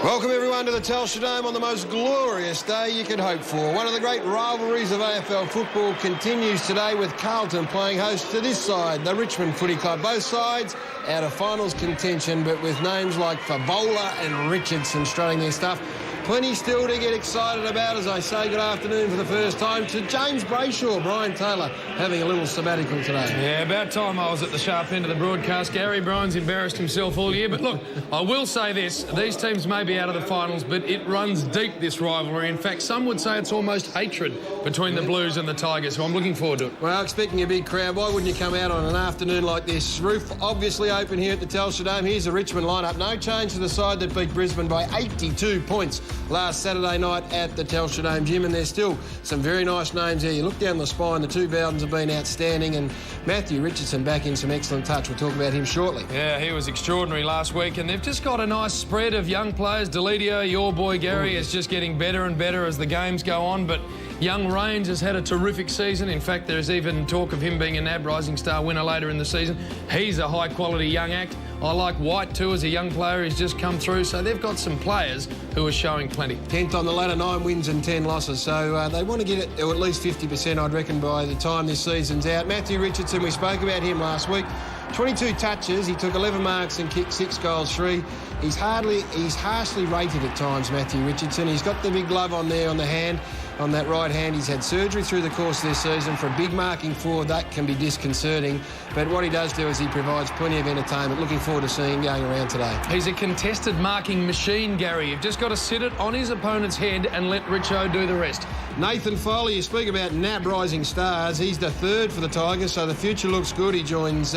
Welcome everyone to the Telstra Dome on the most glorious day you could hope for. One of the great rivalries of AFL football continues today with Carlton playing host to this side, the Richmond Footy Club. Both sides out of finals contention, but with names like Favola and Richardson strutting their stuff. Plenty still to get excited about as I say good afternoon for the first time to James Brayshaw. Brian Taylor having a little sabbatical today. Yeah, about time I was at the sharp end of the broadcast. Gary Bryan's embarrassed himself all year. But look, I will say this. These teams may be out of the finals, but it runs deep, this rivalry. In fact, some would say it's almost hatred between the Blues and the Tigers, so I'm looking forward to it. Well, expecting a big crowd. Why wouldn't you come out on an afternoon like this? Roof obviously open here at the Telstra Dome. Here's the Richmond lineup. No change to the side that beat Brisbane by 82 points last Saturday night at the Telstra Dome gym, and there's still some very nice names there. You look down the spine, the two Bowdens have been outstanding, and Matthew Richardson back in some excellent touch. We'll talk about him shortly. Yeah, he was extraordinary last week, and they've just got a nice spread of young players. Delidio, your boy Gary, is just getting better and better as the games go on, but young Rains has had a terrific season. In fact, there's even talk of him being a NAB Rising Star winner later in the season. He's a high-quality young act. I like White, too, as a young player. He's just come through. So they've got some players who are showing plenty. 10th on the ladder, 9 wins and 10 losses. So they want to get it to at least 50%, I'd reckon, by the time this season's out. Matthew Richardson, we spoke about him last week. 22 touches. He took 11 marks and kicked 6 goals free. He's harshly rated at times, Matthew Richardson. He's got the big glove on there on the hand. On that right hand, he's had surgery through the course of this season. For a big marking forward, that can be disconcerting. But what he does do is he provides plenty of entertainment. Looking forward to seeing him going around today. He's a contested marking machine, Gary. You've just got to sit it on his opponent's head and let Richo do the rest. Nathan Foley, you speak about NAB Rising Stars. He's the third for the Tigers, so the future looks good. He joins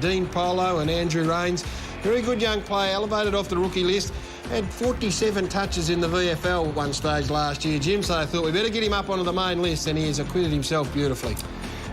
Dean Polo and Andrew Rains. Very good young player, elevated off the rookie list. Had 47 touches in the VFL at one stage last year, Jim, so I thought we better get him up onto the main list, and he has acquitted himself beautifully.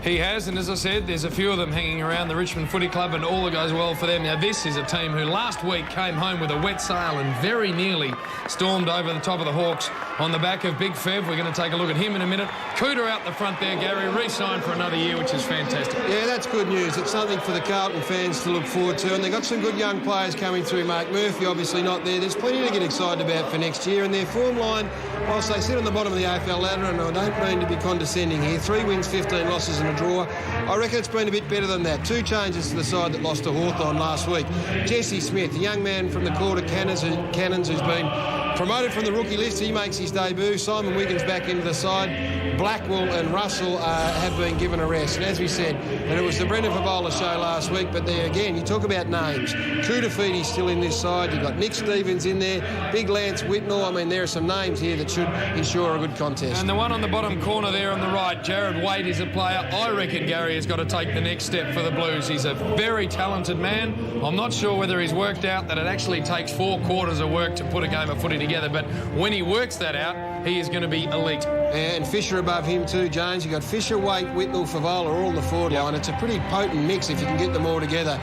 He has, and as I said, there's a few of them hanging around the Richmond Footy Club, and all that goes well for them. Now, this is a team who last week came home with a wet sail and very nearly stormed over the top of the Hawks on the back of Big Fev. We're going to take a look at him in a minute. Cooter out the front there, Gary, re-signed for another year, which is fantastic. Yeah, that's good news. It's something for the Carlton fans to look forward to, and they've got some good young players coming through. Mark Murphy, obviously not there. There's plenty to get excited about for next year, and their form line, whilst they sit on the bottom of the AFL ladder, and I don't mean to be condescending here, 3 wins, 15 losses and a draw. I reckon it's been a bit better than that. 2 changes to the side that lost to Hawthorn last week. Jesse Smith, a young man from the Quarter Cannons who's been promoted from the rookie list. He makes his debut. Simon Wiggins back into the side. Blackwell and Russell have been given a rest. And as we said, and it was the Brendan Favola show last week, but there again, you talk about names. Kudafiti's still in this side. You've got Nick Stevens in there. Big Lance Whitnell. I mean, there are some names here that should ensure a good contest. And the one on the bottom corner there on the right, Jared Wade, is a player I reckon Gary has got to take the next step for the Blues. He's a very talented man. I'm not sure whether he's worked out that it actually takes 4 quarters of work to put a game of footy together, but when he works that out, he is going to be elite. And Fisher above him too, Jones. You've got Fisher, Waite, Whitnell, Favola all on the forward line. It's a pretty potent mix if you can get them all together.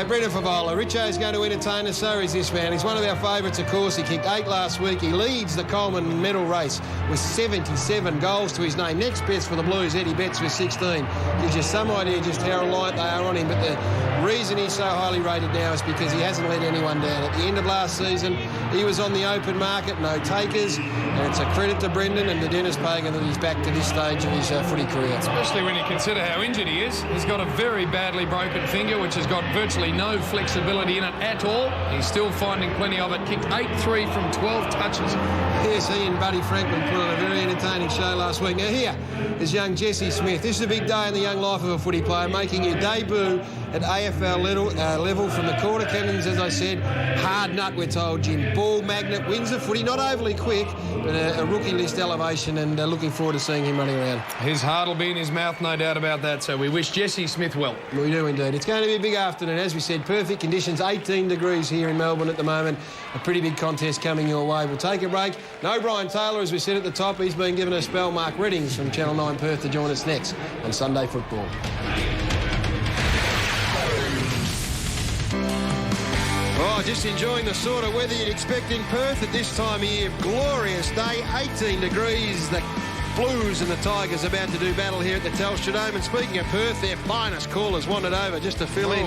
Brendan Favola, Richo's going to entertain us, so is this man. He's one of our favourites, of course. He kicked 8 last week. He leads the Coleman medal race with 77 goals to his name. Next best for the Blues, Eddie Betts with 16. Gives you some idea just how reliant they are on him. But the reason he's so highly rated now is because he hasn't let anyone down. At the end of last season, he was on the open market, no takers. And it's a credit to Brendan and to Dennis Pagan that he's back to this stage of his footy career. Especially when you consider how injured he is. He's got a very badly broken finger, which has got virtually no flexibility in it at all. He's still finding plenty of it. Kicked 8-3 from 12 touches. Yes, he and Buddy Franklin put on a very entertaining show last week. Now here is young Jesse Smith. This is a big day in the young life of a footy player, making your debut at AFL level from the Quarter Cannons, as I said. Hard nut, we're told, Jim. Ball magnet, wins the footy, not overly quick, but a rookie list elevation, and looking forward to seeing him running around. His heart will be in his mouth, no doubt about that, so we wish Jesse Smith well. We do indeed. It's going to be a big afternoon. As we said, perfect conditions, 18 degrees here in Melbourne at the moment. A pretty big contest coming your way. We'll take a break. No Brian Taylor, as we said at the top. He's been given a spell. Mark Reddings from Channel 9 Perth to join us next on Sunday Football. Oh, just enjoying the sort of weather you'd expect in Perth at this time of year. Glorious day, 18 degrees. The Blues and the Tigers about to do battle here at the Telstra Dome. And speaking of Perth, their finest callers wandered over just to fill in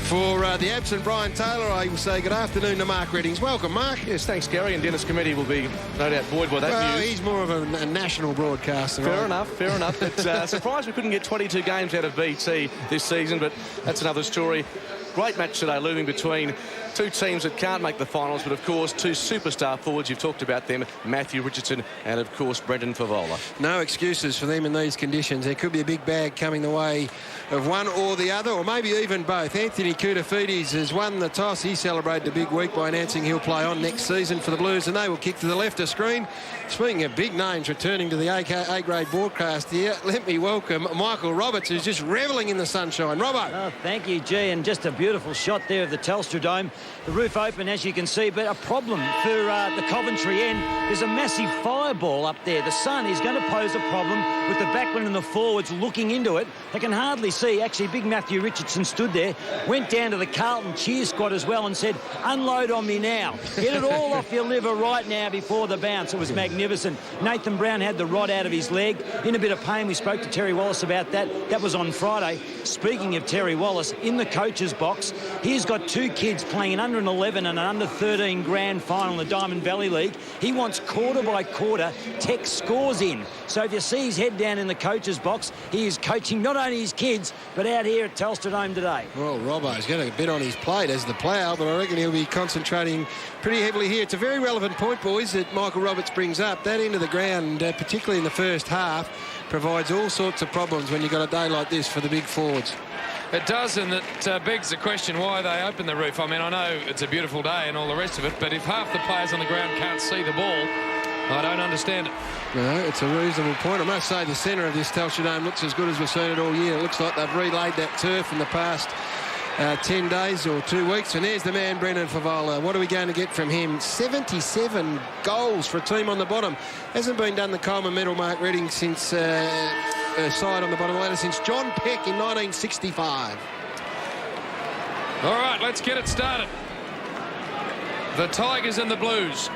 For the absent Brian Taylor, I will say good afternoon to Mark Reddings. Welcome, Mark. Yes, thanks, Gary. And Dennis Committee will be no doubt buoyed by that well, news. He's more of a national broadcaster. Fair enough. But surprised we couldn't get 22 games out of BT this season, but that's another story. Great match today, looming between two teams that can't make the finals, but of course two superstar forwards. You've talked about them, Matthew Richardson and of course Brendan Favola. No excuses for them in these conditions. There could be a big bag coming the way of one or the other, or maybe even both. Anthony Koutafidis has won the toss. He celebrated a big week by announcing he'll play on next season for the Blues, and they will kick to the left of screen. Speaking of big names returning to the A-grade broadcast here, let me welcome Michael Roberts, who's just revelling in the sunshine. Robbo. Oh, thank you, G, and just a beautiful shot there of the Telstra Dome. The roof open, as you can see, but a problem for the Coventry end. There's a massive fireball up there. The sun is going to pose a problem with the backman and the forwards looking into it. They can hardly see. Actually, big Matthew Richardson stood there, went down to the Carlton cheer squad as well and said, unload on me now. Get it all off your liver right now before the bounce. It was magnificent. Nathan Brown had the rod out of his leg. In a bit of pain. We spoke to Terry Wallace about that. That was on Friday. Speaking of Terry Wallace, in the coach's box, he's got two kids playing an under-11 and an under-13 grand final in the Diamond Valley League. He wants quarter by quarter tech scores in. So if you see his head down in the coach's box, he is coaching not only his kids, but out here at Telstra Dome today. Well, Robbo's got a bit on his plate as the plough, but I reckon he'll be concentrating pretty heavily here. It's a very relevant point, boys, that Michael Roberts brings up. That end of the ground, particularly in the first half, provides all sorts of problems when you've got a day like this for the big forwards. It does, and it begs the question why they open the roof. I mean, I know it's a beautiful day and all the rest of it, but if half the players on the ground can't see the ball, I don't understand it. No, it's a reasonable point. I must say the centre of this Telstra Dome looks as good as we've seen it all year. It looks like they've relayed that turf in the past 10 days or 2 weeks. And there's the man, Brendan Favola. What are we going to get from him? 77 goals for a team on the bottom. Hasn't been done the Coleman medal, Mark Redding, since side on the bottom of the ladder since John Peck in 1965. All right, let's get it started. The Tigers and the Blues.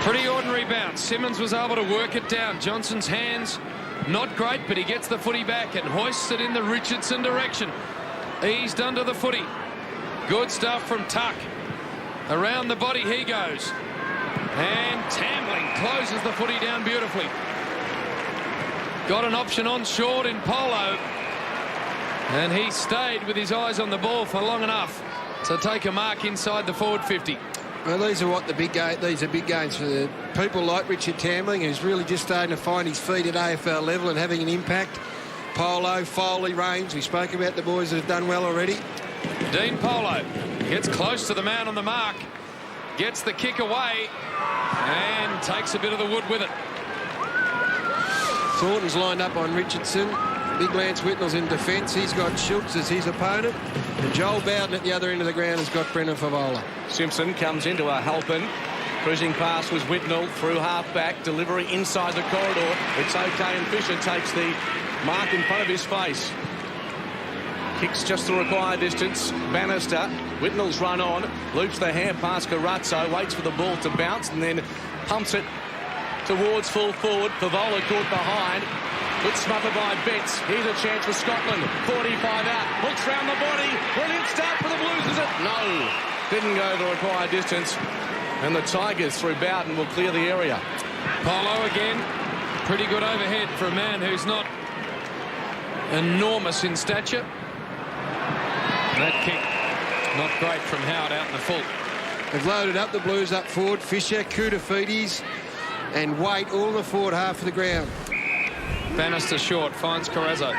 Pretty ordinary bounce. Simmons was able to work it down. Johnson's hands, not great, but he gets the footy back and hoists it in the Richardson direction. Eased under the footy. Good stuff from Tuck. Around the body he goes. And Tambling closes the footy down beautifully. Got an option on short in Polo. And he stayed with his eyes on the ball for long enough to take a mark inside the forward 50. Well, these are big games for the people like Richard Tambling, who's really just starting to find his feet at AFL level and having an impact. Polo, Foley, Rains, we spoke about the boys that have done well already. Dean Polo gets close to the man on the mark, gets the kick away and takes a bit of the wood with it. Thornton's lined up on Richardson. Big Lance Whitnell's in defence. He's got Schultz as his opponent. And Joel Bowden at the other end of the ground has got Brendan Favola. Simpson comes into a Halpin. Cruising pass was Whitnell through half-back. Delivery inside the corridor. It's okay, and Fisher takes the mark in front of his face. Kicks just the required distance. Bannister. Whitnell's run on. Loops the hand past Carazzo. Waits for the ball to bounce and then pumps it towards full forward. Favola caught behind. Good smother by Betts. Here's a chance for Scotland. 45 out. Hooks round the body. Brilliant start for the Blues, is it? No. Didn't go the required distance. And the Tigers through Bowden will clear the area. Polo again. Pretty good overhead for a man who's not enormous in stature. That kick, not great from Howard out in the full. They've loaded up the Blues up forward. Fisher, Koutafidis and Waite all in the forward half of the ground. Bannister short, finds Carazzo.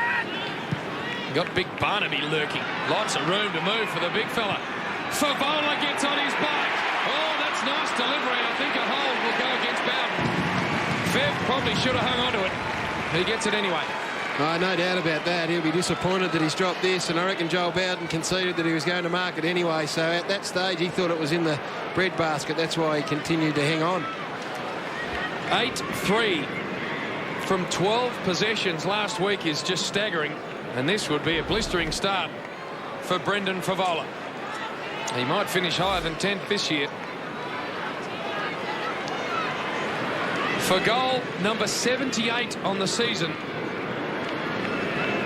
Got big Barnaby lurking. Lots of room to move for the big fella. Favola gets on his bike. Oh, that's nice delivery. I think a hold will go against Bowden. Fev probably should have hung on to it. He gets it anyway. No doubt about that. He'll be disappointed that he's dropped this, and I reckon Joel Bowden conceded that he was going to mark it anyway. So at that stage, he thought it was in the breadbasket. That's why he continued to hang on. 8-3 from 12 possessions last week is just staggering, and this would be a blistering start for Brendan Favola. He might finish higher than 10th this year. For goal number 78 on the season,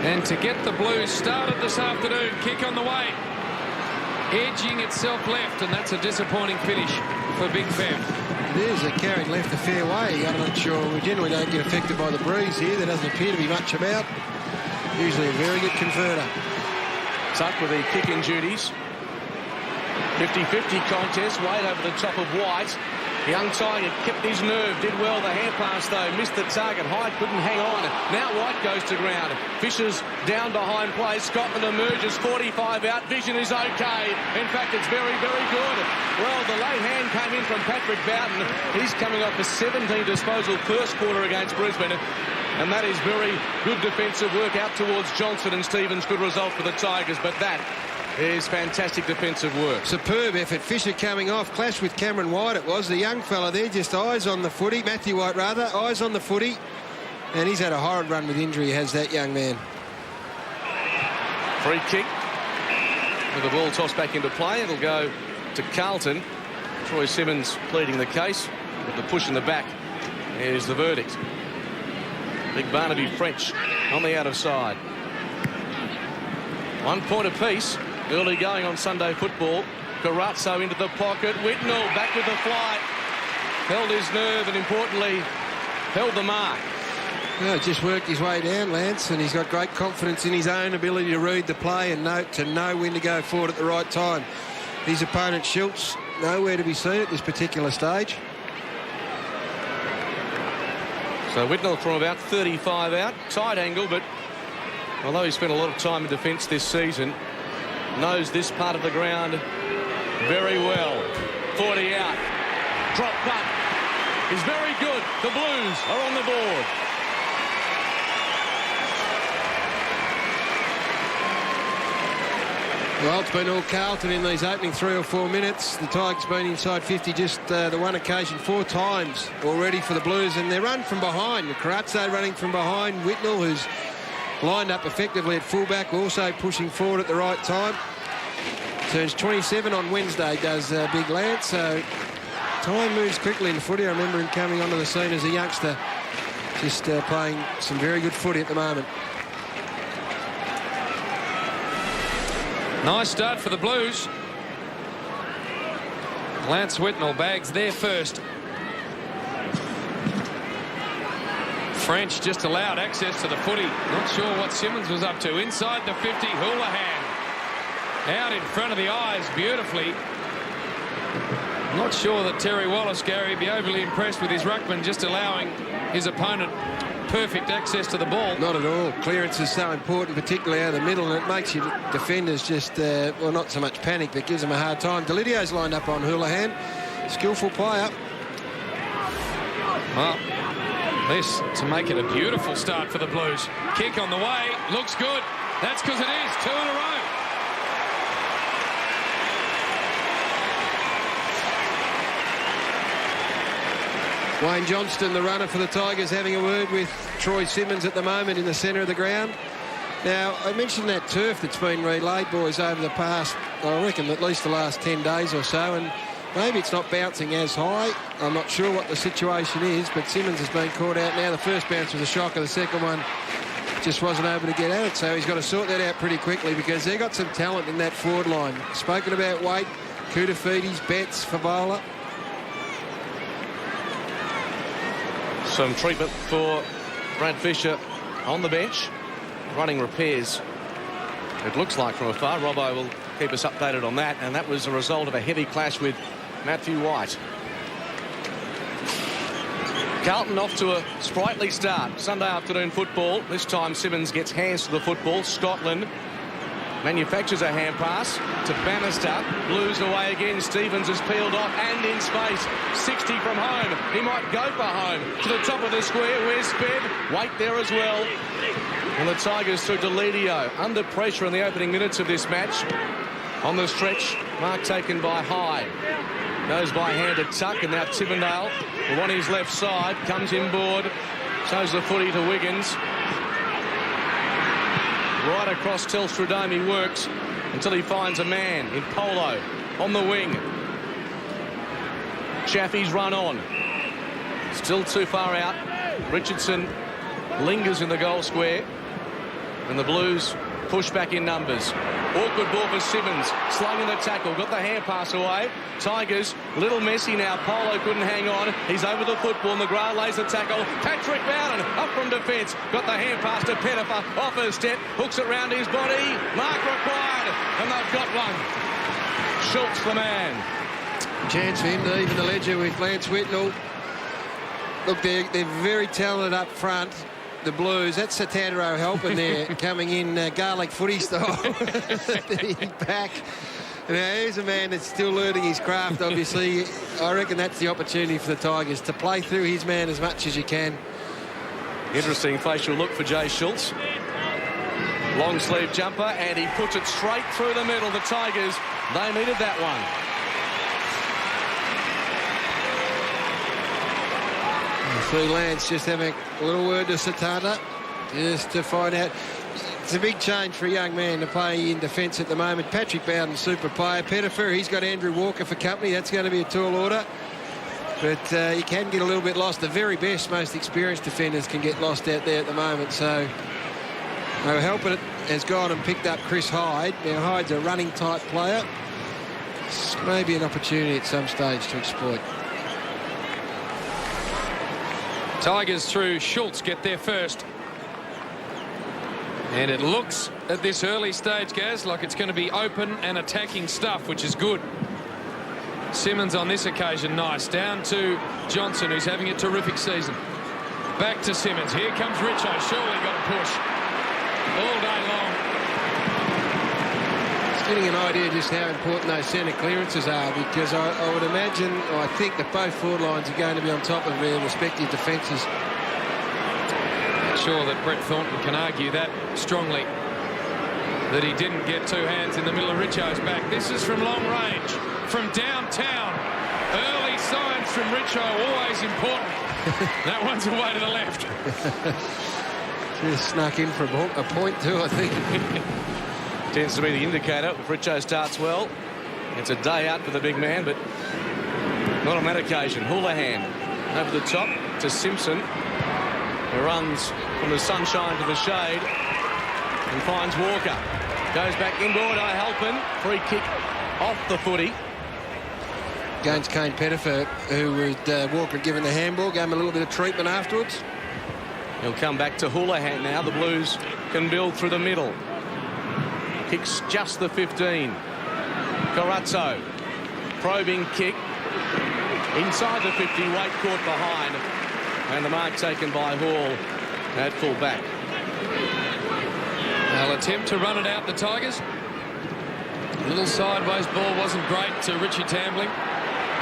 And to get the Blues started this afternoon, kick on the way. Edging itself left, and that's a disappointing finish for Big Fem. There's a carrying left a fair way. I'm not sure. We generally don't get affected by the breeze here. There doesn't appear to be much about. Usually a very good converter. Tuck with the kicking duties. 50-50 contest, Wade over the top of White. Young Tiger kept his nerve, did well. The hand pass, though, missed the target. Hyde couldn't hang on. Now White goes to ground. Fisher's down behind play. Scotland emerges, 45 out. Vision is okay. In fact, it's very, very good. Well, the late hand came in from Patrick Bowden. He's coming off a 17 disposal first quarter against Brisbane. And that is very good defensive work out towards Johnson and Stevens. Good result for the Tigers, but that is fantastic defensive work. Superb effort. Fisher coming off. Clash with Cameron White it was. The young fella there, just eyes on the footy. Matthew White, rather. Eyes on the footy. And he's had a horrid run with injury, has that young man. Free kick. With the ball tossed back into play. It'll go to Carlton. Troy Simmons pleading the case. With the push in the back is the verdict. Big Barnaby French on the out of side. 1 point apiece. Early going on Sunday football. Carazzo into the pocket. Whitnell back with the flight. Held his nerve and, importantly, held the mark. Well, just worked his way down, Lance, and he's got great confidence in his own ability to read the play and know when to go forward at the right time. His opponent, Schultz, nowhere to be seen at this particular stage. So Whitnell from about 35 out. Tight angle, but although he spent a lot of time in defence this season, knows this part of the ground very well. 40 out. Drop punt is very good. The Blues are on the board. Well, it's been all Carlton in these opening 3 or 4 minutes. The Tigers been inside 50 just the one occasion 4 times already for the Blues, and they're run from behind. Carazzo running from behind. Whitnell, who's lined up effectively at fullback, also pushing forward at the right time. Turns 27 on Wednesday, does Big Lance. So time moves quickly in the footy. I remember him coming onto the scene as a youngster, just playing some very good footy at the moment. Nice start for the Blues. Lance Whitnell bags there first. French just allowed access to the footy. Not sure what Simmons was up to. Inside the 50, Houlihan. Out in front of the eyes beautifully. Not sure that Terry Wallace, Gary, would be overly impressed with his ruckman just allowing his opponent perfect access to the ball. Not at all. Clearance is so important, particularly out of the middle, and it makes your defenders just, well, not so much panic, but gives them a hard time. Delidio's lined up on Houlihan. Skillful player. Well, this to make it a beautiful start for the Blues. Kick on the way. Looks good. That's because it is 2 in a row. Wayne Johnston, the runner for the Tigers, having a word with Troy Simmons at the moment in the centre of the ground. Now, I mentioned that turf that's been relayed, boys, over the past, I reckon, at least the last 10 days or so, and maybe it's not bouncing as high. I'm not sure what the situation is, but Simmons has been caught out now. The first bounce was a shocker. The second one just wasn't able to get at it, so he's got to sort that out pretty quickly because they've got some talent in that forward line. Spoken about Wade, Koutafidis, Betts, Favola. Some treatment for Brad Fisher on the bench, running repairs, it looks like from afar. Robbo will keep us updated on that, and that was a result of a heavy clash with Matthew White. Carlton off to a sprightly start. Sunday afternoon football. This time Simmons gets hands to the football. Scotland manufactures a hand pass to Bannister. Blues away again. Stevens is peeled off and in space. 60 from home. He might go for home. To the top of the square. Where's Sped? Wait there as well. And the Tigers to Deledio. Under pressure in the opening minutes of this match. On the stretch, mark taken by Hyde. Goes by hand to Tuck, and now Tippendale on his left side. Comes inboard. Shows the footy to Wiggins. Right across Telstra Dome he works until he finds a man in Polo on the wing. Chaffee's run on. Still too far out. Richardson lingers in the goal square. And the Blues push back in numbers. Awkward ball for Simmons. Slugging the tackle. Got the hand pass away. Tigers, little messy now. Polo couldn't hang on. He's over the football. McGrath lays the tackle. Patrick Bowden up from defence. Got the hand pass to Pettifer. Off her step. Hooks it round his body. Mark required. And they've got one. Schultz the man. Chance for him to even the ledger with Lance Whitnell. Look, they're very talented up front, the Blues. That's Satantaro helping there, coming in garlic footy style. Back. Now, here's a man that's still learning his craft, obviously. I reckon that's the opportunity for the Tigers, to play through his man as much as you can. Interesting facial look for Jay Schultz. Long sleeve jumper, and he puts it straight through the middle. The Tigers, they needed that one. See Lance just having a little word to Satanta, just to find out. It's a big change for a young man to play in defence at the moment. Patrick Bowden, super player. Pettifer, he's got Andrew Walker for company. That's going to be a tall order. But you can get a little bit lost. The very best, most experienced defenders can get lost out there at the moment. So they were helping it, has gone and picked up Chris Hyde. Now Hyde's a running type player. It's maybe an opportunity at some stage to exploit. Tigers through Schultz get there first. And it looks at this early stage, Gaz, like it's going to be open and attacking stuff, which is good. Simmons on this occasion, nice. Down to Johnson, who's having a terrific season. Back to Simmons. Here comes Richo. Surely got a push all day long. It's getting an idea just how important those centre clearances are, because I would imagine, or I think that both forward lines are going to be on top of their respective defences. Not sure that Brett Thornton can argue that strongly, that he didn't get two hands in the middle of Richo's back. This is from long range, from downtown. Early signs from Richo, always important. That one's away to the left. Just snuck in for a point too, I think. Tends to be the indicator. If Richo starts well, it's a day out for the big man, but not on that occasion. Houlihan over the top to Simpson, who runs from the sunshine to the shade and finds Walker. Goes back inboard. Halpin, free kick off the footy. Against Kane Pettifer, who was Walker given the handball, gave him a little bit of treatment afterwards. He'll come back to Houlihan now. The Blues can build through the middle. Kicks just the 15. Carazzo, probing kick. Inside the 50, Waite caught behind. And the mark taken by Hall at full back. They'll attempt to run it out, the Tigers. A little sideways ball wasn't great to Richie Tambling.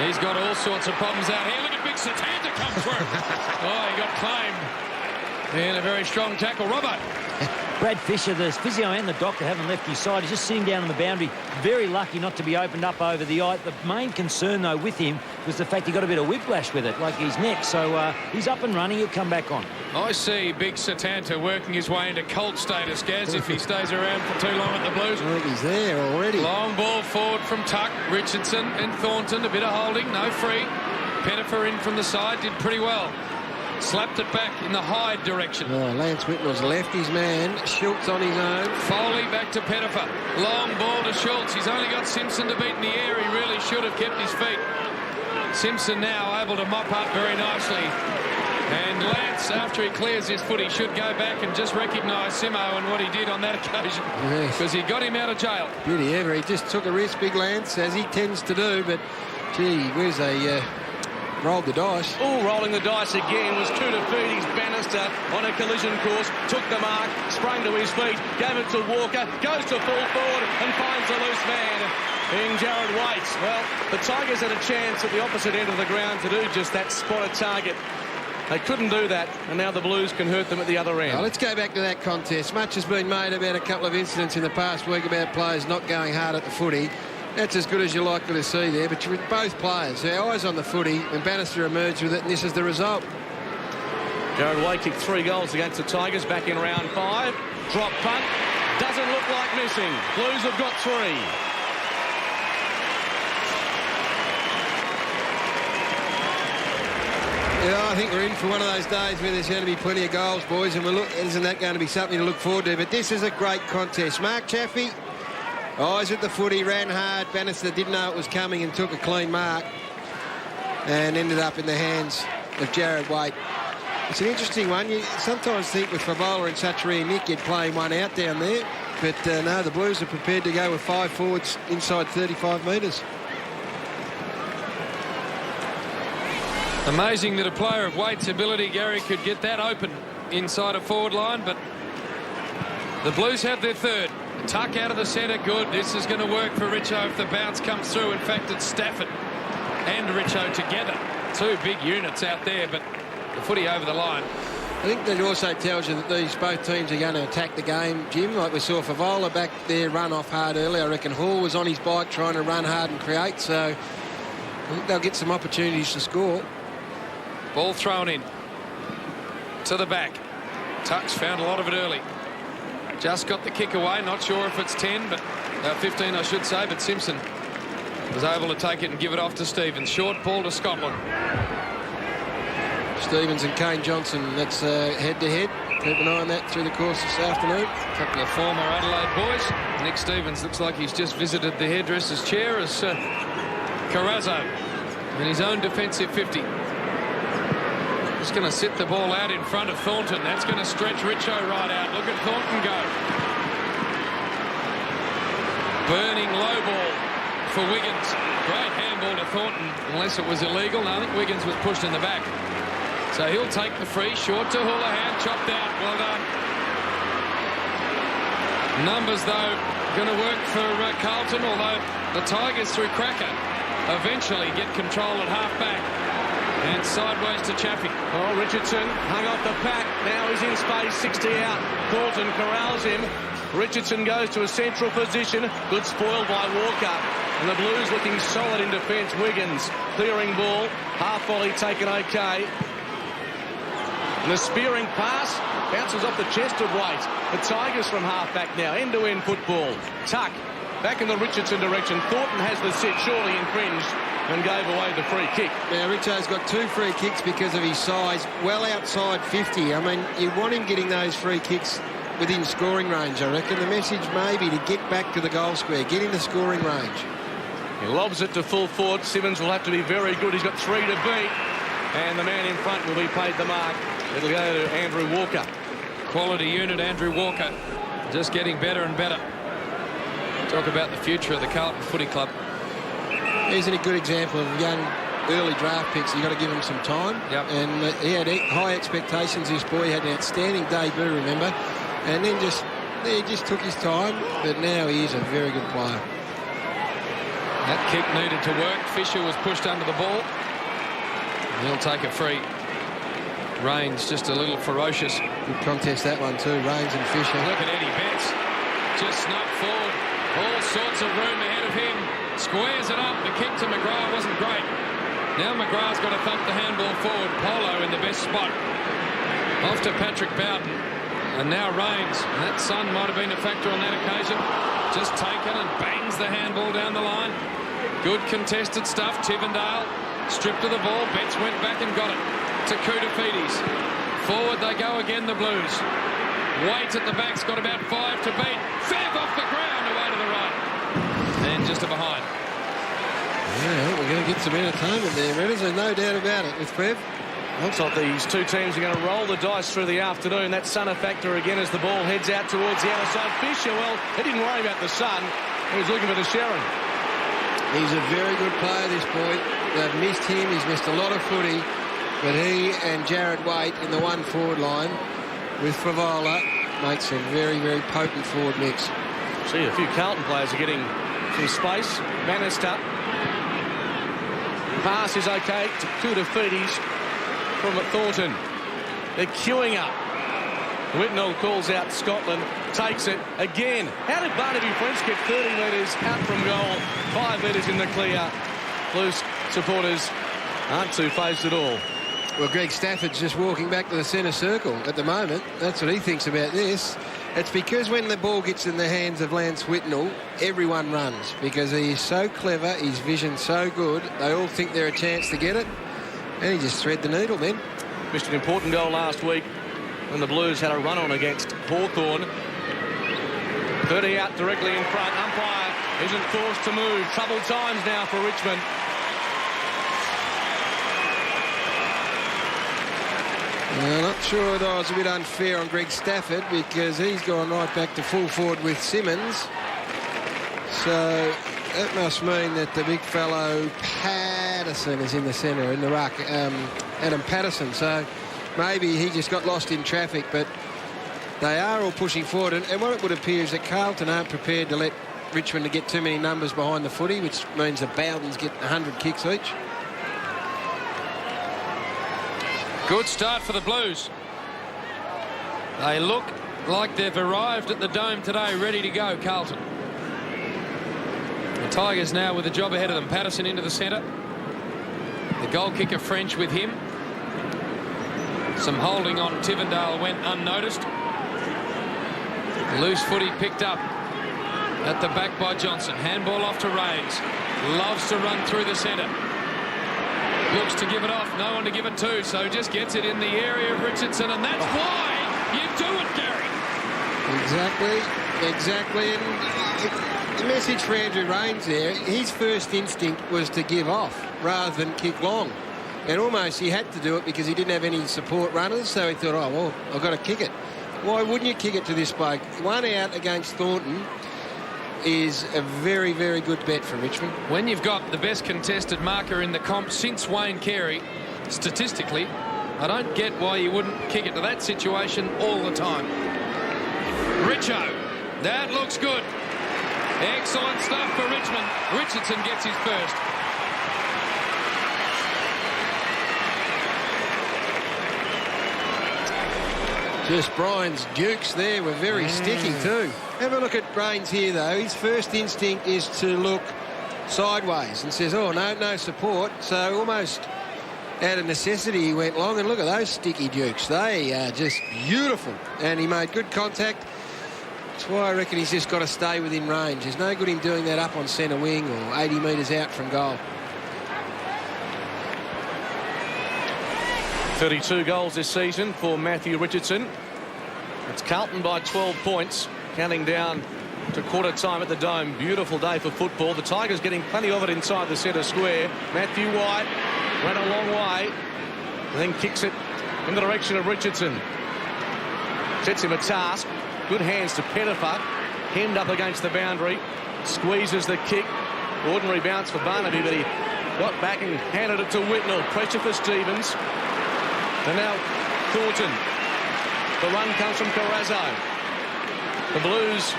He's got all sorts of problems out here. Look at Big Satanta come through. Oh, he got claimed. And a very strong tackle. Robbo. Brad Fisher, the physio and the doctor haven't left his side. He's just sitting down on the boundary. Very lucky not to be opened up over the eye. The main concern, though, with him was the fact he got a bit of whiplash with it, like his neck. So he's up and running. He'll come back on. I see Big Satanta working his way into Colt status, Gaz, if he stays around for too long at the Blues. I think he's there already. Long ball forward from Tuck, Richardson and Thornton. A bit of holding, no free. Pettifer in from the side, did pretty well. Slapped it back in the Hyde direction. Oh, Lance Whitnell's left his man. Schultz on his own. Foley back to Pettifer. Long ball to Schultz. He's only got Simpson to beat in the air. He really should have kept his feet. Simpson now able to mop up very nicely. And Lance, after he clears his foot, he should go back and just recognise Simo and what he did on that occasion. Because he got him out of jail. Beauty ever. He just took a risk, Big Lance, as he tends to do. But, gee, where's a... rolled the dice. Oh, rolling the dice again was Tuitafuti's Bannister on a collision course. Took the mark, sprang to his feet, gave it to Walker, goes to full forward and finds a loose man in Jared Waite. Well, the Tigers had a chance at the opposite end of the ground to do just that, spot a target. They couldn't do that, and now the Blues can hurt them at the other end. Well, let's go back to that contest. Much has been made about a couple of incidents in the past week about players not going hard at the footy. That's as good as you're likely to see there, but you're with both players. Their eyes on the footy, and Bannister emerged with it, and this is the result. Jared Waite kicked 3 goals against the Tigers back in round 5. Drop punt. Doesn't look like missing. Blues have got 3. Yeah, I think we're in for one of those days where there's going to be plenty of goals, boys, and isn't that going to be something to look forward to? But this is a great contest. Mark Chaffee, eyes at the footy, ran hard. Bannister didn't know it was coming and took a clean mark and ended up in the hands of Jared Waite. It's an interesting one. You sometimes think with Favola and such rare nick, you'd play one out down there. But no, the Blues are prepared to go with 5 forwards inside 35 metres. Amazing that a player of Waite's ability, Gary, could get that open inside a forward line, but the Blues have their third. Tuck out of the centre, good. This is going to work for Richo if the bounce comes through. In fact, it's Stafford and Richo together. 2 big units out there, but the footy over the line. I think that also tells you that both teams are going to attack the game, Jim. Like we saw Favola back there run off hard earlier. I reckon Hall was on his bike trying to run hard and create, so I think they'll get some opportunities to score. Ball thrown in to the back. Tuck's found a lot of it early. Just got the kick away. Not sure if it's 10, but 15, I should say. But Simpson was able to take it and give it off to Stevens. Short ball to Scotland. Stevens and Kane Johnson. That's head-to-head. Keep an eye on that through the course this afternoon. A couple of former Adelaide boys. Nick Stevens looks like he's just visited the hairdresser's chair as Carrazzo in his own defensive 50. Just going to sit the ball out in front of Thornton. That's going to stretch Richo right out. Look at Thornton go. Burning low ball for Wiggins. Great handball to Thornton, unless it was illegal. No, I think Wiggins was pushed in the back. So he'll take the free. Short to Houlihan. Chopped out. Well done. Numbers, though, going to work for Carlton, although the Tigers, through Cracker, eventually get control at half-back. And sideways to Chaffee. Oh, Richardson hung off the pack. Now he's in space, 60 out. Carlton corrals him. Richardson goes to a central position. Good spoil by Walker. And the Blues looking solid in defence. Wiggins clearing ball. Half volley taken okay. And the spearing pass bounces off the chest of Waite. The Tigers from half-back now. End-to-end football. Tuck back in the Richardson direction. Thornton has the sit, surely infringed, and gave away the free kick. Now, Richo's got 2 free kicks because of his size, well outside 50. I mean, you want him getting those free kicks within scoring range, I reckon. The message may be to get back to the goal square, get into scoring range. He lobs it to full forward. Simmons will have to be very good. He's got 3 to beat. And the man in front will be paid the mark. It'll go to Andrew Walker. Quality unit, Andrew Walker. Just getting better and better. Talk about the future of the Carlton Footy Club. He's a good example of young, early draft picks. You've got to give him some time. Yep. And he had high expectations. This boy had an outstanding debut, remember? And then he just took his time. But now he is a very good player. That kick needed to work. Fisher was pushed under the ball. He'll take a free. Rains just a little ferocious. Good contest, that one too. Rains and Fisher. Look at Eddie Betts. Just snuck forward. All sorts of room ahead of him. Squares it up. The kick to McGrath wasn't great. Now McGrath's got to thump the handball forward. Polo in the best spot. Off to Patrick Bowden. And now Rains. That sun might have been a factor on that occasion. Just taken and bangs the handball down the line. Good contested stuff. Tivendale stripped of the ball. Betts went back and got it to Koutafidis. Forward they go again, the Blues. Waite at the back's got about 5 to beat. Fev off the ground, away to the right. And just a behind. Yeah, we're going to get some entertainment there, Redders. There's no doubt about it with Fev. Looks like these two teams are going to roll the dice through the afternoon. That sun a factor again as the ball heads out towards the outer side. Fisher, well, he didn't worry about the sun. He was looking for the Sharon. He's a very good player, this boy. They've missed him. He's missed a lot of footy. But he and Jared Waite in the one forward line with Favola makes a very, very potent forward mix. See, a few Carlton players are getting some space. Bannister. Pass is okay to Koutafidis from Thornton. They're queuing up. Whitnell calls out Scotland, takes it again. How did Barnaby French get 30 metres out from goal, 5 metres in the clear? Blues supporters aren't too phased at all. Well, Greg Stafford's just walking back to the centre circle at the moment. That's what he thinks about this. It's because when the ball gets in the hands of Lance Whitnell, everyone runs because he's so clever, his vision's so good. They all think they're a chance to get it. And he just thread the needle then. Missed an important goal last week when the Blues had a run on against Hawthorn. 30 out directly in front. Umpire isn't forced to move. Troubled times now for Richmond. I'm not sure that I was a bit unfair on Greg Stafford, because he's gone right back to full forward with Simmons. So that must mean that the big fellow Patterson is in the centre, in the ruck, Adam Patterson. So maybe he just got lost in traffic, but they are all pushing forward. And what it would appear is that Carlton aren't prepared to let Richmond to get too many numbers behind the footy, which means the Bowdens get 100 kicks each. Good start for the Blues. They look like they've arrived at the Dome today, ready to go, Carlton. The Tigers now with a job ahead of them. Patterson into the centre. The goal kicker French with him. Some holding on Tivendale went unnoticed. Loose footy picked up at the back by Johnson. Handball off to Rains. Loves to run through the centre. Looks to give it off. No one to give it to, so just gets it in the area of Richardson, and that's why you do it, Gary. Exactly. And the message for Andrew Rains there, his first instinct was to give off rather than kick long. And almost he had to do it because he didn't have any support runners, so he thought, oh, well, I've got to kick it. Why wouldn't you kick it to this bloke? One out against Thornton is a very, very good bet for Richmond. When you've got the best contested marker in the comp since Wayne Carey, statistically, I don't get why you wouldn't kick it to that situation all the time. Richo, that looks good. Excellent stuff for Richmond. Richardson gets his first. Just Brian's dukes there were very sticky too. Have a look at Rains here though. His first instinct is to look sideways and says, oh, no support. So almost out of necessity he went long, and look at those sticky dukes. They are just beautiful. And he made good contact. That's why I reckon he's just got to stay within range. There's no good in doing that up on centre wing or 80 metres out from goal. 32 goals this season for Matthew Richardson. It's Carlton by 12 points, counting down to quarter time at the Dome. Beautiful day for football. The Tigers getting plenty of it inside the centre square. Matthew White ran a long way, and then kicks it in the direction of Richardson. Sets him a task. Good hands to Pettifer. Hemmed up against the boundary. Squeezes the kick. Ordinary bounce for Barnaby, but he got back and handed it to Whitnell. Pressure for Stevens. And now Thornton. The run comes from Carrazzo. The Blues,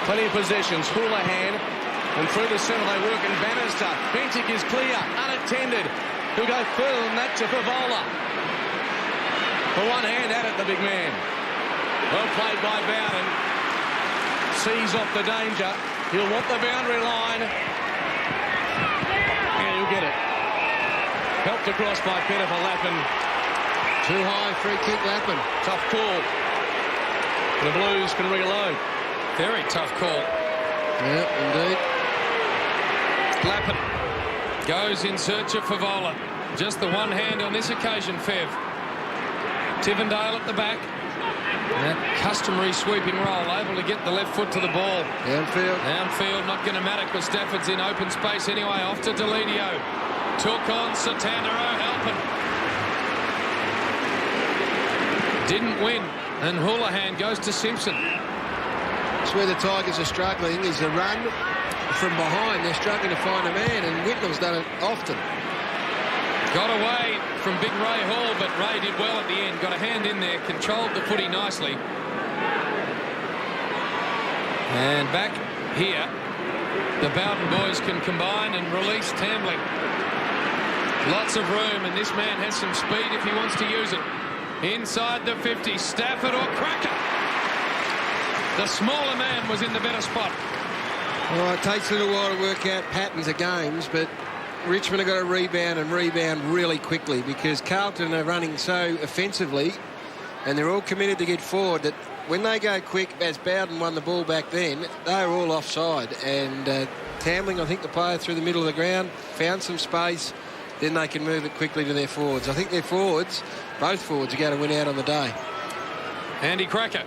plenty of possessions. Houlihan, and through the centre they work, and Bannister. Bentic is clear, unattended. He'll go further than that to Favola. For one hand at it, the big man. Well played by Bowden. Sees off the danger. He'll want the boundary line. And he'll get it. Helped across by Pettifer. Lappin. Too high, free kick, Lappin. Tough call. The Blues can reload. Very tough call. Yep, indeed. Lappin goes in search of Favola. Just the one hand on this occasion, Fev. Tivendale at the back. That customary sweeping roll, able to get the left foot to the ball. Downfield, not going to matter because Stafford's in open space anyway. Off to Deledio. Took on Satandero, helping. Didn't win, and Houlihan goes to Simpson. That's where the Tigers are struggling, is the run from behind. They're struggling to find a man, and Whitnell's done it often. Got away from Big Ray Hall, but Ray did well at the end. Got a hand in there, controlled the footy nicely. And back here, the Bowden boys can combine and release Tambling. Lots of room, and this man has some speed if he wants to use it. Inside the 50, Stafford or Cracker. The smaller man was in the better spot. Well, it takes a little while to work out patterns of games, but Richmond have got to rebound really quickly, because Carlton are running so offensively and they're all committed to get forward that when they go quick, as Bowden won the ball back then, they were all offside. And Tambling, I think the player through the middle of the ground, found some space, then they can move it quickly to their forwards. I think their forwards, both forwards, are going to win out on the day. Andy Cracker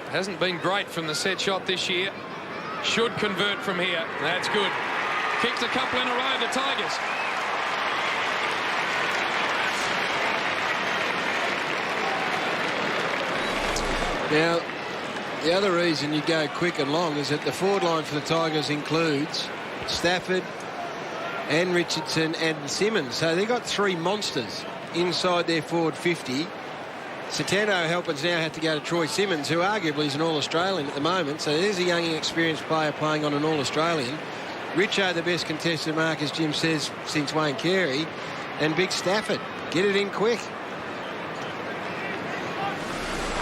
hasn't been great from the set shot this year. Should convert from here. That's good. Kicked a couple in a row, the Tigers. Now, the other reason you go quick and long is that the forward line for the Tigers includes Stafford and Richardson and Simmons. So they've got 3 monsters inside their forward 50. Satano Halpin's now had to go to Troy Simmons, who arguably is an All-Australian at the moment. So there's a young, inexperienced player playing on an All-Australian. Richo, the best contested mark, as Jim says, since Wayne Carey. And Big Stafford. Get it in quick.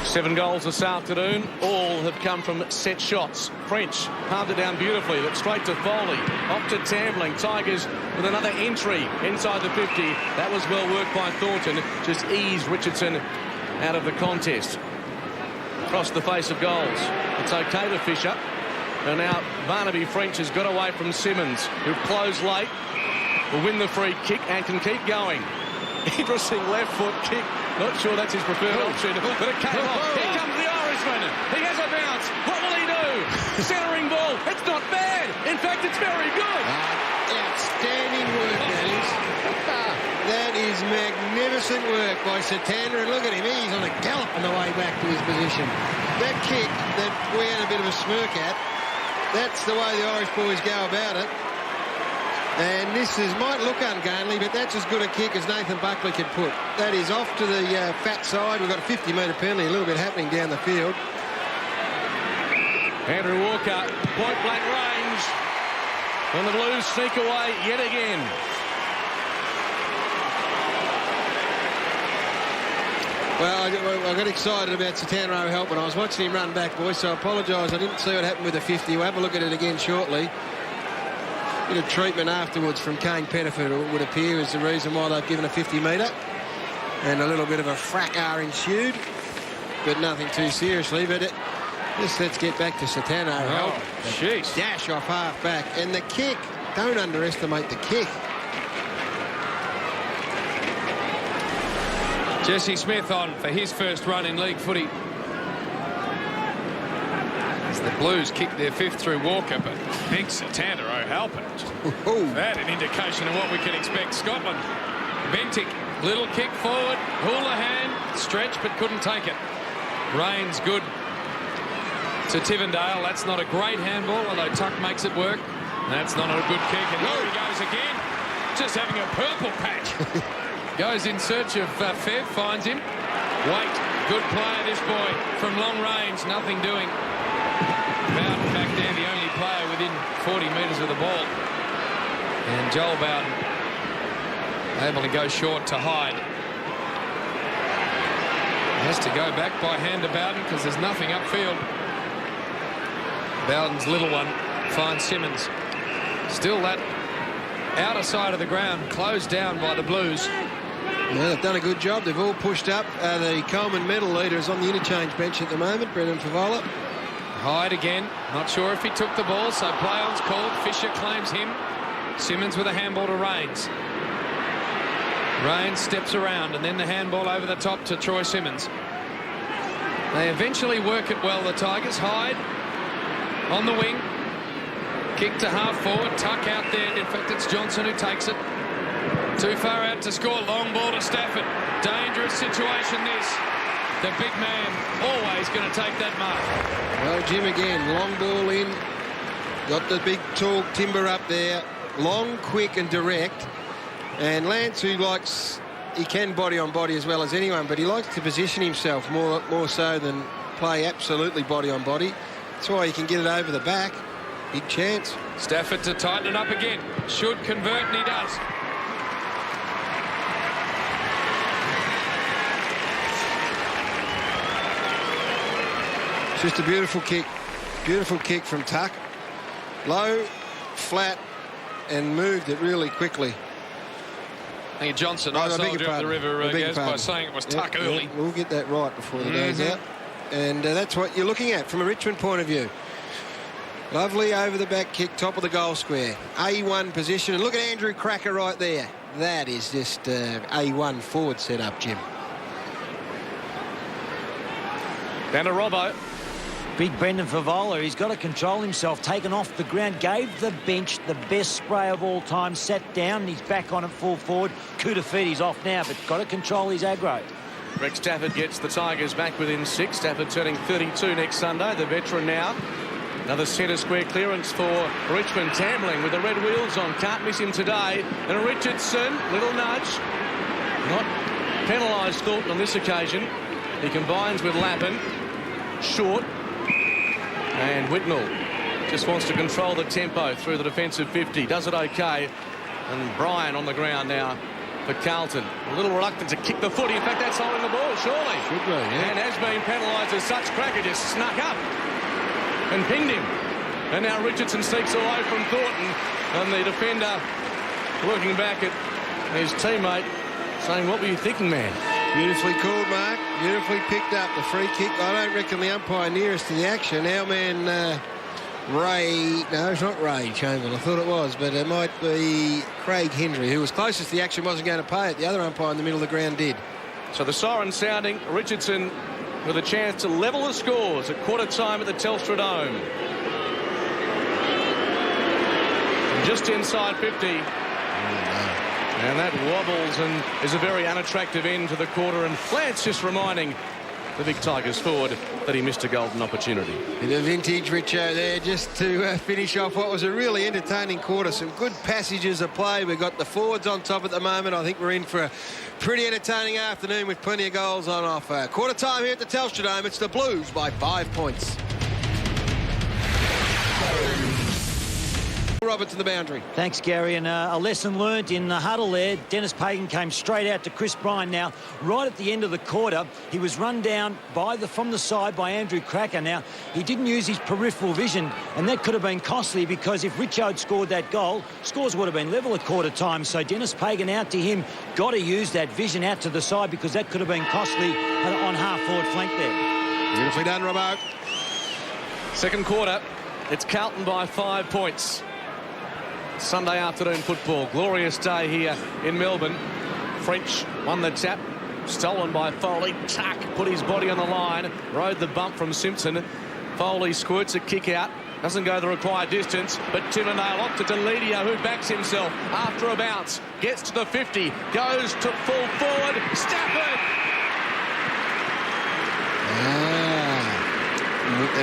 7 goals this afternoon. All have come from set shots. French palmed it down beautifully. That's straight to Foley. Off to Tambling. Tigers with another entry inside the 50. That was well worked by Thornton. Just eased Richardson out of the contest. Across the face of goals. It's okay to Fisher. And now Barnaby French has got away from Simmons, who closed late. Will win the free kick and can keep going. Interesting left foot kick. Not sure that's his preferred option, but it came off. Here comes the Irishman. He has a bounce. What will he do? Centering ball. It's not bad. In fact, it's very good. Outstanding work, that is. That is magnificent work by Satana. And look at him. He's on a gallop on the way back to his position. That kick that we had a bit of a smirk at, that's the way the Irish boys go about it. And this might look ungainly, but that's as good a kick as Nathan Buckley could put. That is off to the fat side. We've got a 50-metre penalty, a little bit happening down the field. Andrew Walker, point-blank range. And the Blues sneak away yet again. Well, I got excited about Satano Halpin. I was watching him run back, boys, so I apologise. I didn't see what happened with the 50. We'll have a look at it again shortly. Bit of treatment afterwards from Kane Pettiford, it would appear, is the reason why they've given a 50-metre. And a little bit of a fracas ensued, but nothing too seriously. But let's get back to Satano Halpin. Jeez. Dash off half-back. And the kick, don't underestimate the kick. Jesse Smith on for his first run in league footy. As the Blues kick their 5th through Walker, but big Satana O'Halpin. That an indication of what we can expect. Scotland. Bentic, little kick forward. Houlihan, stretch but couldn't take it. Rains good to Tivendale. That's not a great handball, although Tuck makes it work. That's not a good kick, and here he goes again. Just having a purple patch. Goes in search of Fev, finds him. Wait, good player this boy from long range, nothing doing. Bowden back there, the only player within 40 metres of the ball. And Joel Bowden able to go short to Hyde. Has to go back by hand to Bowden because there's nothing upfield. Bowden's little one finds Simmons. Still that outer side of the ground closed down by the Blues. Yeah, they've done a good job. They've all pushed up. The Coleman medal leader is on the interchange bench at the moment, Brendan Favola. Hyde again. Not sure if he took the ball, so play-on's called. Fisher claims him. Simmons with a handball to Rains. Rains steps around, and then the handball over the top to Troy Simmons. They eventually work it well, the Tigers. Hyde on the wing. Kick to half forward. Tuck out there. In fact, it's Johnson who takes it. Too far out to score. Long ball to Stafford. Dangerous situation this. The big man always going to take that mark. Well, Jim again. Long ball in. Got the big tall timber up there. Long, quick and direct. And Lance, who likes... He can body on body as well as anyone, but he likes to position himself more so than play absolutely body on body. That's why he can get it over the back. Big chance. Stafford to tighten it up again. Should convert, and he does. Just a beautiful kick. Beautiful kick from Tuck. Low, flat, and moved it really quickly. I think Johnson, I soldier of the river, goes by saying it was Tuck early. We'll get that right before the day's out. And that's what you're looking at from a Richmond point of view. Lovely over the back kick, top of the goal square. A1 position. And look at Andrew Cracker right there. That is just A1 forward set up, Jim. Down to Robbo. Big Brendan Favola, he's got to control himself, taken off the ground, gave the bench the best spray of all time, sat down, and he's back on at full forward. Coup de feet, he's off now, but got to control his aggro. Greg Stafford gets the Tigers back within 6. Stafford turning 32 next Sunday, the veteran now. Another centre square clearance for Richmond. Tambling with the red wheels on, can't miss him today. And Richardson, little nudge. Not penalised, Thornton, on this occasion. He combines with Lappin. Short. And Whitnell just wants to control the tempo through the defensive 50. Does it okay. And Bryan on the ground now for Carlton. A little reluctant to kick the footy. In fact, that's holding the ball, surely. Should be, yeah. And has been penalised as such. Cracker just snuck up and pinged him. And now Richardson sneaks away from Thornton. And the defender looking back at his teammate saying, what were you thinking, man? Beautifully called, Mark. Beautifully picked up the free kick. I don't reckon the umpire nearest to the action. Our man Ray... No, it's not Ray Chamberlain. I thought it was, but it might be Craig Hendry, who was closest to the action, wasn't going to pay it. The other umpire in the middle of the ground did. So the siren sounding. Richardson with a chance to level the scores at quarter time at the Telstra Dome. Just inside 50. And that wobbles and is a very unattractive end to the quarter. And Lance just reminding the big Tigers forward that he missed a golden opportunity. Bit of vintage Richo there just to finish off what was a really entertaining quarter. Some good passages of play. We've got the forwards on top at the moment. I think we're in for a pretty entertaining afternoon with plenty of goals on offer. Quarter time here at the Telstra Dome. It's the Blues by 5 points. Roberts to the boundary. Thanks, Gary. And a lesson learnt in the huddle there. Dennis Pagan came straight out to Chris Bryan. Now, right at the end of the quarter, he was run down from the side by Andrew Cracker. Now, he didn't use his peripheral vision, and that could have been costly because if Richo had scored that goal, scores would have been level at quarter time. So Dennis Pagan out to him, got to use that vision out to the side because that could have been costly on half-forward flank there. Beautifully done, Robbo. Second quarter, it's Carlton by 5 points. Sunday afternoon football. Glorious day here in Melbourne. French won the tap. Stolen by Foley. Tuck put his body on the line. Rode the bump from Simpson. Foley squirts a kick out. Doesn't go the required distance. But Timondale off to Deledio, who backs himself after a bounce. Gets to the 50. Goes to full forward. Stafford!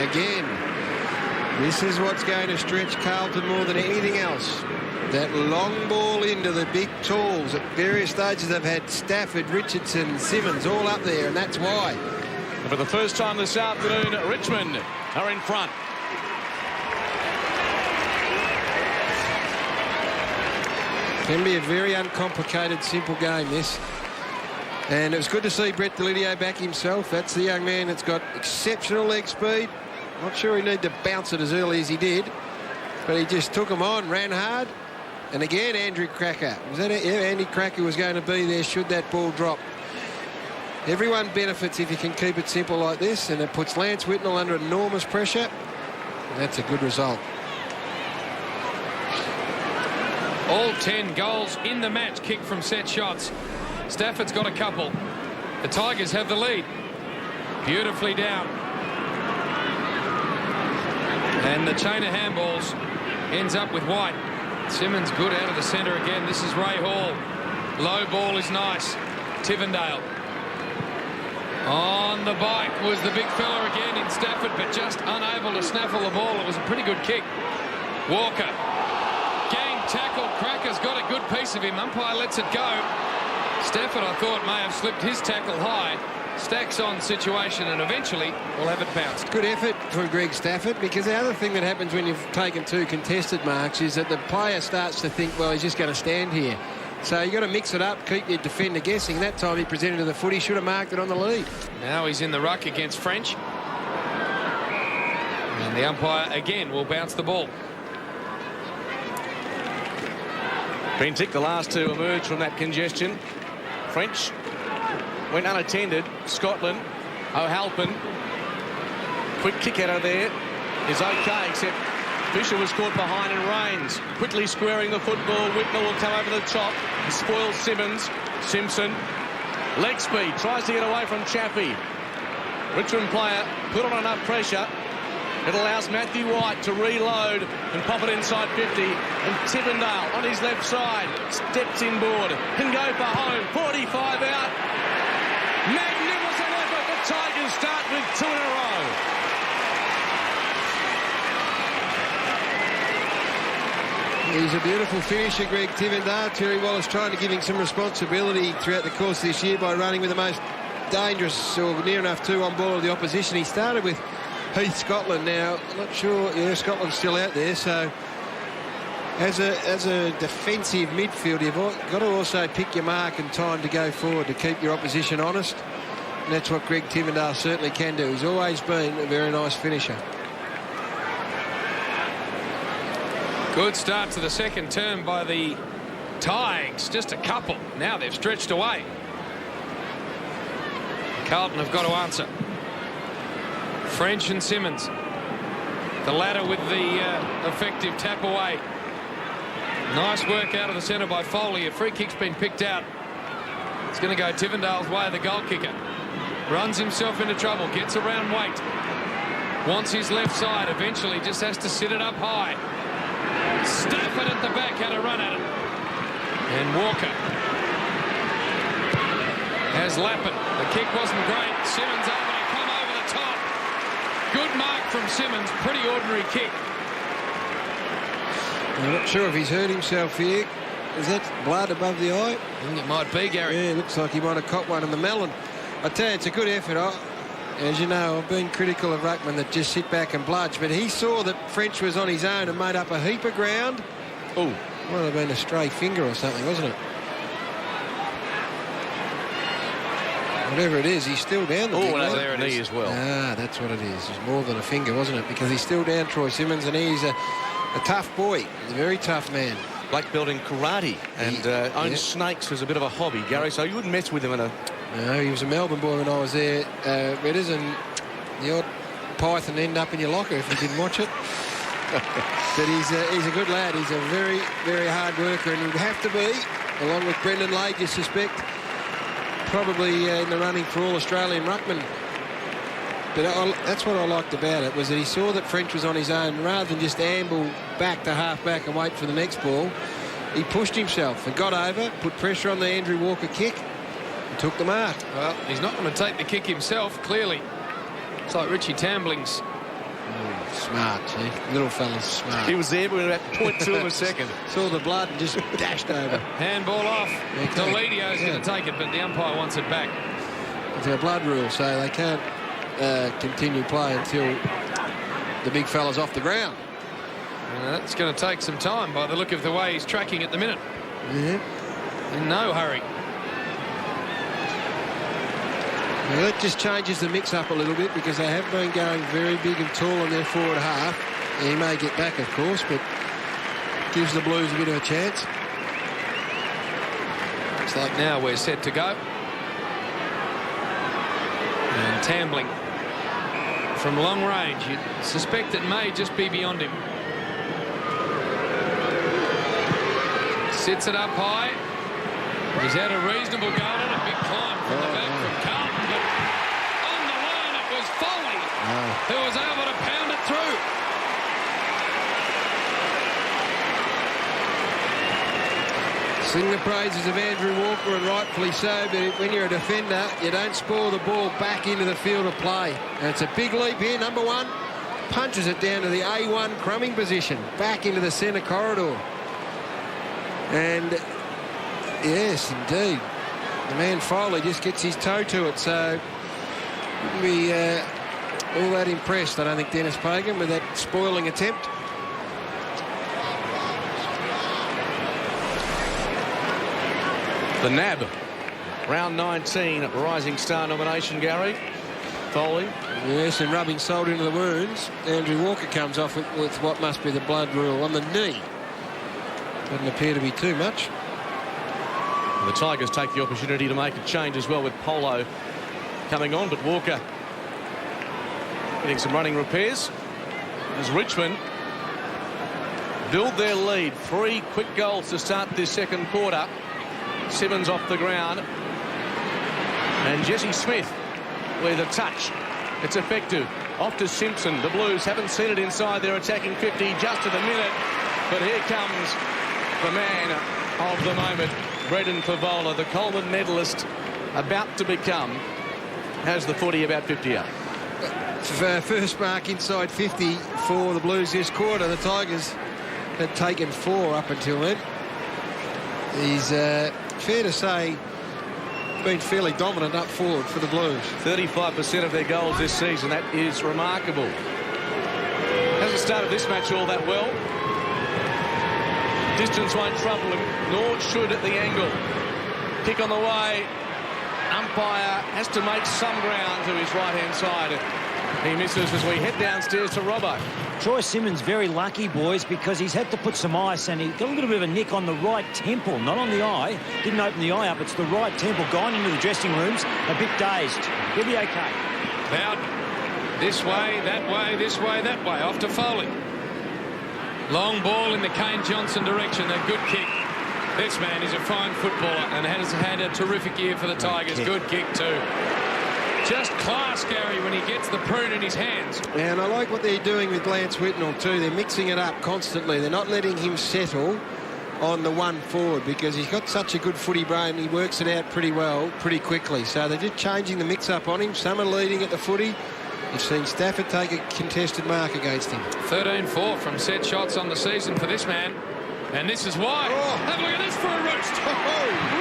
Again. This is what's going to stretch Carlton more than anything else. That long ball into the big talls. At various stages they've had Stafford, Richardson, Simmons all up there, and that's why. And for the first time this afternoon, Richmond are in front. Can be a very uncomplicated, simple game, this. And it was good to see Brett Deledio back himself. That's the young man that's got exceptional leg speed. Not sure he needed to bounce it as early as he did, but he just took him on, ran hard. And again, Andrew Cracker. Was that it? Yeah, Andy Cracker was going to be there should that ball drop. Everyone benefits if you can keep it simple like this, and it puts Lance Whitnell under enormous pressure. And that's a good result. All 10 goals in the match kicked from set shots. Stafford's got a couple. The Tigers have the lead. Beautifully down. And the chain of handballs ends up with White. Simmons good out of the centre again. This is Ray Hall. Low ball is nice. Tivendale. On the bike was the big fella again in Stafford, but just unable to snaffle the ball. It was a pretty good kick. Walker. Gang tackle. Cracker's got a good piece of him. Umpire lets it go. Stafford, I thought, may have slipped his tackle high. Stacks on situation, and eventually will have it bounced. Good effort from Greg Stafford, because the other thing that happens when you've taken 2 contested marks is that the player starts to think, well, he's just going to stand here. So you've got to mix it up, keep your defender guessing. That time he presented to the foot, he should have marked it on the lead. Now he's in the ruck against French. And the umpire again will bounce the ball. Bentic, the last to emerge from that congestion. French went unattended. Scotland, O'Halpin. Quick kick out of there is okay, except Fisher was caught behind and Rains quickly squaring the football. Whitnell will come over the top and spoil Simmons. Simpson, leg speed, tries to get away from Chaffee. Richmond player put on enough pressure. It allows Matthew White to reload and pop it inside 50. And Tivendale on his left side steps inboard. Can go for home. 45 out. Magnificent effort. The Tigers start with 2 in a row. He's a beautiful finisher, Greg Tivendale. Terry Wallace trying to give him some responsibility throughout the course of this year by running with the most dangerous or near enough to on ball of the opposition. He started with Heath Scotland. Now, I'm not sure, Scotland's still out there, so as a defensive midfielder, you've got to also pick your mark and time to go forward to keep your opposition honest. And that's what Greg Tivendale certainly can do. He's always been a very nice finisher. Good start to the second term by the Tigers. Just a couple. Now they've stretched away. Carlton have got to answer. French and Simmons. The latter with the effective tap away. Nice work out of the centre by Foley. A free kick's been picked out. It's going to go Tivendale's way, the goal kicker. Runs himself into trouble. Gets around Waite. Wants his left side. Eventually just has to sit it up high. Stafford at the back had a run at it. And Walker has Lappin. The kick wasn't great. Simmons able to come over the top. Good mark from Simmons. Pretty ordinary kick. I'm not sure if he's hurt himself here. Is that blood above the eye? I think it might be, Gary. Yeah, it looks like he might have caught one in the melon. I tell you, it's a good effort. As you know, I've been critical of ruckmen that just sit back and bludge, but he saw that French was on his own and made up a heap of ground. Oh, might have been a stray finger or something, wasn't it? Whatever it is, he's still down the Oh, no, there it is as well. Ah, that's what it is. It's more than a finger, wasn't it? Because he's still down, Troy Simmons, and he's a tough boy. He's a very tough man. Black belt in karate and owns snakes as a bit of a hobby, Gary, so you wouldn't mess with him in a... No, he was a Melbourne boy when I was there, Redders, and the odd python end up in your locker if you didn't watch it. But he's a good lad. He's a very, very hard worker, and he'd have to be, along with Brendan Lade, you suspect, probably in the running for all Australian ruckman. But that's what I liked about it, was that he saw that French was on his own. Rather than just amble back to half-back and wait for the next ball, he pushed himself and got over, put pressure on the Andrew Walker kick, and took the mark. Well, he's not going to take the kick himself, clearly. It's like Richie Tambling's. Smart, see? Little fella's smart. He was there within about 0.2 of a second. Saw the blood and just dashed over. Handball off. Deledio's going to take it, but the umpire wants it back. It's a blood rule, so they can't continue play until the big fella's off the ground. That's going to take some time by the look of the way he's tracking at the minute. Yeah. In no hurry. Well, that just changes the mix up a little bit, because they have been going very big and tall on their forward half. He may get back, of course, but gives the Blues a bit of a chance. Looks like now we're set to go. And Tambling from long range. You'd suspect it may just be beyond him. Sits it up high. He's had a reasonable go and a big climb from the back from Carlton, but on the line it was Foley who was able to pound it through. Sing the praises of Andrew Walker, and rightfully so, but when you're a defender, you don't spoil the ball back into the field of play. And it's a big leap here. Number one punches it down to the A1 crumbing position, back into the centre corridor. And yes, indeed, the man Foley just gets his toe to it, so wouldn't be all that impressed, I don't think, Dennis Pagan, with that spoiling attempt. The NAB, round 19, Rising Star nomination, Gary. Foley. Yes, and rubbing salt into the wounds. Andrew Walker comes off with what must be the blood rule on the knee. Doesn't appear to be too much. And the Tigers take the opportunity to make a change as well, with Polo coming on, but Walker getting some running repairs. As Richmond build their lead. 3 quick goals to start this second quarter. Simmons off the ground. And Jesse Smith with a touch. It's effective. Off to Simpson. The Blues haven't seen it inside their attacking 50 just at the minute. But here comes the man of the moment, Brendan Favola, the Coleman medalist, about to become, has the footy about 58. First mark inside 50 for the Blues this quarter. The Tigers had taken 4 up until then. He's, fair to say, been fairly dominant up forward for the Blues. 35% of their goals this season. That is remarkable. Hasn't started this match all that well. Distance won't trouble him, nor should at the angle. Kick on the way. Umpire has to make some ground to his right-hand side. He misses as we head downstairs to Robbo. Troy Simmons very lucky, boys, because he's had to put some ice, and he got a little bit of a nick on the right temple, not on the eye. Didn't open the eye up. It's the right temple. Gone into the dressing rooms, a bit dazed. He'll be okay. Out this way, that way, this way, that way. Off to Foley. Long ball in the Kane Johnson direction. A good kick. This man is a fine footballer and has had a terrific year for the Tigers. Good kick too. Just class, Gary, when he gets the prune in his hands. And I like what they're doing with Lance Whitnell too. They're mixing it up constantly. They're not letting him settle on the one forward because he's got such a good footy brain. He works it out pretty well, pretty quickly. So they're just changing the mix-up on him. Some are leading at the footy. You've seen Stafford take a contested mark against him. 13-4 from set shots on the season for this man. And this is why. Oh. Have a look at this for a roost. Oh.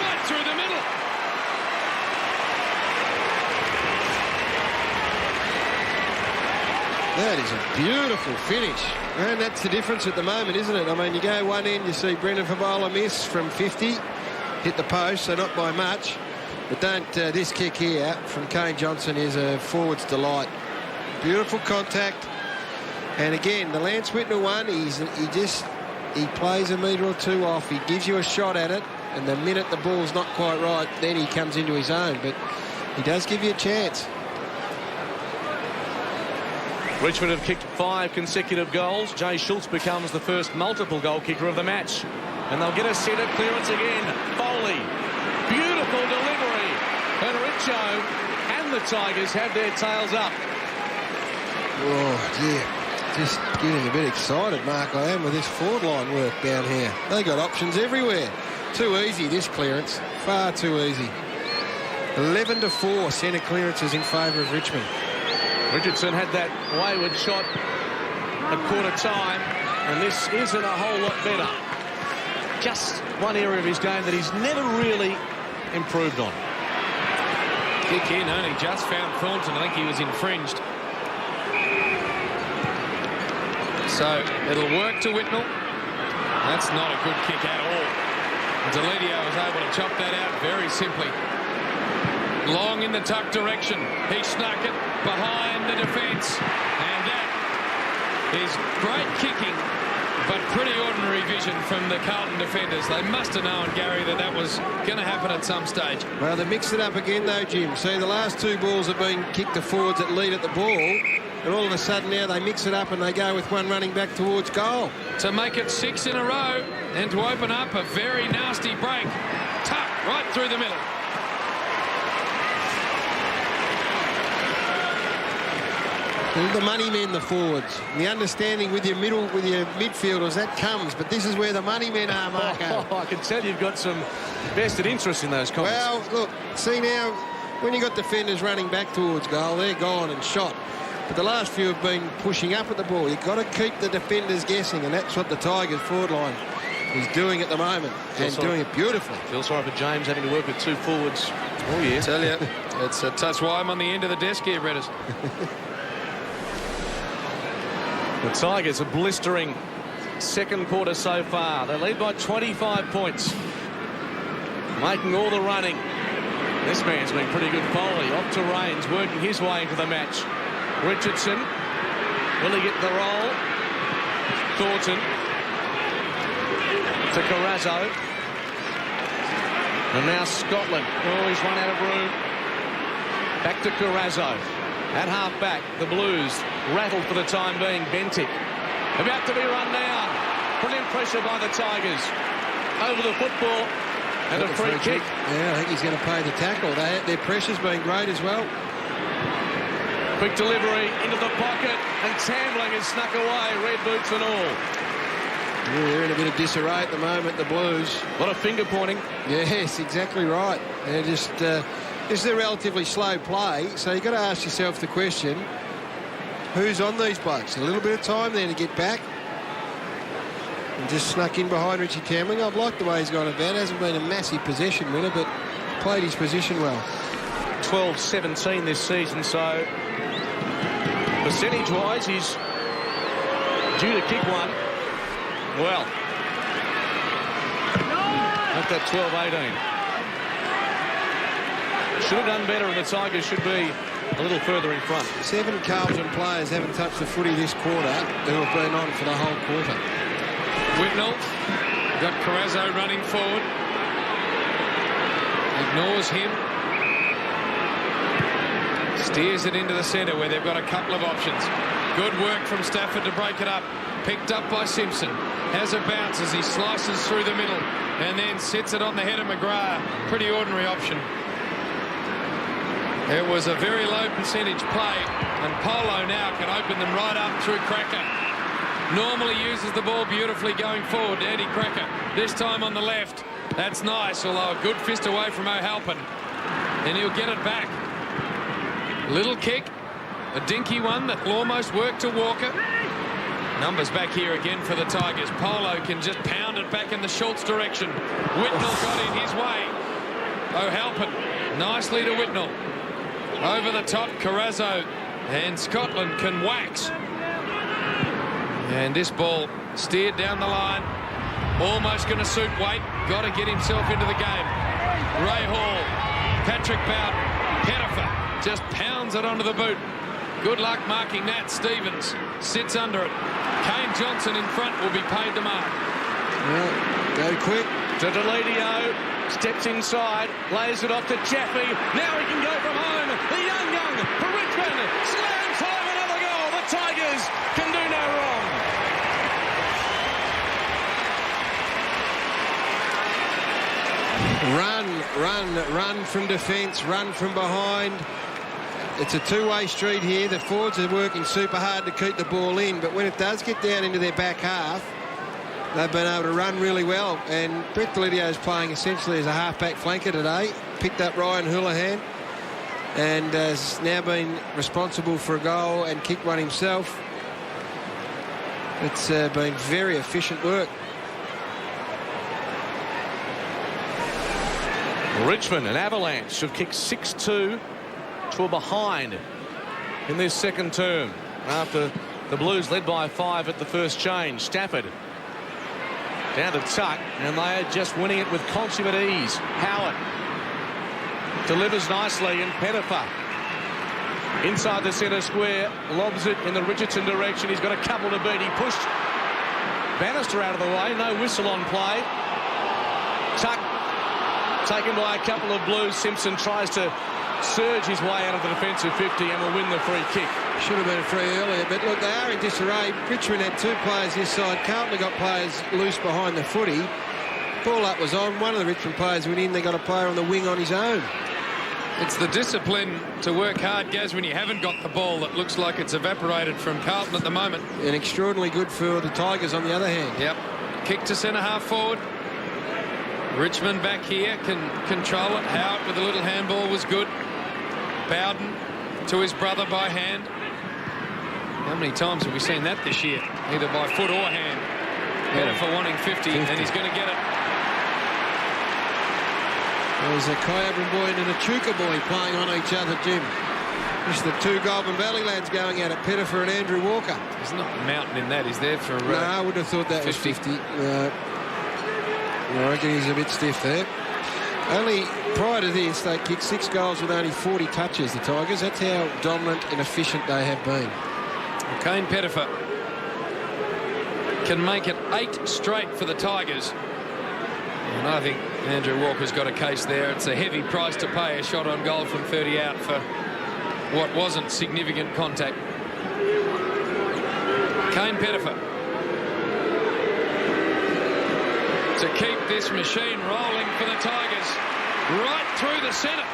Right through the middle. That is a beautiful finish. And that's the difference at the moment, isn't it? I mean, you go one end, you see Brendan Favola miss from 50, hit the post, so not by much. But don't, this kick here from Kane Johnson is a forward's delight. Beautiful contact. And again, the Lance Whitnell one, he plays a metre or two off. He gives you a shot at it, and the minute the ball's not quite right, then he comes into his own. But he does give you a chance. Richmond have kicked 5 consecutive goals. Jay Schultz becomes the first multiple goal kicker of the match. And they'll get a centre clearance again. Foley. Beautiful delivery. And Richo and the Tigers have their tails up. Oh, dear. Just getting a bit excited, Mark, I am, with this forward line work down here. They got options everywhere. Too easy, this clearance. Far too easy. 11-4 centre clearances in favour of Richmond. Richardson had that wayward shot at quarter time, and this isn't a whole lot better. Just one area of his game that he's never really improved on. Kick in, only just found Thornton. I think he was infringed. So it'll work to Whitnell. That's not a good kick at all. Deledio was able to chop that out very simply. Long in the tuck direction. He snuck it behind the defence. And that is great kicking, but pretty ordinary vision from the Carlton defenders. They must have known, Gary, that that was going to happen at some stage. Well, they mixed it up again, though, Jim. See, the last 2 balls have been kicked to forwards that lead at the ball. And all of a sudden now they mix it up and they go with one running back towards goal. To make it 6 in a row and to open up a very nasty break. Tuck right through the middle. The money men, the forwards. The understanding with your midfielders, that comes. But this is where the money men are, Marco. I can tell you've got some vested interest in those comments. Well, look, see now, when you got defenders running back towards goal, they're gone and shot. But the last few have been pushing up at the ball. You've got to keep the defenders guessing, and that's what the Tigers forward line is doing at the moment, and doing it beautifully. Feel sorry for James having to work with 2 forwards all year. Tell you, that's why I'm on the end of the desk here, Redders. The Tigers are blistering second quarter so far. They lead by 25 points. Making all the running. This man's been pretty good. Foley off to Rains, working his way into the match. Richardson, will he get the roll? Thornton to Carrazzo. And now Scotland. Oh, he's run out of room. Back to Carrazzo. At half-back, the Blues rattled for the time being. Bentic about to be run down. Brilliant pressure by the Tigers. Over the football and a free kick. Yeah, I think he's going to pay the tackle. Their pressure's been great as well. Quick delivery into the pocket, and Tambling is snuck away, red boots and all. Yeah, they're in a bit of disarray at the moment, the Blues. A lot of finger pointing. Yes, exactly right. They're just, this is a relatively slow play, so you've got to ask yourself the question, who's on these blokes? A little bit of time there to get back. And just snuck in behind Richie Tambling. I've liked the way he's gone about. Hasn't been a massive possession winner, but played his position well. 12-17 this season, so percentage-wise, he's due to kick one. Well, not that 12-18. Should have done better, and the Tigers should be a little further in front. 7 Carlton players haven't touched the footy this quarter who have been on for the whole quarter. Whitnell got Carrazzo running forward. Ignores him. Steers it into the centre where they've got a couple of options. Good work from Stafford to break it up. Picked up by Simpson. Has a bounce as he slices through the middle and then sits it on the head of McGrath. Pretty ordinary option. It was a very low percentage play, and Polo now can open them right up through Cracker. Normally uses the ball beautifully going forward, Eddie Cracker. This time on the left. That's nice, although a good fist away from O'Halpin. And he'll get it back. Little kick. A dinky one that will almost work to Walker. Numbers back here again for the Tigers. Polo can just pound it back in the Schultz direction. Whitnell got in his way. O'Halpin nicely to Whitnell. Over the top, Carrazzo. And Scotland can wax. And this ball steered down the line. Almost going to suit Waite. Got to get himself into the game. Ray Hall. Patrick Bowden. Pettifer just pounds it onto the boot. Good luck marking that. Stevens sits under it. Kane Johnson in front will be paid the mark. Well, go quick. To Deledio. Steps inside. Lays it off to Jaffe. Now he can go from home. The young for Richmond. Slams home another goal. The Tigers can do no wrong. Run from defence. Run from behind. It's a two-way street here. The forwards are working super hard to keep the ball in, but when it does get down into their back half, they've been able to run really well. And Brett Deledio is playing essentially as a half-back flanker today. Picked up Ryan Houlihan and has now been responsible for a goal and kicked one himself. It's been very efficient work. Richmond and Avalanche have kicked 6-2 to a behind in this second term after the Blues led by 5 at the first change. Stafford down to tuck, and they are just winning it with consummate ease. Howard delivers nicely, and Pettifer inside the centre square lobs it in the Richardson direction. He's got a couple to beat. He pushed Bannister out of the way. No whistle on play. Tuck taken by a couple of Blues. Simpson tries to surge his way out of the defensive 50 and will win the free kick. Should have been a free earlier, but look, they are in disarray. Richmond had 2 players this side. Carlton got players loose behind the footy. Ball up was on. One of the Richmond players went in. They got a player on the wing on his own. It's the discipline to work hard, Gaz, when you haven't got the ball that looks like it's evaporated from Carlton at the moment. And extraordinarily good for the Tigers on the other hand. Yep. Kick to centre half forward. Richmond back here can control it. Howard with a little handball was good. Bowden to his brother by hand. How many times have we seen that this year? Either by foot or hand. Pettifer wanting 50, and he's going to get it. There's a Kyabram boy and a Echuca boy playing on each other, Jim. Just the 2 Goulburn Valley lads going at it, Pettifer and Andrew Walker. There's not a mountain in that, is there? For no, I would have thought that 50. Was 50. I reckon he's a bit stiff there. Only prior to this, they kicked 6 goals with only 40 touches, the Tigers. That's how dominant and efficient they have been. Kane Pettifer can make it 8 straight for the Tigers. And I think Andrew Walker's got a case there. It's a heavy price to pay, a shot on goal from 30 out for what wasn't significant contact. Kane Pettifer. to keep this machine rolling for the Tigers right through the centre.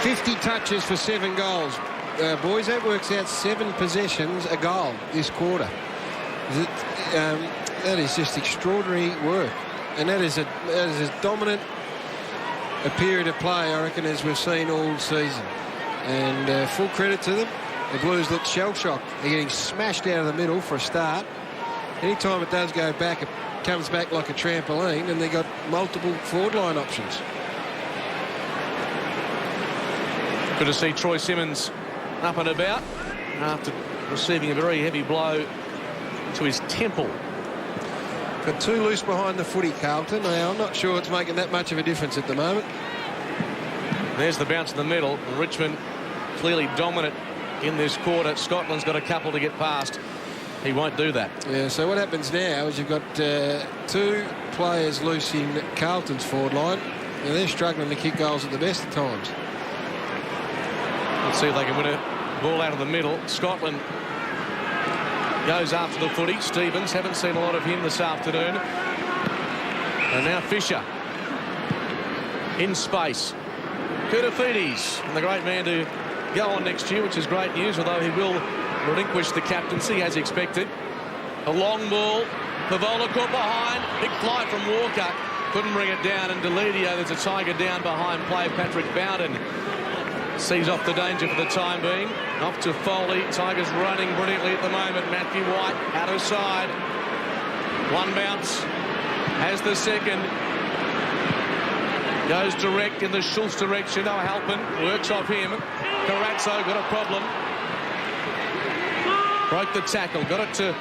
"50 touches for 7 goals. Boys, that works out 7 possessions a goal this quarter. That is just extraordinary work. And that is as dominant a period of play, I reckon, as we've seen all season. And full credit to them. The Blues look shell-shocked. They're getting smashed out of the middle for a start. Anytime it does go back, it comes back like a trampoline, and they've got multiple forward line options. Good to see Troy Simmons up and about after receiving a very heavy blow to his temple. Got too loose behind the footy, Carlton. Now, I'm not sure it's making that much of a difference at the moment. There's the bounce in the middle. Richmond clearly dominant in this quarter. Scotland's got a couple to get past. He won't do that. Yeah, so what happens now is you've got 2 players loose in Carlton's forward line. And they're struggling to kick goals at the best of times. Let's see if they can win a ball out of the middle. Scotland goes after the footy. Stevens, haven't seen a lot of him this afternoon. And now Fisher in space. Kurtafides, and the great man to go on next year, which is great news, although he will relinquish the captaincy as expected. A long ball. Pavola caught behind. Big fly from Walker. Couldn't bring it down. And Deledio, there's a Tiger down behind play. Patrick Bowden sees off the danger for the time being. Off to Foley. Tigers running brilliantly at the moment. Matthew White out of side. One bounce. Has the second. Goes direct in the Schultz direction. Oh, Halpin works off him. Carazzo got a problem. Broke the tackle. Got it to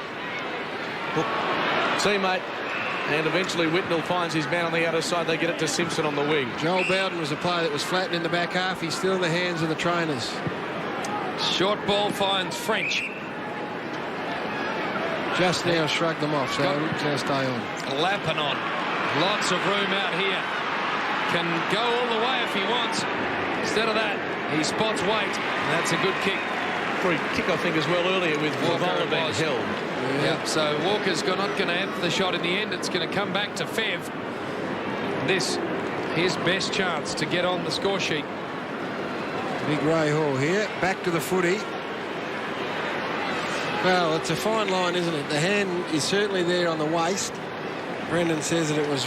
teammate. And eventually Whitnell finds his man on the outer side. They get it to Simpson on the wing. Joel Bowden was a player that was flattened in the back half. He's still in the hands of the trainers. Short ball finds French. Just now shrugged them off, so it's going to stay on. Lappanon. Lots of room out here. Can go all the way if he wants. Instead of that, he spots Waite. That's a good kick. Free kick, I think, as well earlier with Walker being held. Yeah, so Walker's not going to have the shot in the end. It's going to come back to Fev. This, his best chance to get on the score sheet. Big Ray Hall here. Back to the footy. Well, it's a fine line, isn't it? The hand is certainly there on the waist. Brendan says that it was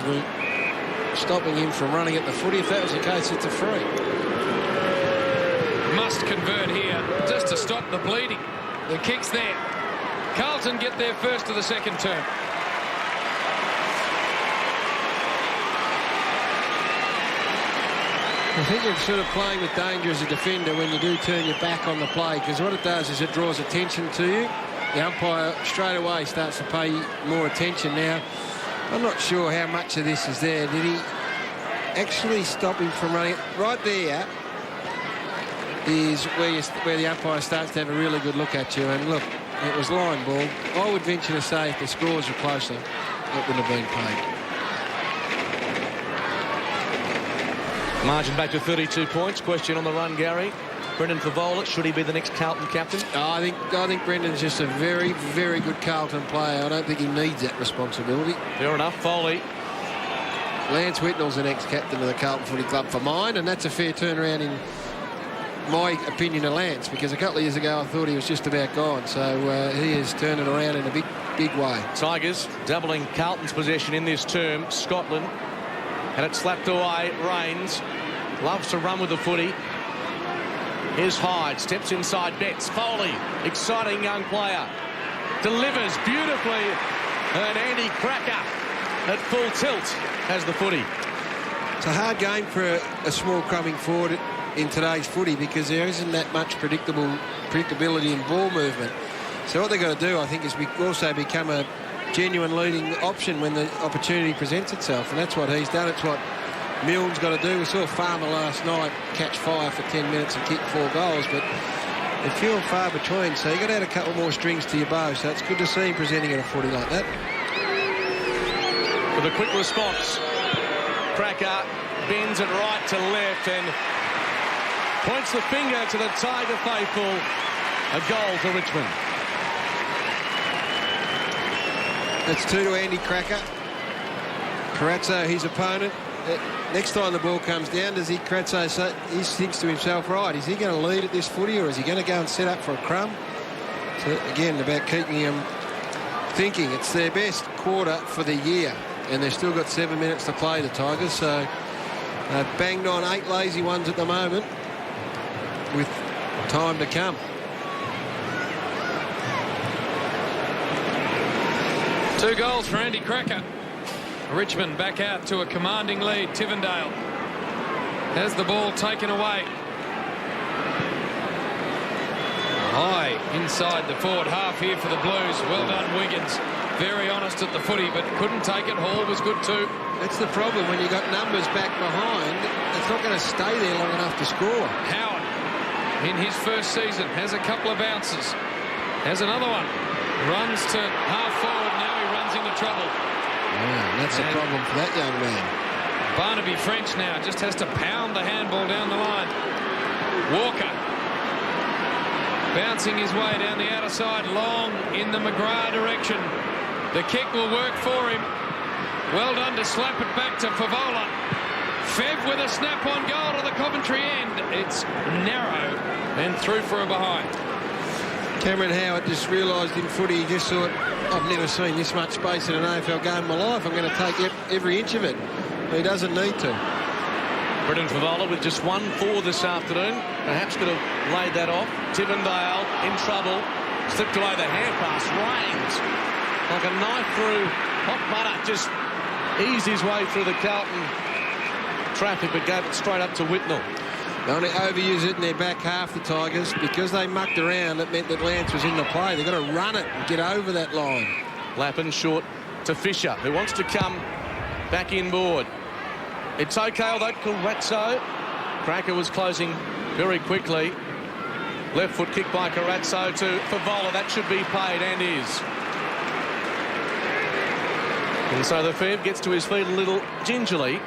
stopping him from running at the footy. If that was the case, it's a free. Must convert here just to stop the bleeding. The kick's there. Carlton get there first of the second term. I think you're sort of playing with danger as a defender when you do turn your back on the play, because what it does is it draws attention to you. The umpire straight away starts to pay more attention. Now, I'm not sure how much of this is there. Did he actually stop him from running? Right there is where the umpire starts to have a really good look at you. And look, it was line ball. I would venture to say if the scores were closer, it wouldn't have been paid. Margin back to 32 points. Question on the run, Gary. Brendan Favola, should he be the next Carlton captain? I think Brendan's just a very, very good Carlton player. I don't think he needs that responsibility. Fair enough. Foley. Lance Whitnell's the next captain of the Carlton Footy Club for mine, and that's a fair turnaround in my opinion of Lance, because a couple of years ago I thought he was just about gone. So he is turning around in a big way. Tigers doubling Carlton's possession in this term. Scotland had it slapped away. Rains loves to run with the footy. Here's Hyde, steps inside Betts. Foley, exciting young player, delivers beautifully, and Andy Cracker at full tilt has the footy. It's a hard game for a small crumbing forward in today's footy, because there isn't that much predictability in ball movement. So what they've got to do, I think, is also become a genuine leading option when the opportunity presents itself, and that's what he's done. It's what Milne's got to do. We saw Farmer last night catch fire for 10 minutes and kick 4 goals, but they're few and far between, so you've got to add a couple more strings to your bow. So it's good to see him presenting at a footy like that. With a quick response, Cracker bends it right to left and points the finger to the Tiger faithful. A goal for Richmond. That's 2 to Andy Cracker. Carazzo, his opponent. Next time the ball comes down, does Carazzo he thinks to himself, right, is he going to lead at this footy or is he going to go and set up for a crumb? So again, about keeping him thinking. It's their best quarter for the year, and they've still got 7 minutes to play, the Tigers. So they've banged on 8 lazy ones at the moment with time to come. Two goals for Andy Cracker. Richmond back out to a commanding lead. Tivendale has the ball taken away. High inside the forward half here for the Blues. Well done, Wiggins. Very honest at the footy, but couldn't take it. Hall was good too. That's the problem when you've got numbers back behind. It's not going to stay there long enough to score. Howard, in his first season, has a couple of bounces. Has another one. Runs to half forward. Now he runs into trouble. Yeah, that's a problem for that young man. Barnaby French now just has to pound the handball down the line. Walker bouncing his way down the outer side, long in the McGrath direction. The kick will work for him. Well done to slap it back to Favola. Fev with a snap-on goal to the Coventry end. It's narrow and through for a behind. Cameron Howard just realised in footy, he just thought, I've never seen this much space in an AFL game in my life. I'm going to take every inch of it. He doesn't need to. Brendan Favola with just 1-4 this afternoon. Perhaps could have laid that off. Tivendale in trouble. Slipped away the hand pass. Rains like a knife through hot butter. Just eased his way through the Carlton traffic, but gave it straight up to Whitnell. They only overuse it in their back half, the Tigers. Because they mucked around, it meant that Lance was in the play. They've got to run it and get over that line. Lappin short to Fisher, who wants to come back inboard. It's okay, although Carazzo. Cracker was closing very quickly. Left foot kick by Carazzo to Favola. That should be paid, and is. And so the Fev gets to his feet a little gingerly.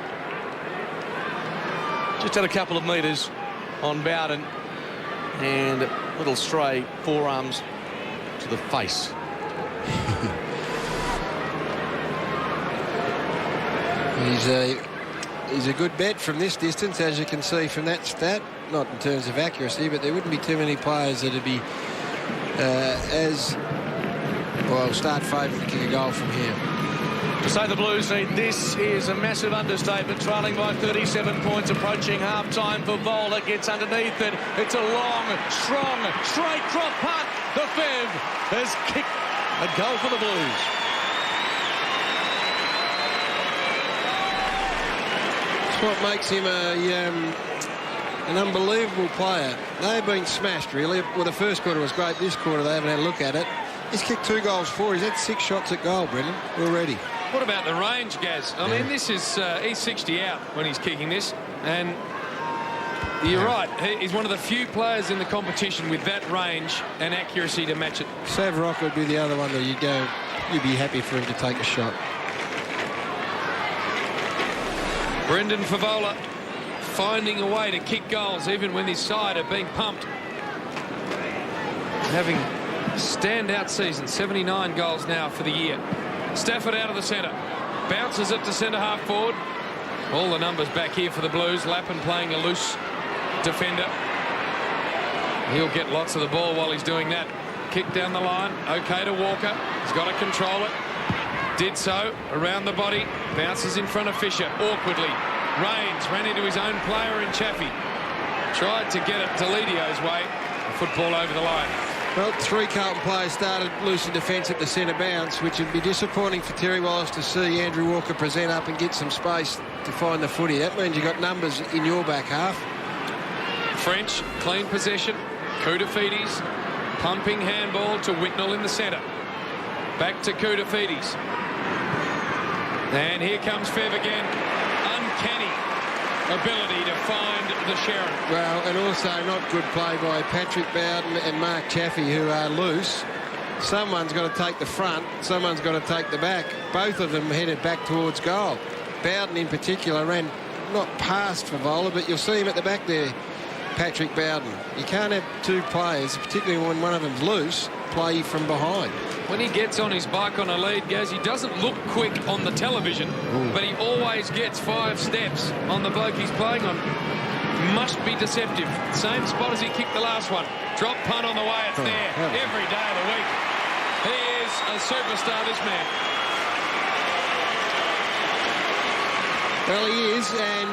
Just had a couple of metres on Bowden, and a little stray forearms to the face. He's a good bet from this distance, as you can see from that stat. Not in terms of accuracy, but there wouldn't be too many players that would be start favouring to kick a goal from here. To say the Blues need this is a massive understatement. Trailing by 37 points, approaching half-time. Favola gets underneath it. It's a long, strong, straight drop punt. The Fev has kicked a goal for the Blues. It's what makes him an unbelievable player. They've been smashed, really. Well, the first quarter was great. This quarter, they haven't had a look at it. He's kicked 2 goals for. He's had 6 shots at goal, Brendan, already. What about the range, Gaz? I mean, this is he's 60 out when he's kicking this, and you're right. He's one of the few players in the competition with that range and accuracy to match it. Savrock would be the other one that you'd be happy for him to take a shot. Brendan Favola finding a way to kick goals even when his side are being pumped. Having a standout season, 79 goals now for the year. Stafford out of the centre. Bounces it to centre half forward. All the numbers back here for the Blues. Lappin playing a loose defender. He'll get lots of the ball while he's doing that. Kick down the line. Okay to Walker. He's got to control it. Did so. Around the body. Bounces in front of Fisher. Awkwardly. Rains ran into his own player in Chaffee. Tried to get it Delidio's way. The football over the line. Well, 3 Carlton players started loose in defence at the centre bounce, which would be disappointing for Terry Wallace to see Andrew Walker present up and get some space to find the footy. That means you've got numbers in your back half. French, clean possession. Koutafidis, pumping handball to Whitnell in the centre. Back to Koutafidis. And here comes Fev again. Uncanny ability to find the Sharon. Well, and also not good play by Patrick Bowden and Mark Chaffee, who are loose. Someone's got to take the front, someone's got to take the back. Both of them headed back towards goal. Bowden in particular ran not past Favola, but you'll see him at the back there, Patrick Bowden. You can't have 2 players, particularly when one of them's loose, play from behind. when he gets on his bike on a lead, Gaz, he doesn't look quick on the television, but he always gets 5 steps on the bloke he's playing on. Must be deceptive. Same spot as he kicked the last one. Drop punt on the way, it's there every day of the week. He is a superstar, this man. Well, he is, and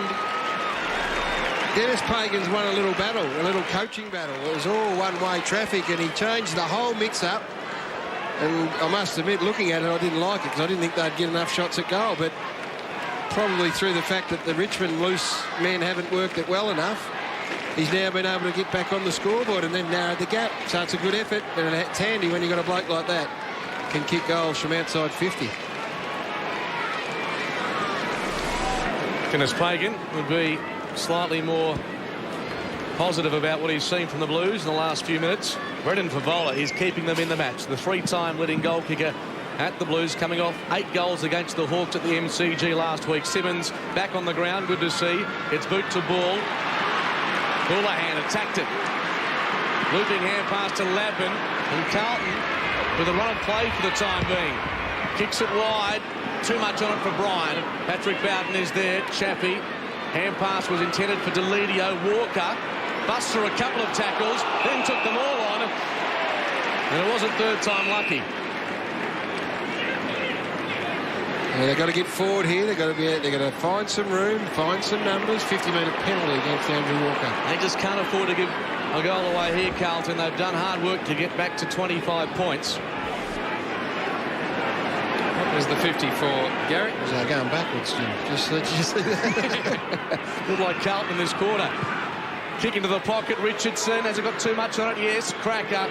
Dennis Pagan's won a little battle, a little coaching battle. It was all one-way traffic, and he changed the whole mix-up. And I must admit, looking at it, I didn't like it because I didn't think they'd get enough shots at goal. But probably through the fact that the Richmond loose men haven't worked it well enough, he's now been able to get back on the scoreboard and then narrowed the gap. So it's a good effort, and it's handy when you've got a bloke like that can kick goals from outside 50. Dennis Pagan would be slightly more positive about what he's seen from the Blues in the last few minutes. Brendan Favola is keeping them in the match. The 3-time leading goal kicker at the Blues, coming off 8 goals against the Hawks at the MCG last week. Simmons back on the ground, good to see. It's boot to ball. Houlihan attacked it. Looping hand pass to Lappin, and Carlton with a run of play for the time being. Kicks it wide. Too much on it for Bryan. Patrick Bowden is there. Chappie. Hand pass was intended for Deledio. Walker busts through a couple of tackles, then took them all on, and it wasn't third time lucky. Yeah, they've got to get forward here. They've got to find some room, find some numbers. 50-metre penalty against Andrew Walker. They just can't afford to give a goal away here, Carlton. They've done hard work to get back to 25 points. What was the 50 for Gary? They're going backwards, Jim. Just let you see that. Looked like Carlton in this quarter. Kick into the pocket. Richardson. Has it got too much on it? Yes. Cracker.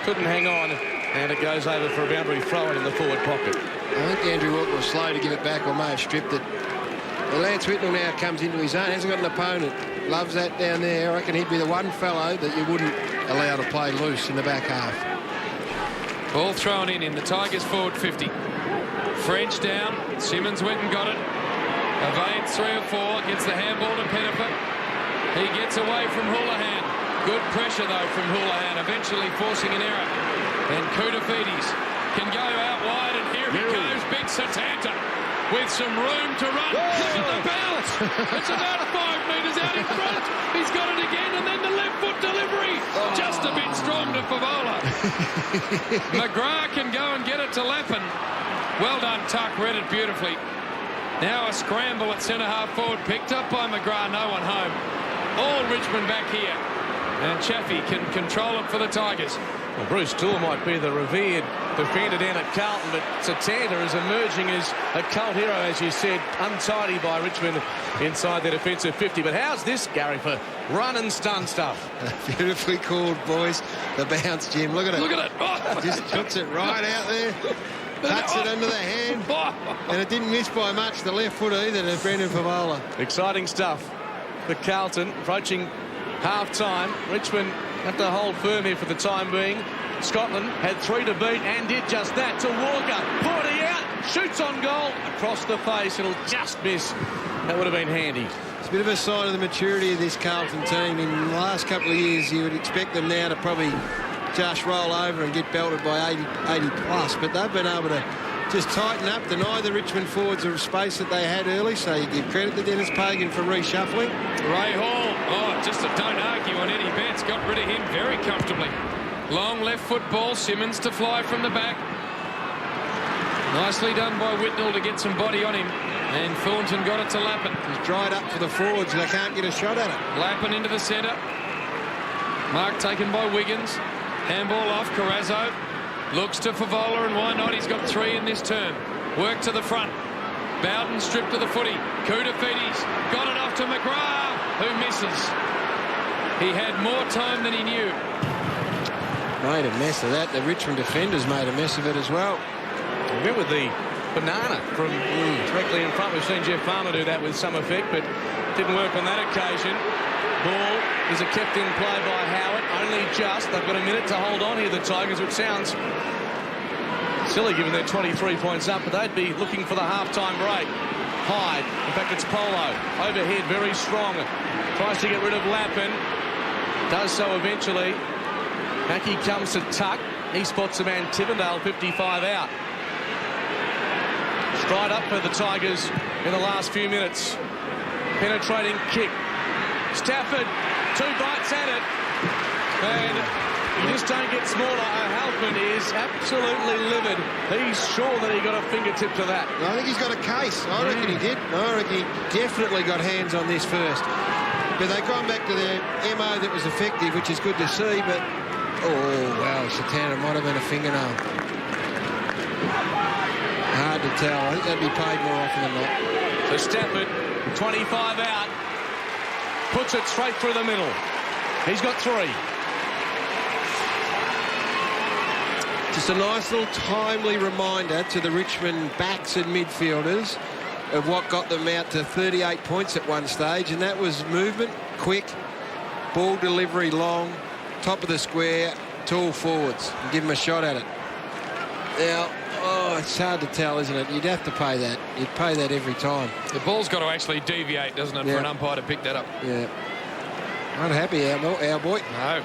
Couldn't hang on. And it goes over for a boundary throw in the forward pocket. I think Andrew Walker was slow to give it back or may have stripped it. Well, Lance Whitnell now comes into his own. Hasn't got an opponent. Loves that down there. I reckon he'd be the one fellow that you wouldn't allow to play loose in the back half. Ball thrown in the Tigers forward 50. French down. Simmons went and got it. Evades 3 or 4. Gets the handball to Pettifer. He gets away from Houlihan. Good pressure, though, from Houlihan, eventually forcing an error. And Koutafidis can go out wide, and here he goes, Big Satanta, with some room to run. Look at the bounce. It's about 5 metres out in front. He's got it again, and then the left foot delivery. Just a bit strong to Favola. McGrath can go and get it to Lappin. Well done, Tuck. Read it beautifully. Now a scramble at centre-half forward, picked up by McGrath. No one home. All Richmond back here. And Chaffee can control it for the Tigers. Well, Bruce Toole might be the revered defender down at Carlton, but Satanta is emerging as a cult hero, as you said, untidy by Richmond inside their defensive 50. But how's this, Gary, for run and stun stuff? Beautifully called, boys. The bounce, Jim. Look at it. Look at it. Oh. Just puts it right out there. Cuts it under the hand. And it didn't miss by much, the left foot either, to Brendan Favola. Exciting stuff for Carlton, approaching half-time. Richmond have to hold firm here for the time being. Scotland had 3 to beat and did just that to Walker. 40 out, shoots on goal, across the face. It'll just miss. That would have been handy. It's a bit of a sign of the maturity of this Carlton team. In the last couple of years, you would expect them now to probably just roll over and get belted by 80 plus, but they've been able to just tighten up, deny the Richmond forwards of space that they had early, so you give credit to Dennis Pagan for reshuffling. Ray Hall, just a don't argue on Eddie Betts, got rid of him very comfortably. Long left foot ball, Simmons to fly from the back. Nicely done by Whitnell to get some body on him, and Thornton got it to Lappin. He's dried up for the forwards and they can't get a shot at it. Lappin into the centre. Mark taken by Wiggins. Handball off, Carrazzo. Looks to Favola, and why not? He's got 3 in this term. Work to the front. Bowden stripped to the footy. Koutafidis got it off to McGrath, who misses. He had more time than he knew. Made a mess of that. The Richmond defenders made a mess of it as well. Went with the banana from directly in front. We've seen Jeff Farmer do that with some effect, but didn't work on that occasion. Ball is a kept in play by Howard. Only just. They've got a minute to hold on here, the Tigers, which sounds silly given they're 23 points up, but they'd be looking for the half-time break. Hyde. In fact, it's Polo. Overhead, very strong. Tries to get rid of Lappin. Does so eventually. Mackey comes to Tuck. He spots the man Tivendale, 55 out. Stride up for the Tigers in the last few minutes. Penetrating kick. Stafford, 2 bites at it. And you just don't get smaller. O'Halpin is absolutely livid. He's sure that he got a fingertip to that. I think he's got a case. I reckon he did. I reckon he definitely got hands on this first. But they've gone back to their MO that was effective, which is good to see. But, oh, well, Shatana might have been a fingernail. Hard to tell. I think that'd be paid more often than not. So Stafford, 25 out. Puts it straight through the middle. He's got 3. Just a nice little timely reminder to the Richmond backs and midfielders of what got them out to 38 points at one stage, and that was movement, quick, ball delivery long, top of the square, tall forwards, and give them a shot at it. Now, oh, it's hard to tell, isn't it? You'd have to pay that. You'd pay that every time. The ball's got to actually deviate, doesn't it, for an umpire to pick that up? Yeah. Not happy, our boy. No.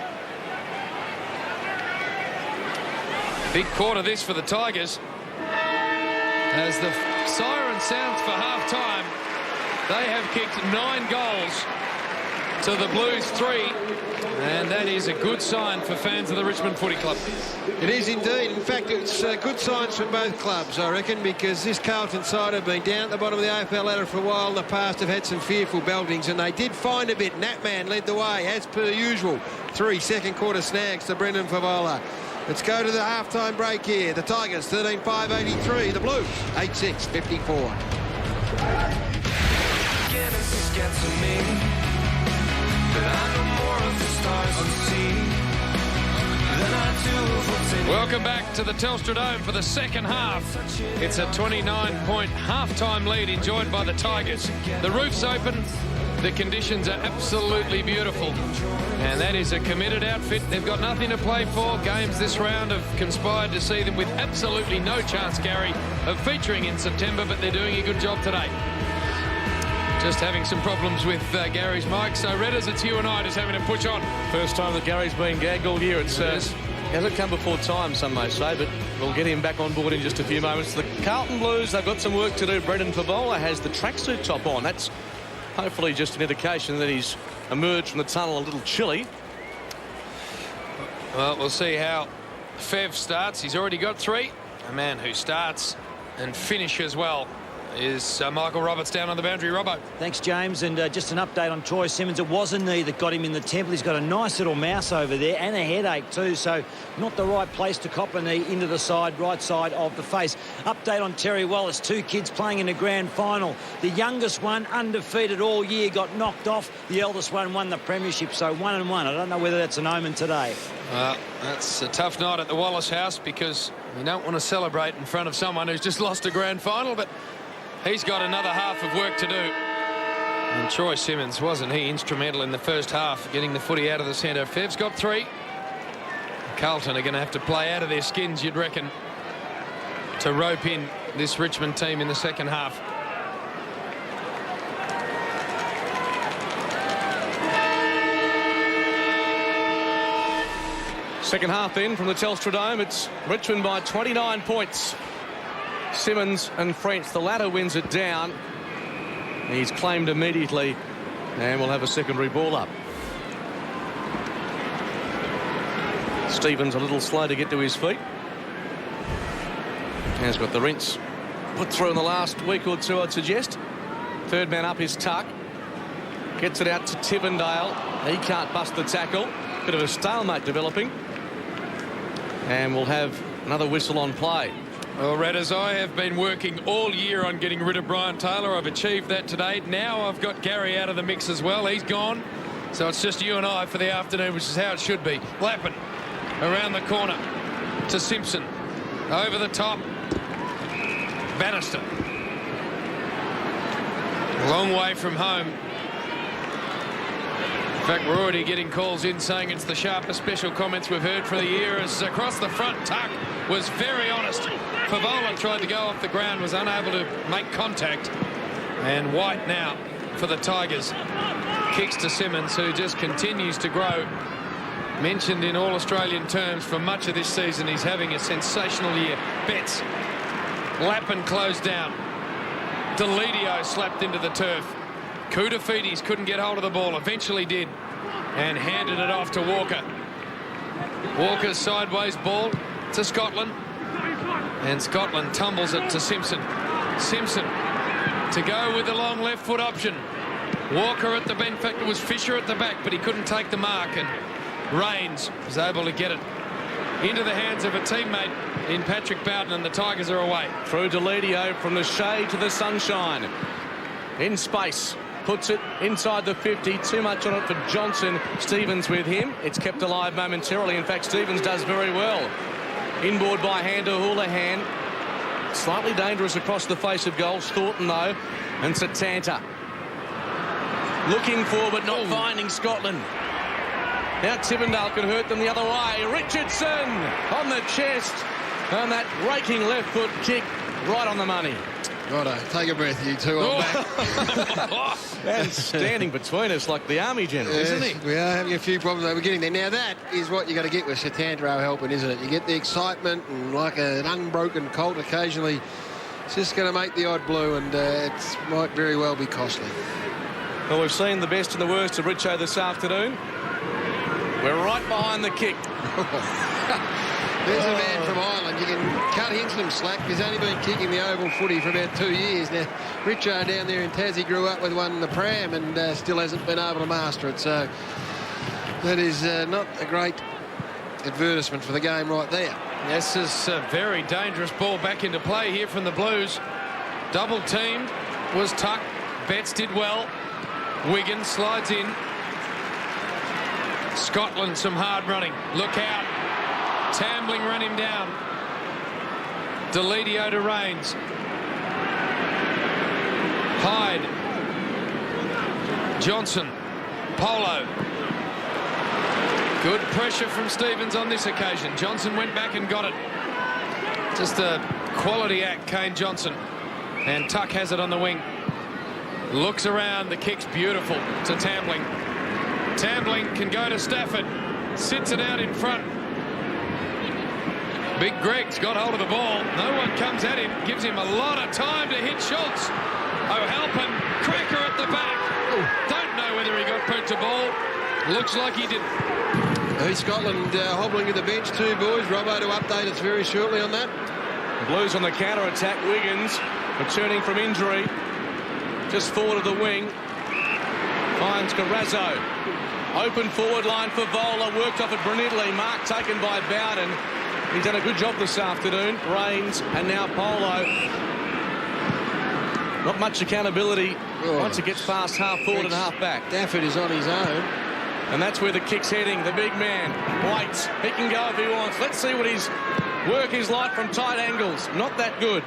Big quarter this for the Tigers. As the siren sounds for half-time, they have kicked 9 goals to the Blues 3. And that is a good sign for fans of the Richmond Footy Club. It is indeed. In fact, it's good signs from both clubs, I reckon, because this Carlton side have been down at the bottom of the AFL ladder for a while in the past, have had some fearful beltings, and they did find a bit. Natman led the way, as per usual. 3 second-quarter snags to Brendan Favola. Let's go to the half-time break here. The Tigers, 13-5-83. The Blues, 8-6-54. Welcome back to the Telstra Dome for the second half. It's a 29-point half-time lead enjoyed by the Tigers. The roof's open. The conditions are absolutely beautiful. And that is a committed outfit. They've got nothing to play for. Games this round have conspired to see them with absolutely no chance, Gary, of featuring in September, but they're doing a good job today. Just having some problems with Gary's mic. So, Redders, it's you and I just having to push on. First time that Gary's been gagged all year. It hasn't come before time, some may say, but we'll get him back on board in just a few moments. The Carlton Blues, they've got some work to do. Brendan Favola has the tracksuit top on. That's hopefully just an indication that he's emerged from the tunnel a little chilly. Well, we'll see how Fev starts. He's already got 3. A man who starts and finishes well is Michael Roberts down on the boundary. Robbo. Thanks, James. And just an update on Troy Simmons. It was a knee that got him in the temple. He's got a nice little mouse over there and a headache too, so not the right place to cop a knee into the right side of the face. Update on Terry Wallace. 2 kids playing in the grand final. The youngest one, undefeated all year, got knocked off. The eldest one won the premiership, so 1-1. I don't know whether that's an omen today. That's a tough night at the Wallace house, because you don't want to celebrate in front of someone who's just lost a grand final, but he's got another half of work to do. And Troy Simmons, wasn't he instrumental in the first half, getting the footy out of the centre? Fev's got 3. Carlton are going to have to play out of their skins, you'd reckon, to rope in this Richmond team in the second half. Second half in from the Telstra Dome. It's Richmond by 29 points. Simmons and French, the latter wins it down. He's claimed immediately, and we'll have a secondary ball up. Stevens a little slow to get to his feet. Has got the rinse put through in the last week or two, I'd suggest. Third man up is Tuck. Gets it out to Tivendale. He can't bust the tackle. Bit of a stalemate developing. And we'll have another whistle on play. Well, Redders, I have been working all year on getting rid of Brian Taylor. I've achieved that today. Now I've got Gary out of the mix as well. He's gone. So it's just you and I for the afternoon, which is how it should be. Lappin around the corner to Simpson. Over the top. Bannister. A long way from home. In fact, we're already getting calls in saying it's the sharpest special comments we've heard for the year, as across the front, Tuck was very honest. Favola tried to go off the ground, was unable to make contact. And White now for the Tigers. Kicks to Simmons, who just continues to grow mentioned in all Australian terms for much of this season. He's having a sensational year. Betts. Lappin closed down. Deledio slapped into the turf. Koutafidis couldn't get hold of the ball. Eventually did. And handed it off to Walker. Walker's sideways ball to Scotland. And Scotland tumbles it to Simpson. Simpson to go with the long left foot option. Walker at the bench. In fact, it was Fisher at the back, but he couldn't take the mark. And Rains was able to get it into the hands of a teammate in Patrick Bowden, and the Tigers are away. Through Deledio from the shade to the sunshine. In space. Puts it inside the 50. Too much on it for Johnson. Stevens with him. It's kept alive momentarily. In fact, Stevens does very well. Inboard by hand to Houlihan. Slightly dangerous across the face of goals. Thornton, though. And Satanta. Looking for, but not finding Scotland. Now Tivendale could hurt them the other way. Richardson on the chest. And that raking left foot kick right on the money. Righto, take a breath, you two. I'm back. And standing between us like the Army General, isn't he? We are having a few problems over getting there. Now, that is what you're going to get with Satandro helping, isn't it? You get the excitement and like an unbroken colt occasionally. It's just going to make the odd blue, and it might very well be costly. Well, we've seen the best and the worst of Richo this afternoon. We're right behind the kick. There's a man from Ireland. You can cut him some slack. He's only been kicking the oval footy for about 2 years now. Richo down there in Tassie grew up with one in the pram and still hasn't been able to master it. So that is not a great advertisement for the game right there. This is a very dangerous ball back into play here from the Blues. Double teamed was Tuck. Betts did well. Wiggins slides in. Scotland some hard running. Look out. Tambling run him down. Deledio to Rains. Hyde. Johnson. Polo. Good pressure from Stevens on this occasion. Johnson went back and got it. Just a quality act, Kane Johnson. And Tuck has it on the wing. Looks around. The kick's beautiful to Tambling. Tambling can go to Stafford. Sits it out in front. Big Greg's got hold of the ball. No one comes at him. Gives him a lot of time to hit Schultz. O'Halpin, cracker at the back. Don't know whether he got put to ball. Looks like he didn't. Scotland hobbling to the bench too, boys. Robbo to update us very shortly on that. Blues on the counter-attack. Wiggins returning from injury. Just forward of the wing. Finds Carrazzo. Open forward line for Vola. Worked off it brilliantly. Mark taken by Bowden. He's done a good job this afternoon. Rains and now Polo. Not much accountability once it gets past half forward and half back. Stafford is on his own. And that's where the kick's heading. The big man waits. He can go if he wants. Let's see what his work is like from tight angles. Not that good.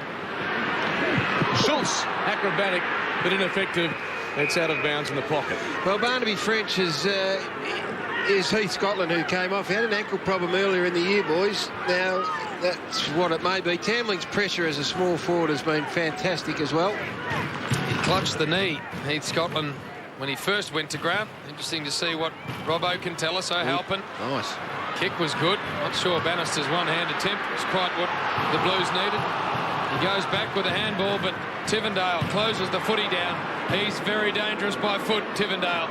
Schultz, acrobatic but ineffective. It's out of bounds in the pocket. Well, Barnaby French is Heath Scotland who came off. He had an ankle problem earlier in the year, boys. Now, that's what it may be. Tamling's pressure as a small forward has been fantastic as well. He clutched the knee, Heath Scotland, when he first went to ground. Interesting to see what Robbo can tell us. O'Halpin. Nice. Kick was good. Not sure Bannister's one-hand attempt was quite what the Blues needed. He goes back with a handball, but Tivendale closes the footy down. He's very dangerous by foot, Tivendale.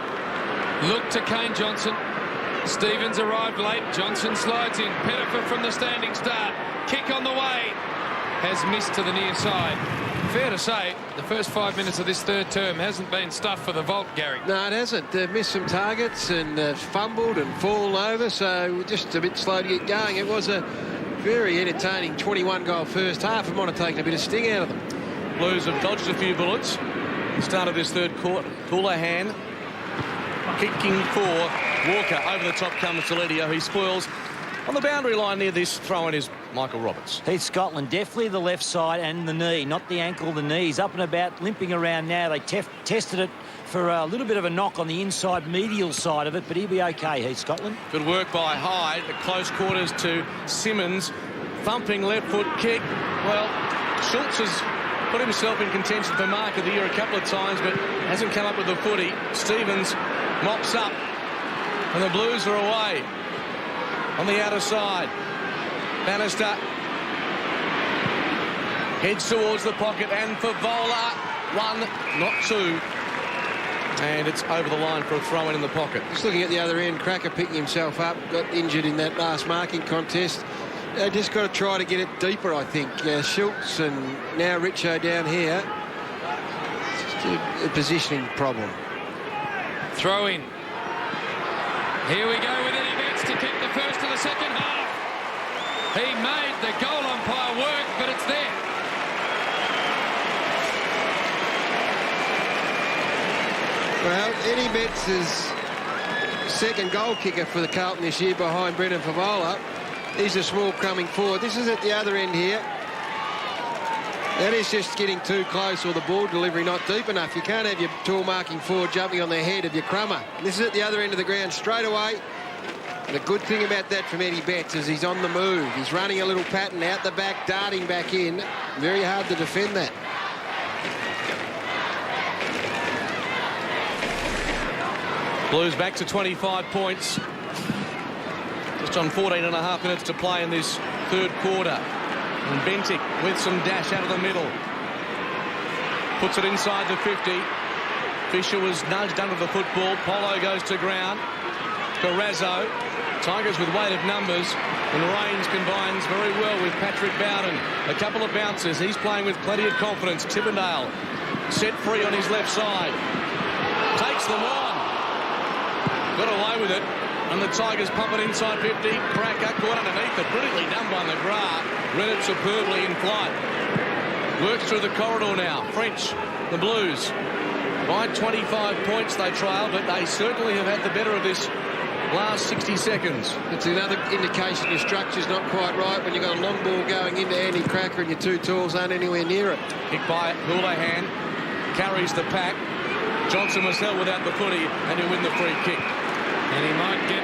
Look to Kane Johnson. Stevens arrived late. Johnson slides in. Pettifer from the standing start. Kick on the way. Has missed to the near side. Fair to say, the first 5 minutes of this third term hasn't been stuff for the Vault, Gary. No, it hasn't. They've missed some targets and fumbled and fallen over, so just a bit slow to get going. It was a very entertaining 21-goal first half. It might have taken a bit of sting out of them. Blues have dodged a few bullets. Started this third quarter. Houlihan kicking for Walker. Over the top comes Deledio. He spoils. On the boundary line near this throw-in is Michael Roberts. Heath Scotland, definitely the left side and the knee, not the ankle, the knees. Up and about, limping around now. They tested it for a little bit of a knock on the inside medial side of it, but he'll be okay, Heath Scotland. Good work by Hyde. At close quarters to Simmons. Thumping left foot kick. Well, Schultz has put himself in contention for mark of the year a couple of times, but hasn't come up with the footy. Stevens mops up, and the Blues are away. on the outer side. Bannister heads towards the pocket, and Favola, 1, not 2. And it's over the line for a throw-in in the pocket. Just looking at the other end, Cracker picking himself up, got injured in that last marking contest. They just got to try to get it deeper, I think. Schultz and now Richo down here. Just a positioning problem. Throw in. Here we go with Eddie Betts to kick the first of the second half. He made the goal umpire work, but it's there. Well, Eddie Betts is second goal kicker for the Carlton this year behind Brendan Favola. He's a small coming forward. This is at the other end here. That is just getting too close, or the ball delivery not deep enough. You can't have your tall marking forward jumping on the head of your crummer. This is at the other end of the ground straight away. And the good thing about that from Eddie Betts is he's on the move. He's running a little pattern out the back, darting back in. Very hard to defend that. Blues back to 25 points. Just on 14.5 minutes to play in this third quarter. And Bentic with some dash out of the middle. Puts it inside the 50. Fisher was nudged under the football. Polo goes to ground. Carrazzo. Tigers with weight of numbers. And Raines combines very well with Patrick Bowden. A couple of bounces. He's playing with plenty of confidence. Chippendale set free on his left side. Takes them on. Got away with it. And the Tigers pump it inside 50. Cracker caught underneath it. Brilliantly done by McGrath. Read it superbly in flight. Works through the corridor now. French, the Blues. By 25 points they trail, but they certainly have had the better of this last 60 seconds. It's another indication your structure's not quite right when you've got a long ball going into Andy Cracker and your two talls aren't anywhere near it. Kick by Houlihan. Carries the pack. Johnson was held without the footy and he'll win the free kick. And he might get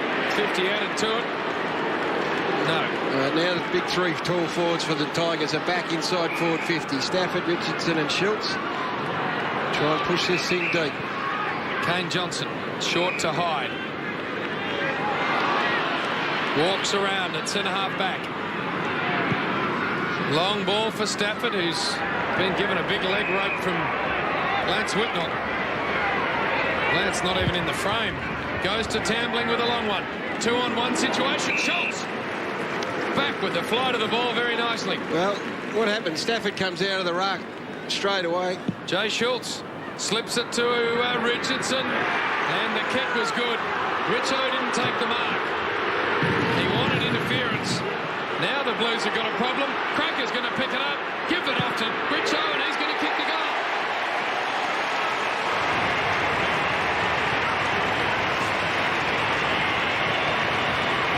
50 added to it. No. Now the big three tall forwards for the Tigers are back inside forward 50. Stafford, Richardson and Schultz. Try and push this thing deep. Kane Johnson, short to Hyde. Walks around at centre-half back. Long ball for Stafford, who's been given a big leg rope from Lance Whitnell. Lance not even in the frame. Goes to Tambling with a long one. 2-on-1 situation. Schultz back with the flight of the ball very nicely. Well, what happened? Stafford comes out of the ruck straight away. Jay Schultz slips it to Richardson, and the kick was good. Richo didn't take the mark. He wanted interference. Now the Blues have got a problem. Cracker's going to pick it up, give it off to Richo, and he's going to kick the goal.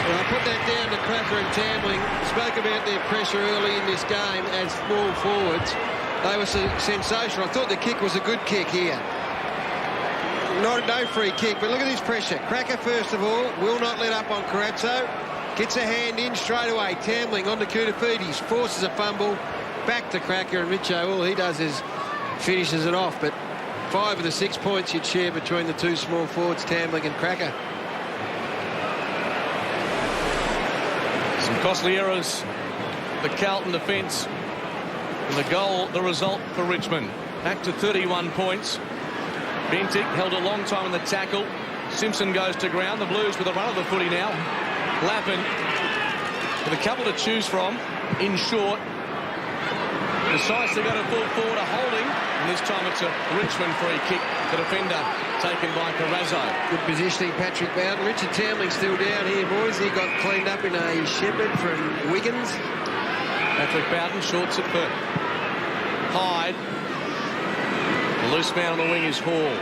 Well, I put that down to Cracker and Tambling. Spoke about their pressure early in this game as small forwards. They were sensational. I thought the kick was a good kick here. No free kick, but look at this pressure. Cracker, first of all, will not let up on Carrazzo. Gets a hand in straight away. Tambling on to Koutoufides. Forces a fumble. Back to Cracker, and Richo, all he does is finishes it off. But 5 of the 6 points you'd share between the two small forwards, Tambling and Cracker. Some costly errors. The Carlton defence. And the goal, the result for Richmond. Back to 31 points. Bentic held a long time in the tackle. Simpson goes to ground. The Blues with a run of the footy now. Lappin with a couple to choose from. In short. Decides to go to full forward, a holding. And this time it's a Richmond free kick. The defender taken by Carrazzo. Good positioning, Patrick Bowden. Richard Tambling still down here, boys. He got cleaned up in a Shepherd from Wiggins. Patrick Bowden shorts it for Hyde. The loose man on the wing is Hall.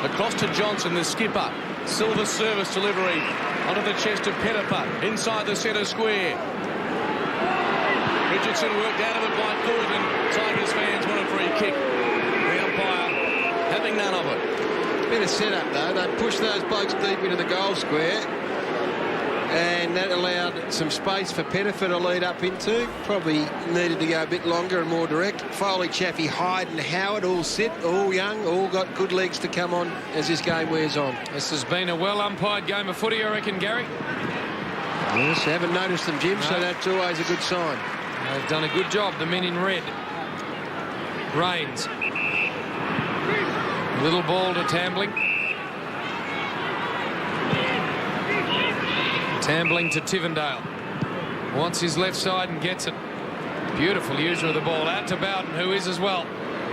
Across to Johnson, the skipper. Silver service delivery onto the chest of Pettifer. Inside the centre square. Richardson worked out of it by foot, and Tigers fans want a free kick. The umpire having none of it. Bit of setup, though. They pushed those blokes deep into the goal square. And that allowed some space for Pettifer to lead up into. Probably needed to go a bit longer and more direct. Foley, Chaffey, Hyde and Howard all sit, all young, all got good legs to come on as this game wears on. This has been a well-umpired game of footy, I reckon, Gary. Yes, I haven't noticed them, Jim, so that's always a good sign. They've done a good job, the men in red. Rains. Little ball to Tambling. Tambling to Tivendale. Wants his left side and gets it. Beautiful user of the ball. Out to Bowden, who is as well.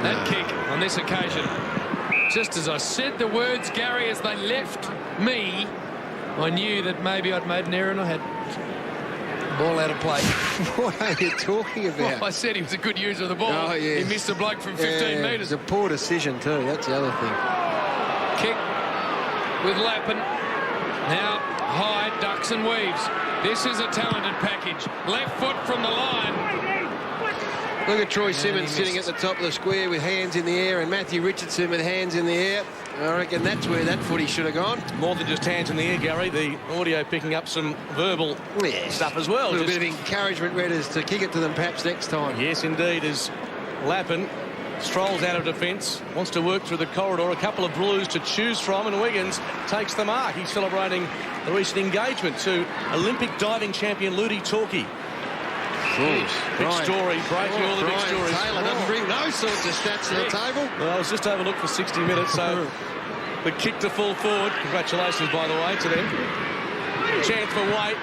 That kick on this occasion. Just as I said the words, Gary, as they left me, I knew that maybe I'd made an error and I had ball out of play. What are you talking about? Well, I said he was a good user of the ball. Oh, yes. He missed a bloke from 15 metres. It's a poor decision too, that's the other thing. Kick with Lappin. Now Hyde ducks and weaves. This is a talented package. Left foot from the line. Look at Troy Simmons sitting at the top of the square with hands in the air, and Matthew Richardson with hands in the air. I reckon that's where that footy should have gone. More than just hands in the air, Gary. The audio picking up some verbal stuff as well. A little bit of encouragement, Redders, to kick it to them perhaps next time. Yes, indeed, as Lappin strolls out of defence, wants to work through the corridor. A couple of blues to choose from, and Wiggins takes the mark. He's celebrating the recent engagement to Olympic diving champion Ludi Torquay. Big story, breaking all the big stories. Taylor doesn't bring those sorts of stats to the table. Well, I was just overlooked for 60 minutes, so the kick to full forward. Congratulations, by the way, to them. Chance for Waite.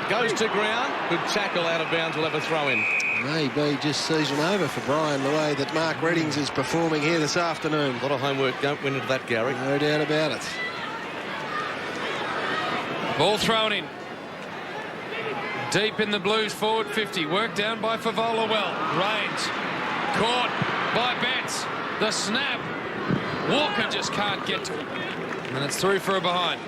Goes to ground. Good tackle out of bounds. We'll have a throw in. Maybe just season over for Brian, the way that Mark Reddings is performing here this afternoon. A lot of homework. Don't win into that, Gary. No doubt about it. Ball thrown in. Deep in the Blues forward 50. Worked down by Favola well. Rains. Caught by Betts. The snap. Walker just can't get to it. And it's through for a behind.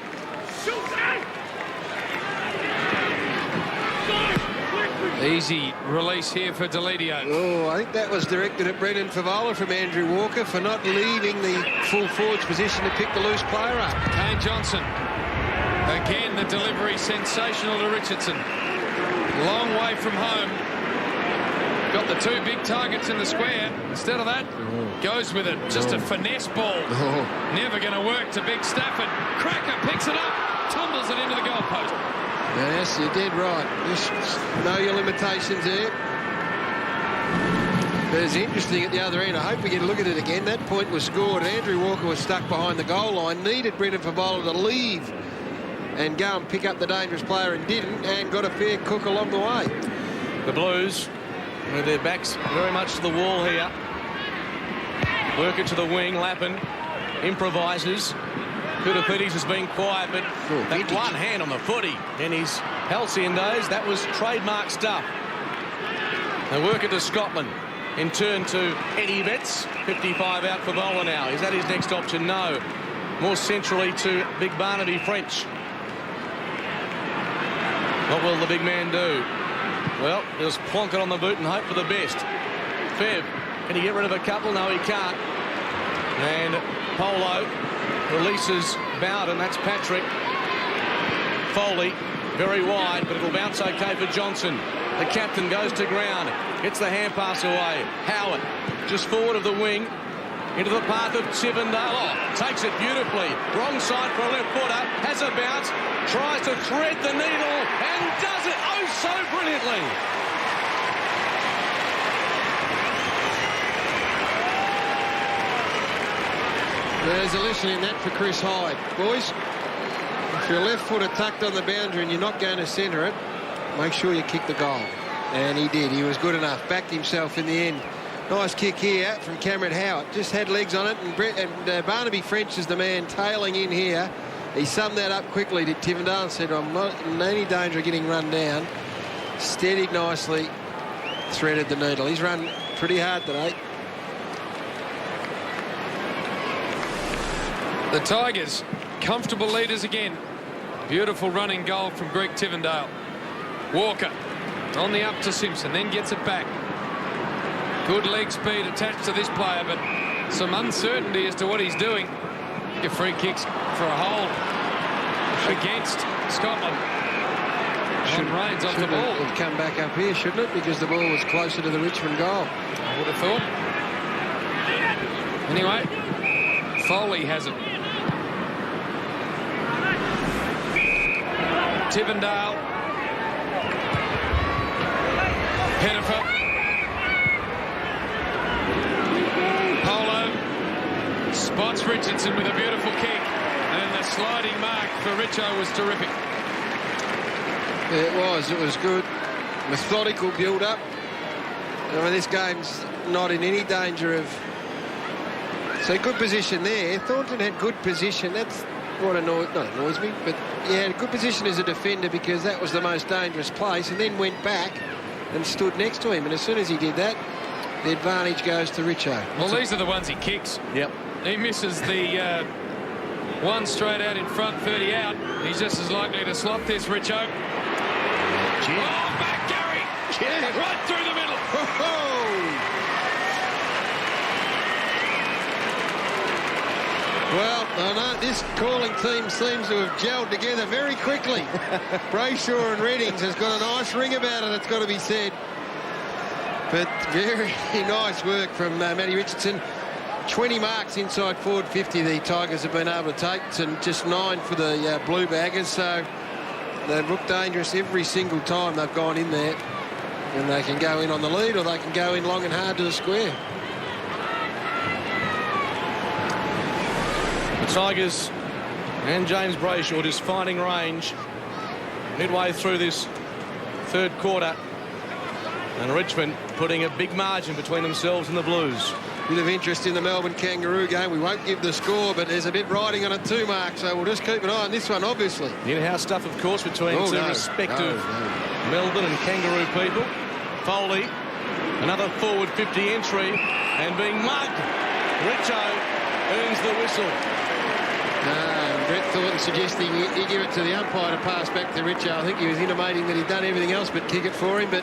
Easy release here for Deledio. Oh, I think that was directed at Brendan Favola from Andrew Walker for not leaving the full forwards position to pick the loose player up. Kane Johnson. Again, the delivery sensational to Richardson. Long way from home. Got the two big targets in the square. Instead of that, goes with it. Just a finesse ball. Never going to work to Big Stafford. Cracker picks it up. Tumbles it into the goalpost. Yes, you did right. Just know your limitations there. But it's interesting at the other end. I hope we get a look at it again. That point was scored. Andrew Walker was stuck behind the goal line. Needed Brendan Favola to leave and go and pick up the dangerous player, and didn't, and got a fair cook along the way. The Blues, with their backs very much to the wall here. Work it to the wing. Lappin improvises. Koutapidis has been quiet, but that one hand on the footy in his halcyon days, that was trademark stuff. They work it to Scotland. In turn to Eddie Betts. 55 out for Bowler now. Is that his next option? No. More centrally to Big Barnaby French. What will the big man do? Well, just plonk it on the boot and hope for the best. Fev, can he get rid of a couple? No, he can't. And Polo releases Bowden. That's Patrick. Foley, very wide, but it'll bounce okay for Johnson. The captain goes to ground. Gets the hand pass away. Howard, just forward of the wing. Into the path of Tivendale. Oh, takes it beautifully. Wrong side for a left footer. Has a bounce. Tries to thread the needle and does it oh so brilliantly. There's a lesson in that for Chris Hyde. Boys, if your left footer tucked on the boundary and you're not going to centre it, make sure you kick the goal. And he did. He was good enough. Backed himself in the end. Nice kick here from Cameron Howard. Just had legs on it, and Barnaby French is the man tailing in here. He summed that up quickly to Tivendale and said, I'm not in any danger of getting run down. Steadied nicely, threaded the needle. He's run pretty hard today. The Tigers, comfortable leaders again. Beautiful running goal from Greg Tivendale. Walker on the up to Simpson, then gets it back. Good leg speed attached to this player, but some uncertainty as to what he's doing. Your free kicks for a hold against Scotland. Should Rains off the ball. It'll come back up here, shouldn't it? Because the ball was closer to the Richmond goal. I would have thought. Anyway, Foley has it. Tivendale Pettifer. Polo spots Richardson with a beautiful kick, and the sliding mark for Richo was terrific. Yeah, it was good. Methodical build-up. I mean, this game's not in any danger of... So good position there. Thornton had good position. That's what annoys me, but he had a good position as a defender because that was the most dangerous place, and then went back and stood next to him. And as soon as he did that, the advantage goes to Richo. Well, these are the ones he kicks. Yep. He misses the one straight out in front, 30 out. He's just as likely to slot this, Richo. Oh, back Gary! Yeah. Right through the middle. Well, I know this calling team seems to have gelled together very quickly. Brayshaw and Reddings has got a nice ring about it, it's got to be said. But very nice work from Matty Richardson. 20 marks inside forward 50 the Tigers have been able to take, and just 9 for the Blue Baggers. So they've looked dangerous every single time they've gone in there. And they can go in on the lead, or they can go in long and hard to the square. The Tigers and James Brayshaw just finding range midway through this third quarter, and Richmond putting a big margin between themselves and the Blues. Bit of interest in the Melbourne Kangaroo game. We won't give the score, but there's a bit riding on a 2 mark, so we'll just keep an eye on this one, obviously. The in-house stuff, of course, between respective Melbourne and Kangaroo people. Foley, another forward 50 entry, and being mugged. Richo earns the whistle. Brett Thornton suggesting he give it to the umpire to pass back to Richo. I think he was intimating that he'd done everything else but kick it for him. But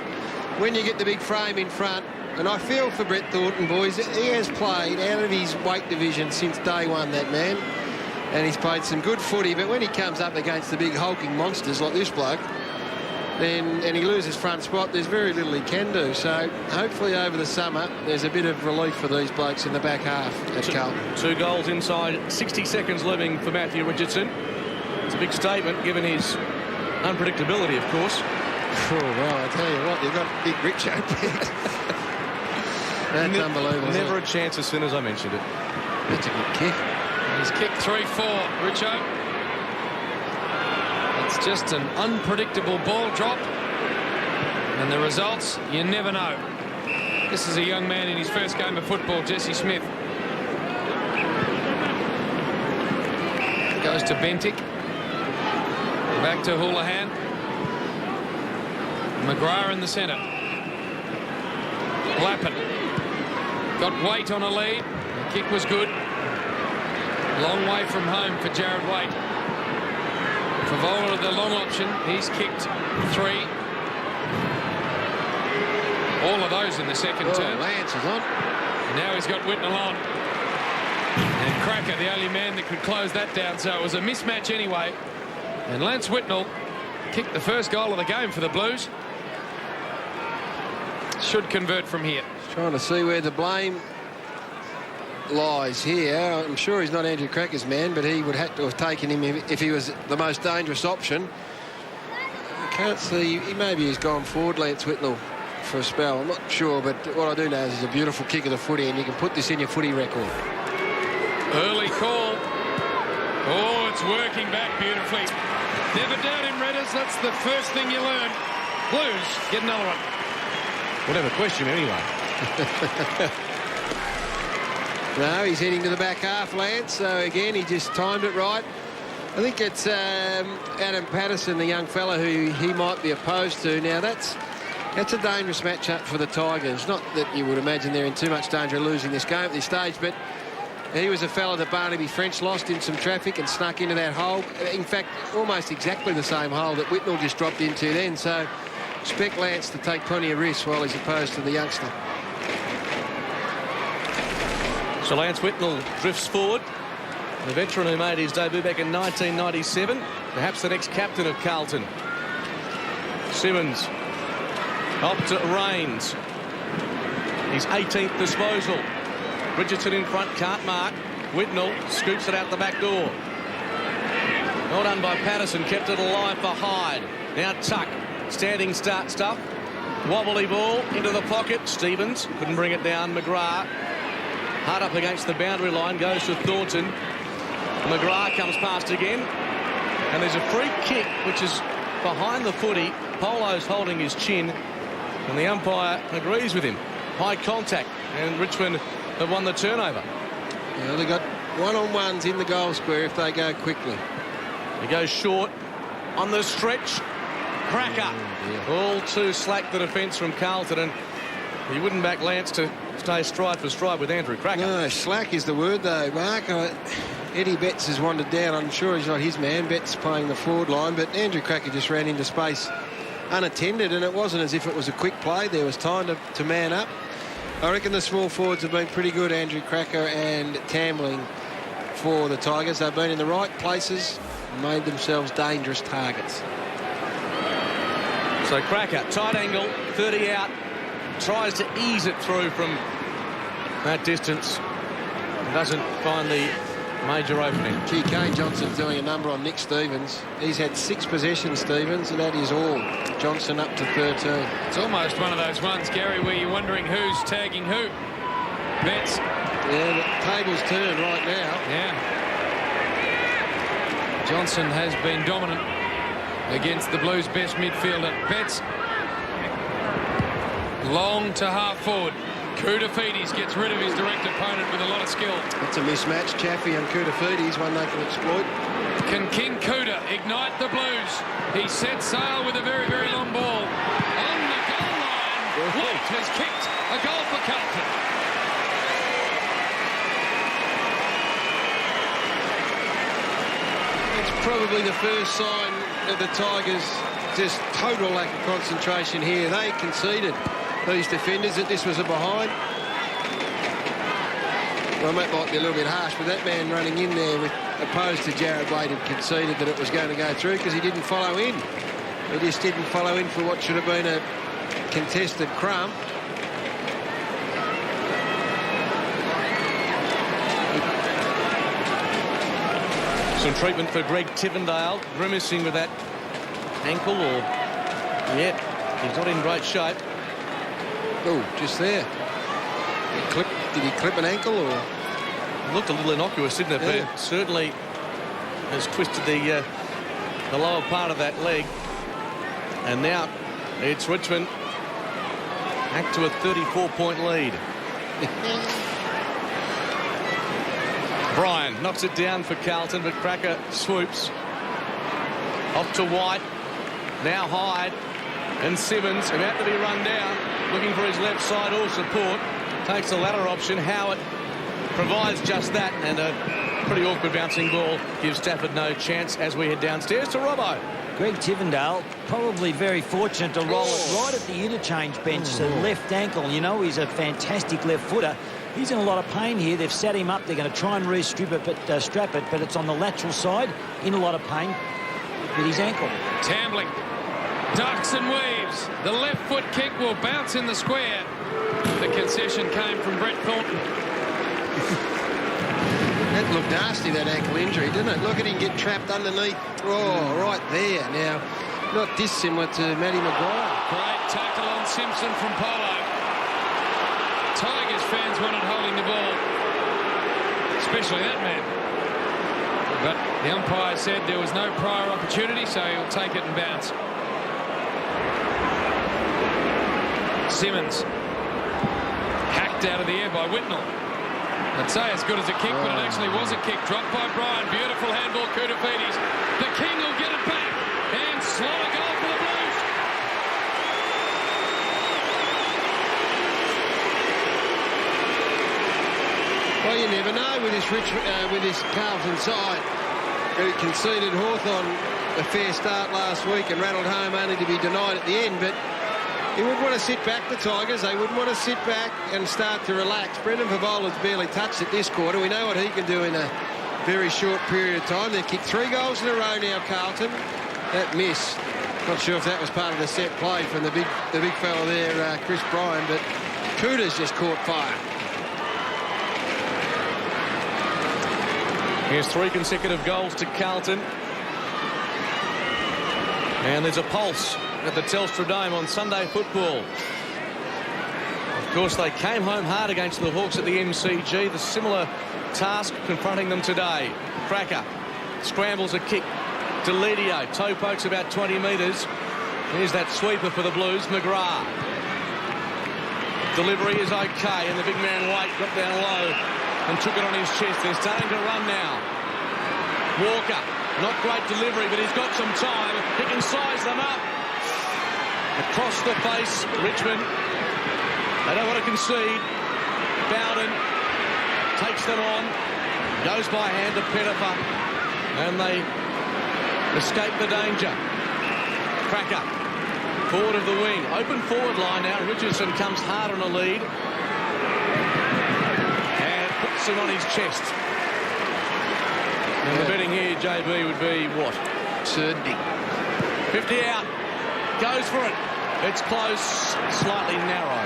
when you get the big frame in front, and I feel for Brett Thornton, boys, he has played out of his weight division since day one, that man. And he's played some good footy, but when he comes up against the big hulking monsters like this bloke, and he loses front spot, there's very little he can do. So hopefully over the summer there's a bit of relief for these blokes in the back half at Carlton. 2 goals inside 60 seconds living for Matthew Richardson. It's a big statement given his unpredictability, of course. Oh, well, I tell you what, they've got Big Richo picked. That's unbelievable. Never a chance as soon as I mentioned it. That's a good kick. He's kicked 3-4, Richo. It's just an unpredictable ball drop, and the results, you never know. This is a young man in his first game of football, Jesse Smith. Goes to Bentic. Back to Houlihan. McGrath in the centre. Lappin got Waite on a lead. The kick was good. Long way from home for Jared Waite. Favola, the long option, he's kicked 3. All of those in the second term. Lance is on. Now he's got Whitnell on. And Cracker, the only man that could close that down, so it was a mismatch anyway. And Lance Whitnell kicked the first goal of the game for the Blues. Should convert from here. Trying to see where the blame lies here. I'm sure he's not Andrew Cracker's man, but he would have to have taken him if he was the most dangerous option. I can't see. Maybe he's gone forward, Lance Whitnell, for a spell. I'm not sure, but what I do know is he's a beautiful kick of the footy, and you can put this in your footy record. Early call. Oh, it's working back beautifully. Never doubt him, Redders. That's the first thing you learn. Blues get another one. Whatever question, anyway. No, he's heading to the back half, Lance. So again, he just timed it right. I think it's Adam Patterson, the young fella who he might be opposed to. Now that's a dangerous matchup for the Tigers. Not that you would imagine they're in too much danger of losing this game at this stage, but he was a fella that Barnaby French lost in some traffic and snuck into that hole. In fact, almost exactly the same hole that Whitnell just dropped into then. So expect Lance to take plenty of risks while he's opposed to the youngster. So Lance Whitnell drifts forward. The veteran who made his debut back in 1997. Perhaps the next captain of Carlton. Simmons up to Rains. His 18th disposal. Richardson in front, can't mark. Whitnell scoops it out the back door. Well done by Patterson, kept it alive for Hyde. Now Tuck, standing start stuff. Wobbly ball into the pocket. Stevens couldn't bring it down. McGrath hard up against the boundary line, goes to Thornton. McGrath comes past again, and there's a free kick which is behind the footy. Polo's holding his chin, and the umpire agrees with him. High contact, and Richmond have won the turnover. Yeah, they got one-on-ones in the goal square if they go quickly. He goes short on the stretch. Cracker. All too slack the defence from Carlton, and he wouldn't back Lance to stay stride for stride with Andrew Cracker. No, slack is the word though, Mark. Eddie Betts has wandered down. I'm sure he's not his man. Betts playing the forward line, but Andrew Cracker just ran into space unattended, and it wasn't as if it was a quick play. There was time to man up. I reckon the small forwards have been pretty good, Andrew Cracker and Tambling, for the Tigers. They've been in the right places and made themselves dangerous targets. So Cracker, tight angle, 30 out, tries to ease it through from that distance. Doesn't find the major opening. Gee, Kane Johnson's doing a number on Nick Stevens. He's had 6 possessions, Stevens, and that is all. Johnson up to 13. It's almost one of those ones, Gary, where you're wondering who's tagging who. Betts. Yeah, the table's turned right now. Yeah. Johnson has been dominant against the Blues' best midfielder. Betts. Long to half forward. Koutafidis gets rid of his direct opponent with a lot of skill. It's a mismatch. Chaffee and Koutafidis, one they can exploit. Can King Kouta ignite the Blues? He sets sail with a very, very long ball. On the goal line, White has kicked a goal for Carlton. It's probably the first sign of the Tigers' just total lack of concentration here. They conceded, these defenders, that this was a behind. Well, that might be a little bit harsh, but that man running in there, opposed to Jared Wade, had conceded that it was going to go through because he didn't follow in. He just didn't follow in for what should have been a contested crump. Some treatment for Greg Tivendale, grimacing with that ankle, or yeah, he's not in great shape. Oh, just there. Did he clip an ankle, or? It looked a little innocuous, didn't it? Yeah. But it certainly has twisted the lower part of that leg. And now it's Richmond back to a 34-point lead. Bryan knocks it down for Carlton, but Cracker swoops. Off to White. Now Hyde and Simmons about to be run down, looking for his left side or support. Takes the latter option. Howard provides just that, and a pretty awkward bouncing ball gives Stafford no chance as we head downstairs to Robbo. Greg Tivendale probably very fortunate to roll it right at the interchange bench to the left ankle. You know, he's a fantastic left footer. He's in a lot of pain here. They've set him up. They're going to try and strap it, but it's on the lateral side, in a lot of pain with his ankle. Tambling ducks and weaves. The left foot kick will bounce in the square. The concession came from Brett Thornton. That looked nasty, that ankle injury, didn't it? Look at him get trapped underneath. Oh, right there. Now, not dissimilar to Matty Maguire. Great tackle on Simpson from Polo. Tigers fans wanted holding the ball, especially that man. But the umpire said there was no prior opportunity, so he'll take it and bounce. Simmons hacked out of the air by Whitnell. I'd say as good as a kick, but it actually was a kick. Dropped by Bryan. Beautiful handball, Koutafidis. The King will get it back. And slow a goal for the Blues. Well, you never know with this Carlton side, who conceded Hawthorn a fair start last week and rattled home only to be denied at the end. But he wouldn't want to sit back, the Tigers. They wouldn't want to sit back and start to relax. Brendan Favola's barely touched it this quarter. We know what he can do in a very short period of time. They've kicked 3 goals in a row now, Carlton. That miss, not sure if that was part of the set play from the big fella there, Chris Bryan, but Couta's just caught fire. Here's 3 consecutive goals to Carlton. And there's a pulse at the Telstra Dome on Sunday football. Of course, they came home hard against the Hawks at the MCG. The similar task confronting them today. Cracker scrambles a kick. Deledio toe pokes about 20 metres. Here's that sweeper for the Blues. McGrath. Delivery is okay, and the big man White got down low and took it on his chest. They're starting to run now. Walker, not great delivery, but he's got some time. He can size them up. Across the face, Richmond. They don't want to concede. Bowden takes them on. Goes by hand to Pettifer. And they escape the danger. Cracker. Forward of the wing. Open forward line now. Richardson comes hard on a lead. And puts him on his chest. And the betting here, JB, would be what? Certainty. 50 out. Goes for it. It's close. Slightly narrow.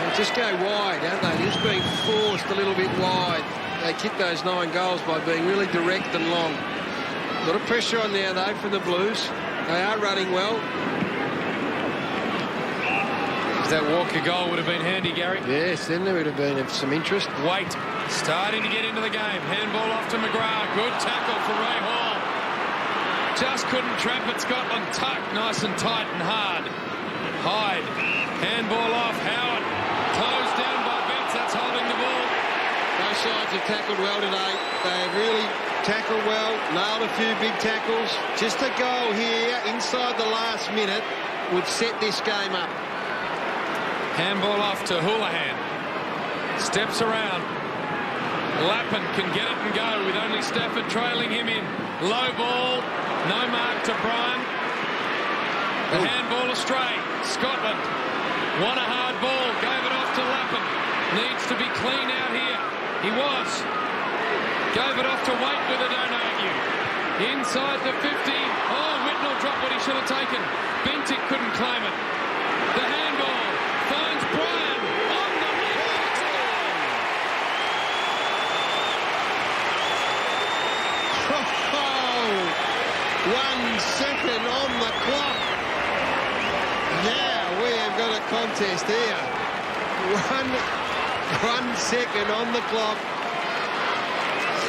They just go wide, don't they? Just being forced a little bit wide. They kick those 9 goals by being really direct and long. A lot of pressure on now, though, from the Blues. They are running well. That Walker goal would have been handy, Gary. Yes, then there would have been of some interest. Wait, starting to get into the game. Handball off to McGrath. Good tackle for Ray Hall. Just couldn't trap it. Scotland tucked nice and tight and hard. Hyde. Handball off. Howard. Closed down by Betts. That's holding the ball. Both sides have tackled well today. They have really tackled well, nailed a few big tackles. Just a goal here inside the last minute would set this game up. Handball off to Houlihan. Steps around. Lappin can get it and go with only Stafford trailing him in. Low ball. No mark to Bryan. The handball astray. Scotland won a hard ball. Gave it off to Lappin. Needs to be clean out here. He was. Gave it off to Waite with a don't argue. Inside the 50. Oh, Whitnell dropped what he should have taken. Bentic couldn't claim it. The handball finds Bryan on the rim. Oh, 1 second on the clock. Now we have got a contest here. One second on the clock.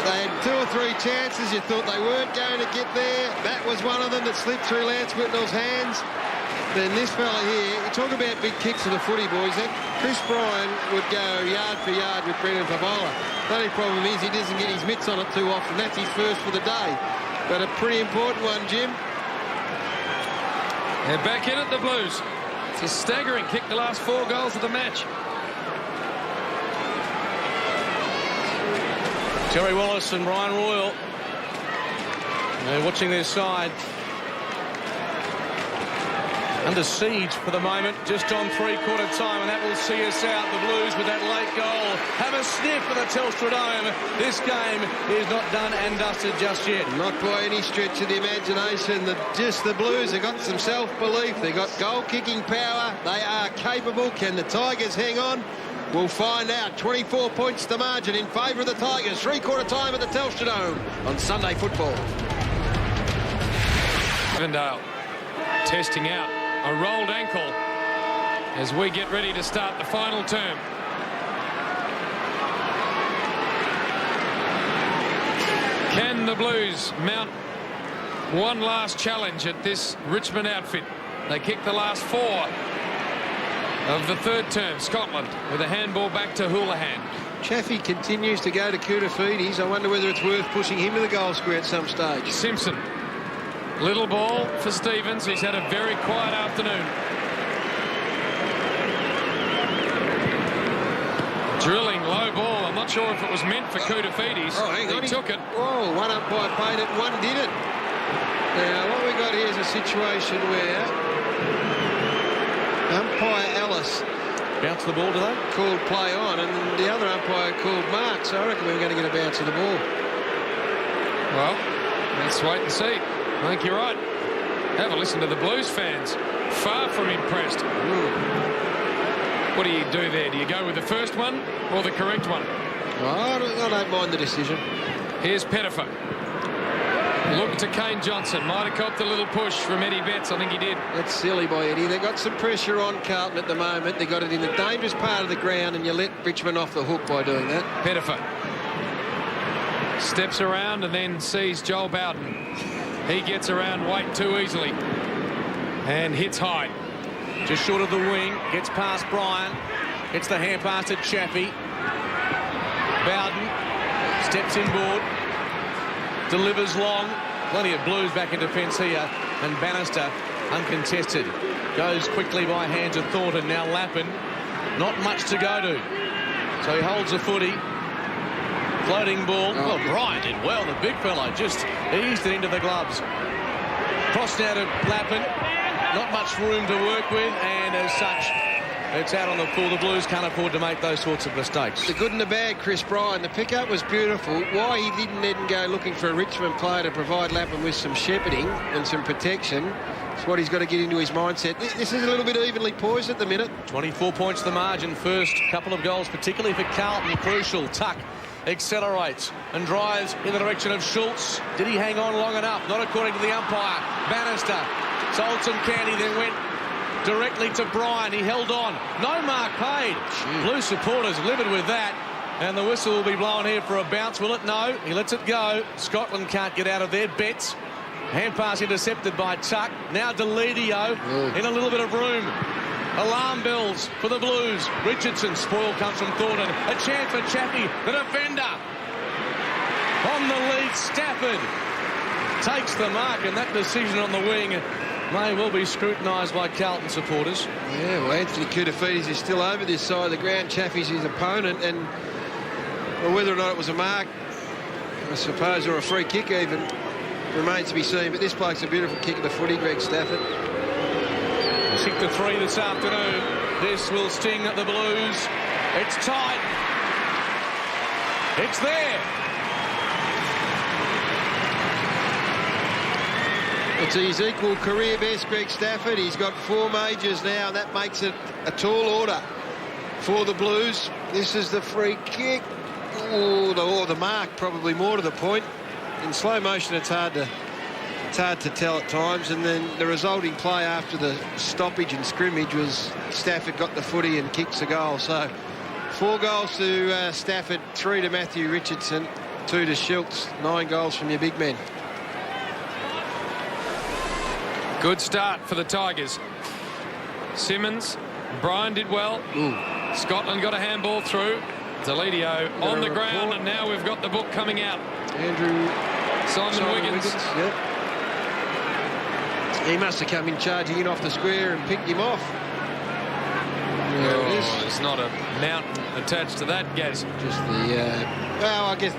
They had 2 or 3 chances. You thought they weren't going to get there. That was one of them that slipped through Lance Whitnell's hands. Then this fella here, you talk about big kicks of the footy, boys. Chris Bryan would go yard for yard with Brendan Favola. The only problem is he doesn't get his mitts on it too often. That's his first for the day. But a pretty important one, Jim. They're back in at the Blues. It's a staggering kick, the last 4 goals of the match. Terry Wallace and Brian Royal. They're watching their side. Under siege for the moment, just on 3/4 time, and that will see us out. The Blues with that late goal have a sniff for the Telstra Dome. This game is not done and dusted just yet. Not by any stretch of the imagination. The Blues have got some self-belief. They've got goal-kicking power. They are capable. Can the Tigers hang on? We'll find out. 24 points to margin in favour of the Tigers. 3/4 time at the Telstra Dome on Sunday football. Avondale testing out a rolled ankle as we get ready to start the final term. Can the Blues mount one last challenge at this Richmond outfit? They kicked the last 4 of the 3rd term. Scotland with a handball back to Houlihan. Chaffey continues to go to Koutafidis. I wonder whether it's worth pushing him to the goal square at some stage. Simpson. Little ball for Stevens. He's had a very quiet afternoon. Drilling low ball. I'm not sure if it was meant for Koutafidis. Oh, hang on. He took it. Oh, one umpire paid it, one didn't. Now, what we got here is a situation where umpire Ellis Bounce the ball, do they? called play on, and the other umpire called mark. So I reckon we were going to get a bounce of the ball. Well, let's wait and see. I think you're right. Have a listen to the Blues fans. Far from impressed. What do you do there? Do you go with the first one or the correct one? I don't mind the decision. Here's Pettifer. Look to Kane Johnson. Might have copped a little push from Eddie Betts. I think he did. That's silly by Eddie. They've got some pressure on Carlton at the moment. They got it in a dangerous part of the ground, and you let Richmond off the hook by doing that. Pettifer steps around and then sees Joel Bowden. He gets around Waite too easily and hits high. Just short of the wing. Gets past Bryan. Gets the hand pass to Chaffee. Bowden steps inboard. Delivers long. Plenty of Blues back in defence here. And Bannister uncontested. Goes quickly by hands of Thornton. Now Lappin. Not much to go to. So he holds the footy. Floating ball. Well, Bryan did well. The big fellow just eased it into the gloves. Cross now to Lappin. Not much room to work with. And as such, it's out on the full. The Blues can't afford to make those sorts of mistakes. The good and the bad, Chris Bryan. The pickup was beautiful. Why he didn't then go looking for a Richmond player to provide Lappin with some shepherding and some protection. It's what he's got to get into his mindset. This is a little bit evenly poised at the minute. 24 points the margin. First couple of goals, particularly for Carlton. Crucial. Tuck accelerates and drives in the direction of Schultz. Did he hang on long enough? Not according to the umpire. Bannister sold some candy, then went directly to Bryan. He held on. No mark paid. Blue supporters livid with that. And the whistle will be blown here for a bounce, will it? No. He lets it go. Scotland can't get out of there. Betts. Hand pass intercepted by Tuck. Now Deledio in a little bit of room. Alarm bells for the Blues. Richardson. Spoil comes from Thornton. A chance for Chaffee, the defender. On the lead, Stafford takes the mark, and that decision on the wing may well be scrutinised by Carlton supporters. Yeah, well, Anthony Koutafidis is still over this side of the ground. Chaffee's his opponent, and well, whether or not it was a mark, I suppose, or a free kick even, remains to be seen. But this bloke's a beautiful kick of the footy, Greg Stafford. 6-3 this afternoon. This will sting the Blues. It's tight. It's there. It's his equal career best, Greg Stafford. He's got 4 majors now, and that makes it a tall order for the Blues. This is the free kick. Or the mark, probably more to the point. In slow motion, it's hard to tell at times, and then the resulting play after the stoppage and scrimmage was Stafford got the footy and kicks a goal. So 4 goals to Stafford, 3 to Matthew Richardson, 2 to Schultz. 9 goals from your big men. Good start for the Tigers. Simmons, Bryan did well. Scotland got a handball through. Deledio on the ground, and now we've got the book coming out. Simon Wiggins. Yep. He must have come in charging in off the square and picked him off. There it is. There's not a mountain attached to that, Gaz. Just the, well, I guess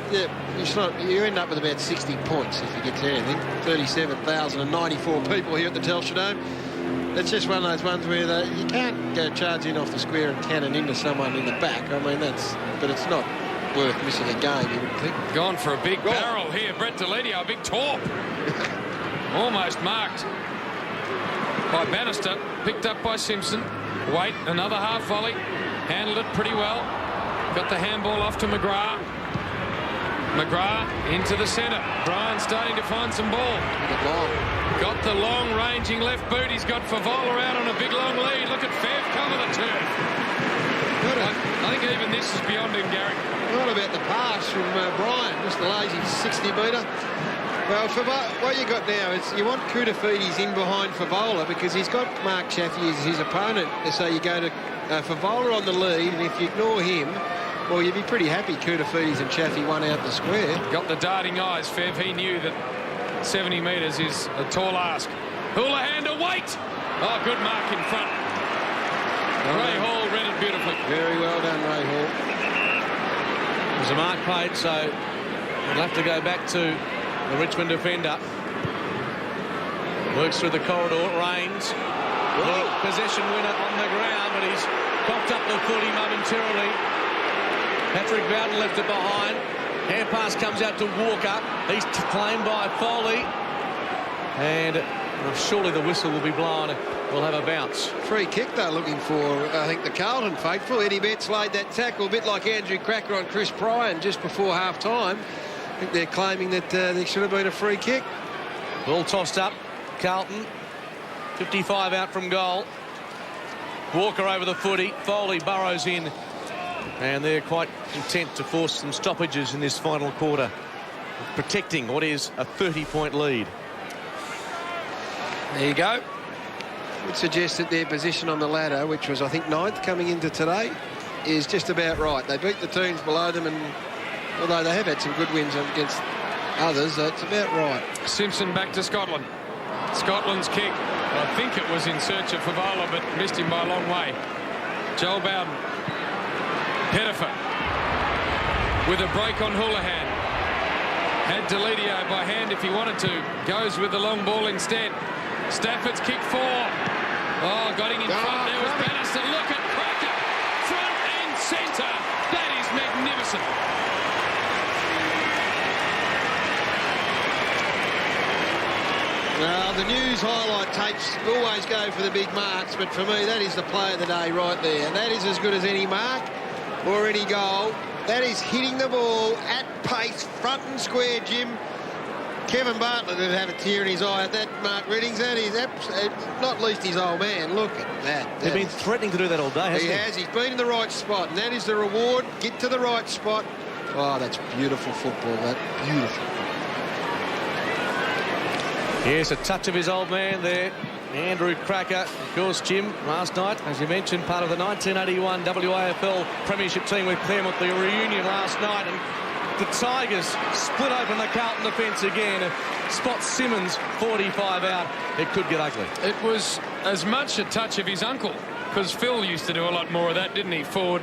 you end up with about 60 points if you get to anything. 37,094 people here at the Telstra Dome. It's just one of those ones where you can't go charge in off the square and cannon into someone in the back. I mean, but it's not worth missing a game, you would think. Gone for a big barrel here. Brett Deledio, a big torp. Almost marked by Bannister. Picked up by Simpson. Waite, another half volley. Handled it pretty well. Got the handball off to McGrath. McGrath into the centre. Bryan starting to find some ball. Got the long-ranging left boot. He's got Favola out on a big long lead. Look at Fev cover the turf. I think even this is beyond him, Gary. What about the pass from Bryan? Just a lazy 60-metre. Well, what you got now is you want Koutafidis in behind Favola because he's got Mark Chaffee as his opponent. So you go to Favola on the lead, and if you ignore him, well, you'd be pretty happy Koutafidis and Chaffee won out the square. Got the darting eyes, Fev. He knew that 70 metres is a tall ask. Houlihan to Waite. Oh, good mark in front. Ray Hall read it beautifully. Very well done, Ray Hall. There's a mark paid, so we'll have to go back to the Richmond defender. Works through the corridor. Rains. Possession winner on the ground, but he's cocked up the footy momentarily. Patrick Bowden left it behind. Hand pass comes out to Walker. He's claimed by Foley. And surely the whistle will be blown. We'll have a bounce. Free kick they're looking for, I think, the Carlton faithful. Eddie Betts laid that tackle, a bit like Andrew Cracker on Chris Bryan just before half-time. I think they're claiming that there should have been a free kick. Ball tossed up. Carlton, 55 out from goal. Walker over the footy. Foley burrows in. And they're quite content to force some stoppages in this final quarter, protecting what is a 30-point lead. There you go. Would suggest that their position on the ladder, which was, I think, 9th coming into today, is just about right. They beat the teams below them, and although they have had some good wins against others, it's about right. Simpson back to Scotland. Scotland's kick. I think it was in search of Favola, but missed him by a long way. Joel Bowden. Pettifer with a break on Houlihan. Had Deledio by hand if he wanted to. Goes with the long ball instead. Stafford's kick 4. Oh, got him in front. There was Bannister. Look at Cracker. Front and centre. That is magnificent. Well, the news highlight tapes always go for the big marks, but for me, that is the play of the day right there. That is as good as any mark or any goal. That is hitting the ball at pace, front and square, Jim. Kevin Bartlett would have a tear in his eye at that, Mark Reddings. That is not least his old man. Look at that. He's been threatening to do that all day, hasn't he? He has. He's been in the right spot, and that is the reward. Get to the right spot. Oh, that's beautiful football, that. Beautiful. Yes, a touch of his old man there. Andrew Cracker, of course, Jim, last night, as you mentioned, part of the 1981 WAFL Premiership team with Claremont, the reunion last night, and the Tigers split open the Carlton defence again. Spot Simmons, 45 out. It could get ugly. It was as much a touch of his uncle, because Phil used to do a lot more of that, didn't he? Forward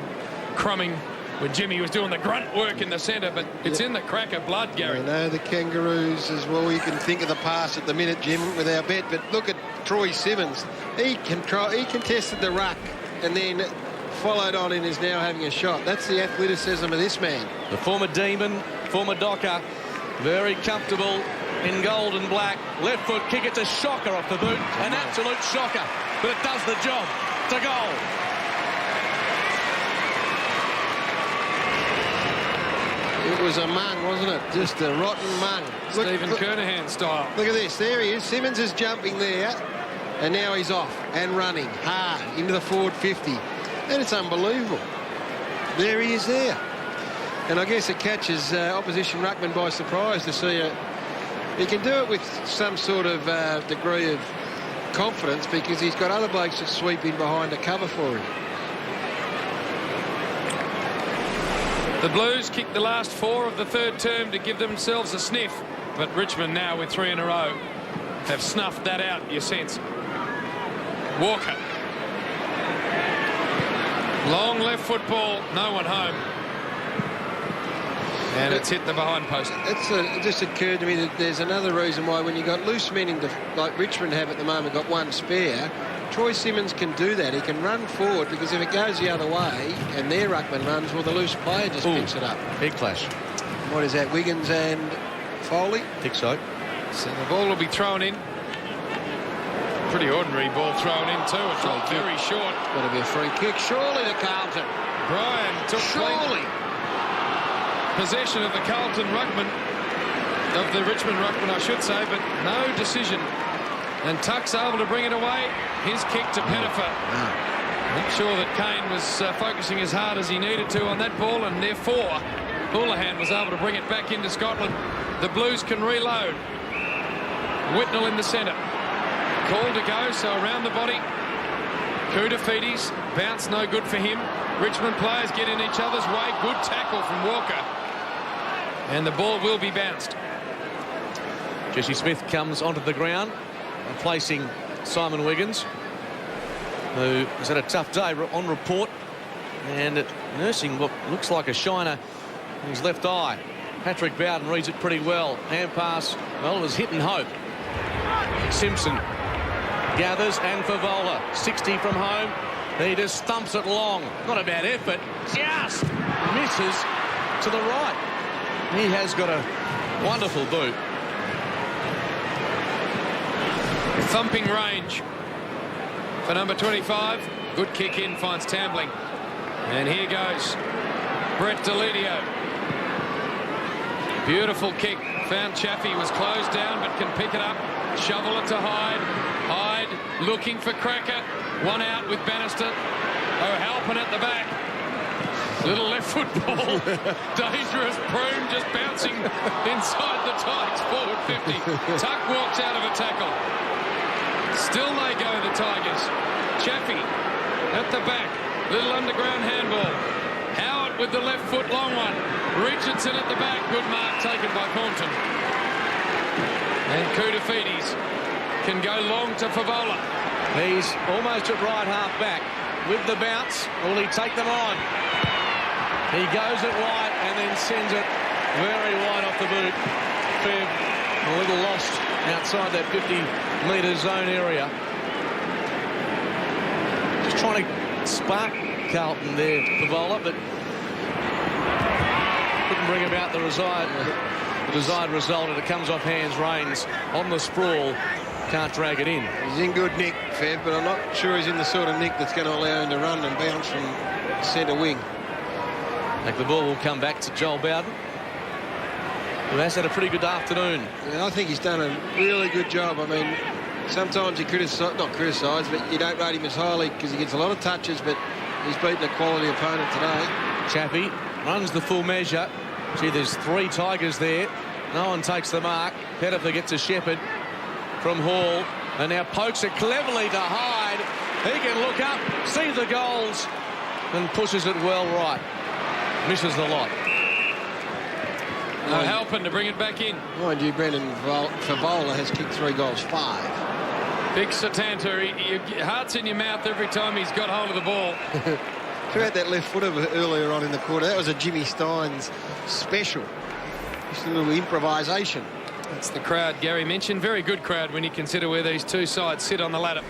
crumbing when Jimmy was doing the grunt work in the centre, but it's in the Cracker blood, Gary. I know the Kangaroos as well. You can think of the pass at the minute, Jim, with our bet, but look at Troy Simmons. He contested the ruck and then followed on and is now having a shot. That's the athleticism of this man. The former Demon, former Docker, very comfortable in gold and black. Left foot kick, it's a shocker off the boot. An absolute shocker, but it does the job. It's a goal. It was a mung, wasn't it? Just a rotten mung. Stephen Kernahan style. Look at this. There he is. Simmons is jumping there, and now he's off and running hard into the forward 50. And it's unbelievable. There he is there. And I guess it catches opposition ruckman by surprise to see it. He can do it with some sort of degree of confidence because he's got other blokes that sweep in behind to cover for him. The Blues kicked the last 4 of the third term to give themselves a sniff, but Richmond now with 3 in a row have snuffed that out, you sense. Walker. Long left football, no one home. And it's hit the behind post. It just occurred to me that there's another reason why when you got loose men like Richmond have at the moment, got one spare, Troy Simmons can do that. He can run forward because if it goes the other way and their ruckman runs, well, the loose player just picks it up. Big clash. What is that, Wiggins and Foley? I think so. So the ball will be thrown in. Pretty ordinary ball thrown in too. It's all very short. Got to be a free kick. Surely to Carlton. Brian took Surely. Possession of the Carlton ruckman, of the Richmond ruckman, I should say, but no decision. And Tuck's able to bring it away. His kick to Pettifer. Not sure that Kane was focusing as hard as he needed to on that ball, and therefore Houlihan was able to bring it back into Scotland. The Blues can reload. Whitnell in the centre. Call to go, so around the body. Koutafidis, bounce no good for him. Richmond players get in each other's way. Good tackle from Walker. And the ball will be bounced. Jesse Smith comes onto the ground, replacing Simon Wiggins, who has had a tough day on report and nursing what looks like a shiner in his left eye. Patrick Bowden reads it pretty well. Hand pass, well, it was hit and hope. Simpson gathers and Favola, 60 from home. He just thumps it long. Not a bad effort, just misses to the right. He has got a wonderful boot. Thumping range for number 25. Good kick in, finds Tambling. And here goes Brett Deledio. Beautiful kick. Found Chaffee, was closed down, but can pick it up. Shovel it to Hyde. Hyde looking for Cracker. One out with Bannister. O'Halpin at the back. Little left foot ball. Dangerous. Broom just bouncing inside the Tigers. Forward 50. Tuck walks out of a tackle. Still they go, the Tigers. Chaffee at the back. Little underground handball. Howard with the left foot, long one. Richardson at the back. Good mark taken by Carlton. And Koutafidis can go long to Favola. He's almost at right half back. With the bounce, will he take them on? He goes it wide and then sends it very wide off the boot. Fev a little lost outside that 50-metre zone area. Just trying to spark Carlton there, Favola, but couldn't bring about the desired result, and it comes off hands. Rains on the sprawl, can't drag it in. He's in good nick, Fev, but I'm not sure he's in the sort of nick that's going to allow him to run and bounce from centre wing. Like the ball will come back to Joel Bowden, who has had a pretty good afternoon. Yeah, I think he's done a really good job. I mean, sometimes you not criticise, but you don't rate him as highly because he gets a lot of touches, but he's beaten a quality opponent today. Chappie runs the full measure. Gee, there's 3 Tigers there. No one takes the mark. Pettifer gets a shepherd from Hall, and now pokes it cleverly to Hyde. He can look up, see the goals, and pushes it well right. Misses the lot. Helping to bring it back in. Mind you, Brendan Favola has kicked 3 goals, 5. Big Satanta, your heart's in your mouth every time he's got hold of the ball. Who had that left footer earlier on in the quarter? That was a Jimmy Steins special. Just a little improvisation. That's the crowd Gary mentioned. Very good crowd when you consider where these two sides sit on the ladder.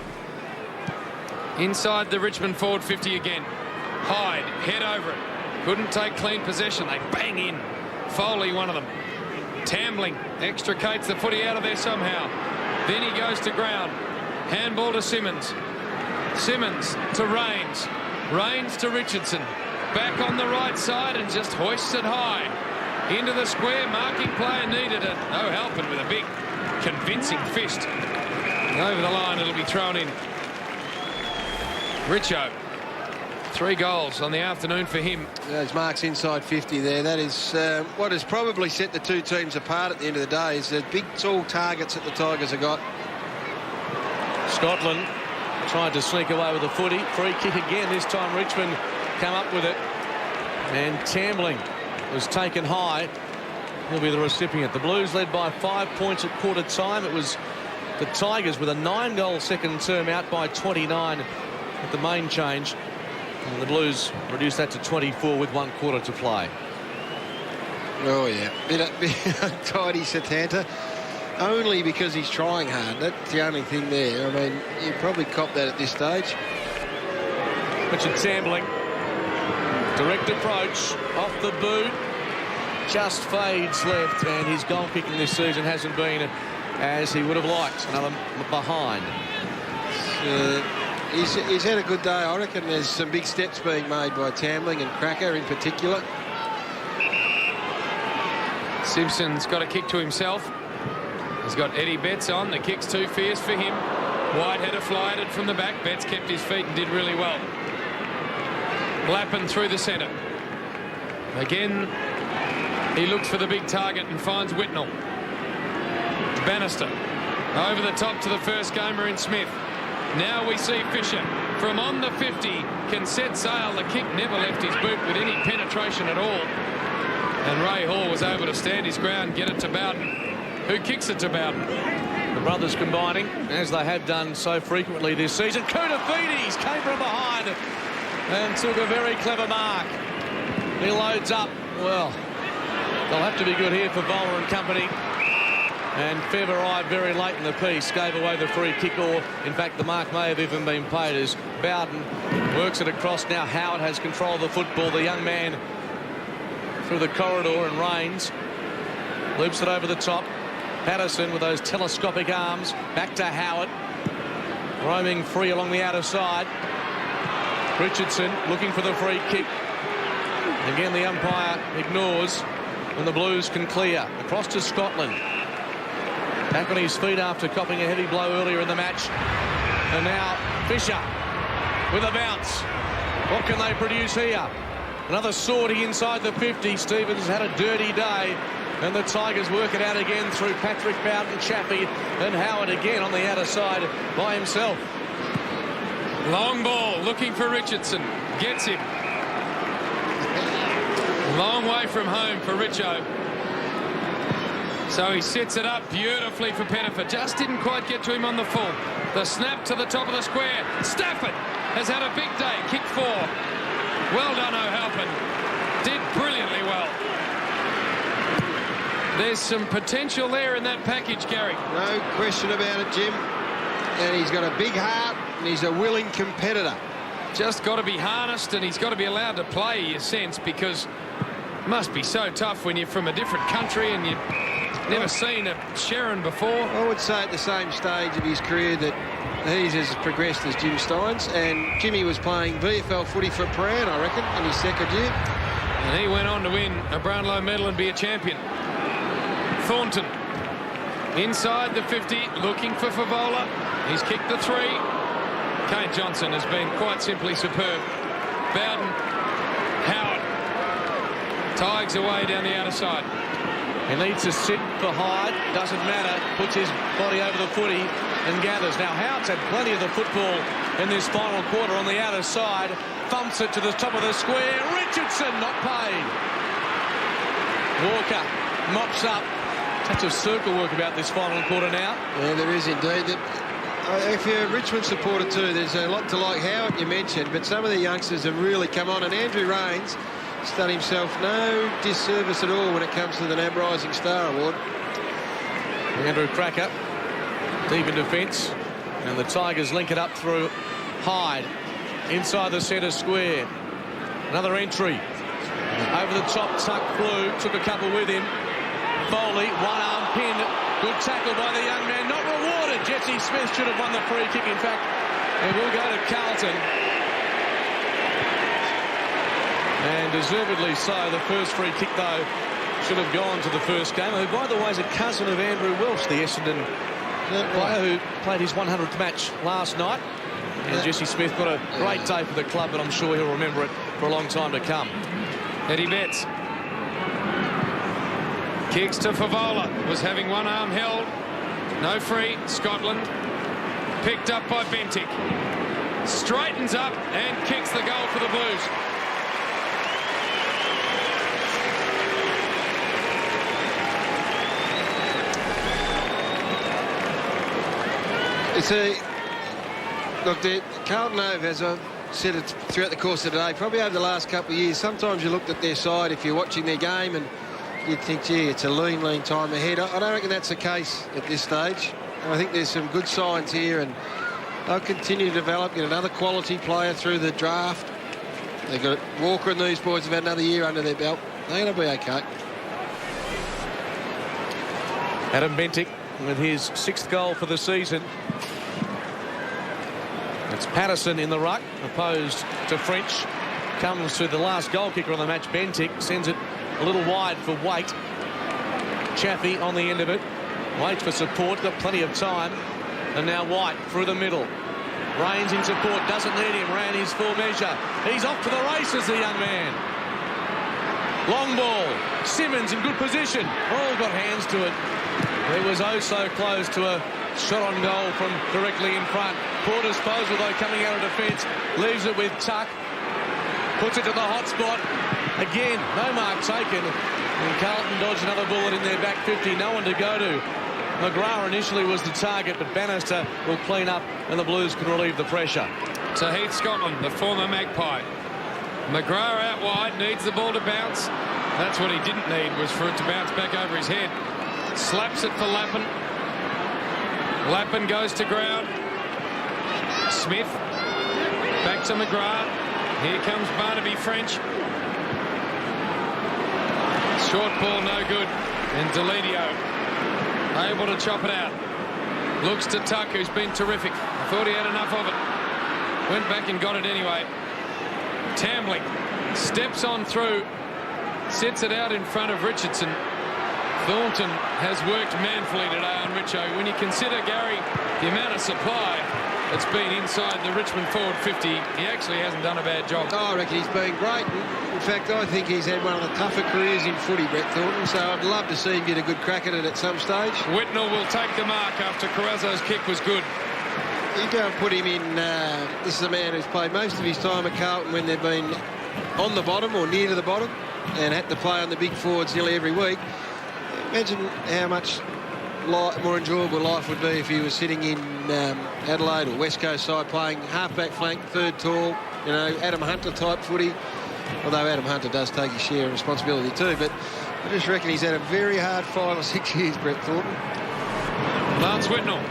Inside the Richmond forward 50 again. Hyde, head over it. Couldn't take clean possession. They bang in. Foley, one of them. Tambling, extricates the footy out of there somehow. Then he goes to ground. Handball to Simmons. Simmons to Rains. Rains to Richardson. Back on the right side and just hoists it high. Into the square, marking player needed it. O'Halpin with a big convincing fist. Over the line, it'll be thrown in. Richo. 3 goals on the afternoon for him. Those marks inside 50 there. That is what has probably set the two teams apart at the end of the day, is the big tall targets that the Tigers have got. Scotland tried to sneak away with a footy. Free kick again. This time Richmond come up with it. And Tambling was taken high. He'll be the recipient. The Blues led by 5 points at quarter time. It was the Tigers with a 9-goal second term out by 29 at the main change. And the Blues reduced that to 24 with 1 quarter to play. Oh, yeah. Bit tidy Satanta. Only because he's trying hard. That's the only thing there. I mean, you probably cop that at this stage. Richard Tambling. Direct approach. Off the boot. Just fades left. And his goal kicking this season hasn't been as he would have liked. Another behind. He's had a good day. I reckon there's some big steps being made by Tambling and Cracker in particular. Simpson's got a kick to himself. He's got Eddie Betts on. The kick's too fierce for him. Whitehead fly at it from the back. Betts kept his feet and did really well. Lappin through the centre. Again, he looks for the big target and finds Whitnell. Bannister over the top to the first gamer in Smith. Now we see Fisher from on the 50 can set sail. The kick never left his boot with any penetration at all. And Ray Hall was able to stand his ground, get it to Bowden, who kicks it to Bowden. The brothers combining, as they have done so frequently this season. Koutafidis came from behind and took a very clever mark. He loads up. Well, they'll have to be good here for Bowler and company. And Fev arrived very late in the piece, gave away the free kick, or in fact the mark may have even been paid as Bowden works it across. Now Howard has control of the football. The young man through the corridor, and Rains loops it over the top. Patterson with those telescopic arms. Back to Howard. Roaming free along the outer side. Richardson looking for the free kick. Again, the umpire ignores. and the Blues can clear. Across to Scotland. Back on his feet after copping a heavy blow earlier in the match. And now Fisher with a bounce. What can they produce here? Another sortie inside the 50. Stevens had a dirty day. And the Tigers work it out again through Patrick Bowden, Chaffey, and Howard again on the outer side by himself. Long ball, looking for Richardson. Gets him. Long way from home for Richo. So he sets it up beautifully for Pettifer. Just didn't quite get to him on the full. The snap to the top of the square. Stafford has had a big day. Kick 4. Well done, O'Halpin. Did brilliantly well. There's some potential there in that package, Gary. No question about it, Jim. And he's got a big heart and he's a willing competitor. Just got to be harnessed and he's got to be allowed to play, you sense, because it must be so tough when you're from a different country and you've never seen a Sharon before. I would say at the same stage of his career that he's as progressed as Jim Steins, and Jimmy was playing VFL footy for Paran, I reckon, in his second year. And he went on to win a Brownlow medal and be a champion. Thornton inside the 50, looking for Favola. He's kicked the 3. Kane Johnson has been quite simply superb. Bowden, Howard. Tigers away down the outer side. He needs to sit for Hyde. Doesn't matter. Puts his body over the footy and gathers. Now Howard's had plenty of the football in this final quarter on the outer side. Thumps it to the top of the square. Richardson not paid. Walker mops up. Touch of circle work about this final quarter now. Yeah, there is indeed. If you're a Richmond supporter too, there's a lot to like Howard you mentioned, but some of the youngsters have really come on, and Andrew Raines has done himself no disservice at all when it comes to the NAB Rising Star Award. Andrew Cracker deep in defence, and the Tigers link it up through Hyde inside the centre square. Another entry over the top. Tuck flew, took a couple with him. Foley, one-arm pin. Good tackle by the young man. Not rewarded. Jesse Smith should have won the free kick. In fact, it will go to Carlton. And deservedly so. The first free kick, though, should have gone to the first game. Who, by the way, is a cousin of Andrew Welsh, the Essendon player who played his 100th match last night. And Jesse Smith got a great day for the club, but I'm sure he'll remember it for a long time to come. Eddie Betts. Kicks to Favola. Was having one arm held. No free. Scotland. Picked up by Bentic. Straightens up and kicks the goal for the Blues. Look, Carlton Hove, as I've said it throughout the course of the day, probably over the last couple of years, sometimes you looked at their side if you're watching their game and you'd think, gee, it's a lean time ahead. I don't reckon that's the case at this stage. I think there's some good signs here, and they'll continue to develop, get another quality player through the draft. They've got Walker, and these boys have had another year under their belt. They're going to be okay. Adam Bentic with his 6th goal for the season. It's Patterson in the ruck, opposed to French. Comes to the last goal kicker on the match. Bentic sends it a little wide for Waite. Chaffey on the end of it. Waite for support, got plenty of time. And now White through the middle. Raines in support, doesn't need him, ran his full measure. He's off to the races, the young man. Long ball. Simmons in good position. All got hands to it. It was oh so close to a shot on goal from directly in front. Poor disposal though, coming out of defence. Leaves it with Tuck. Puts it to the hot spot. Again, no mark taken. And Carlton dodged another bullet in their back 50. No one to go to. McGrath initially was the target, but Bannister will clean up and the Blues can relieve the pressure. To Heath Scotland, the former Magpie. McGrath out wide, needs the ball to bounce. That's what he didn't need, was for it to bounce back over his head. Slaps it for Lappin. Lappin goes to ground. Smith. Back to McGrath. Here comes Barnaby French. Short ball, no good. And Deledio able to chop it out. Looks to Tuck, who's been terrific. I thought he had enough of it. Went back and got it anyway. Tambling steps on through Sets it out in front of Richardson. Thornton has worked manfully today on Richo. When you consider, Gary, the amount of supply that's been inside the Richmond forward 50, he actually hasn't done a bad job. Oh, I reckon he's been great. In fact, I think he's had one of the tougher careers in footy, Brett Thornton, so I'd love to see him get a good crack at it at some stage. Whitnell will take the mark after Carrazzo's kick was good. You go and put him in. This is a man who's played most of his time at Carlton when they've been on the bottom or near to the bottom and had to play on the big forwards nearly every week. Imagine how much more enjoyable life would be if he was sitting in Adelaide or West Coast side playing half-back flank, third tall, you know, Adam Hunter type footy. Although Adam Hunter does take his share of responsibility too, but I just reckon he's had a very hard 5 or 6 years, Brett Thornton. Lance Whitnell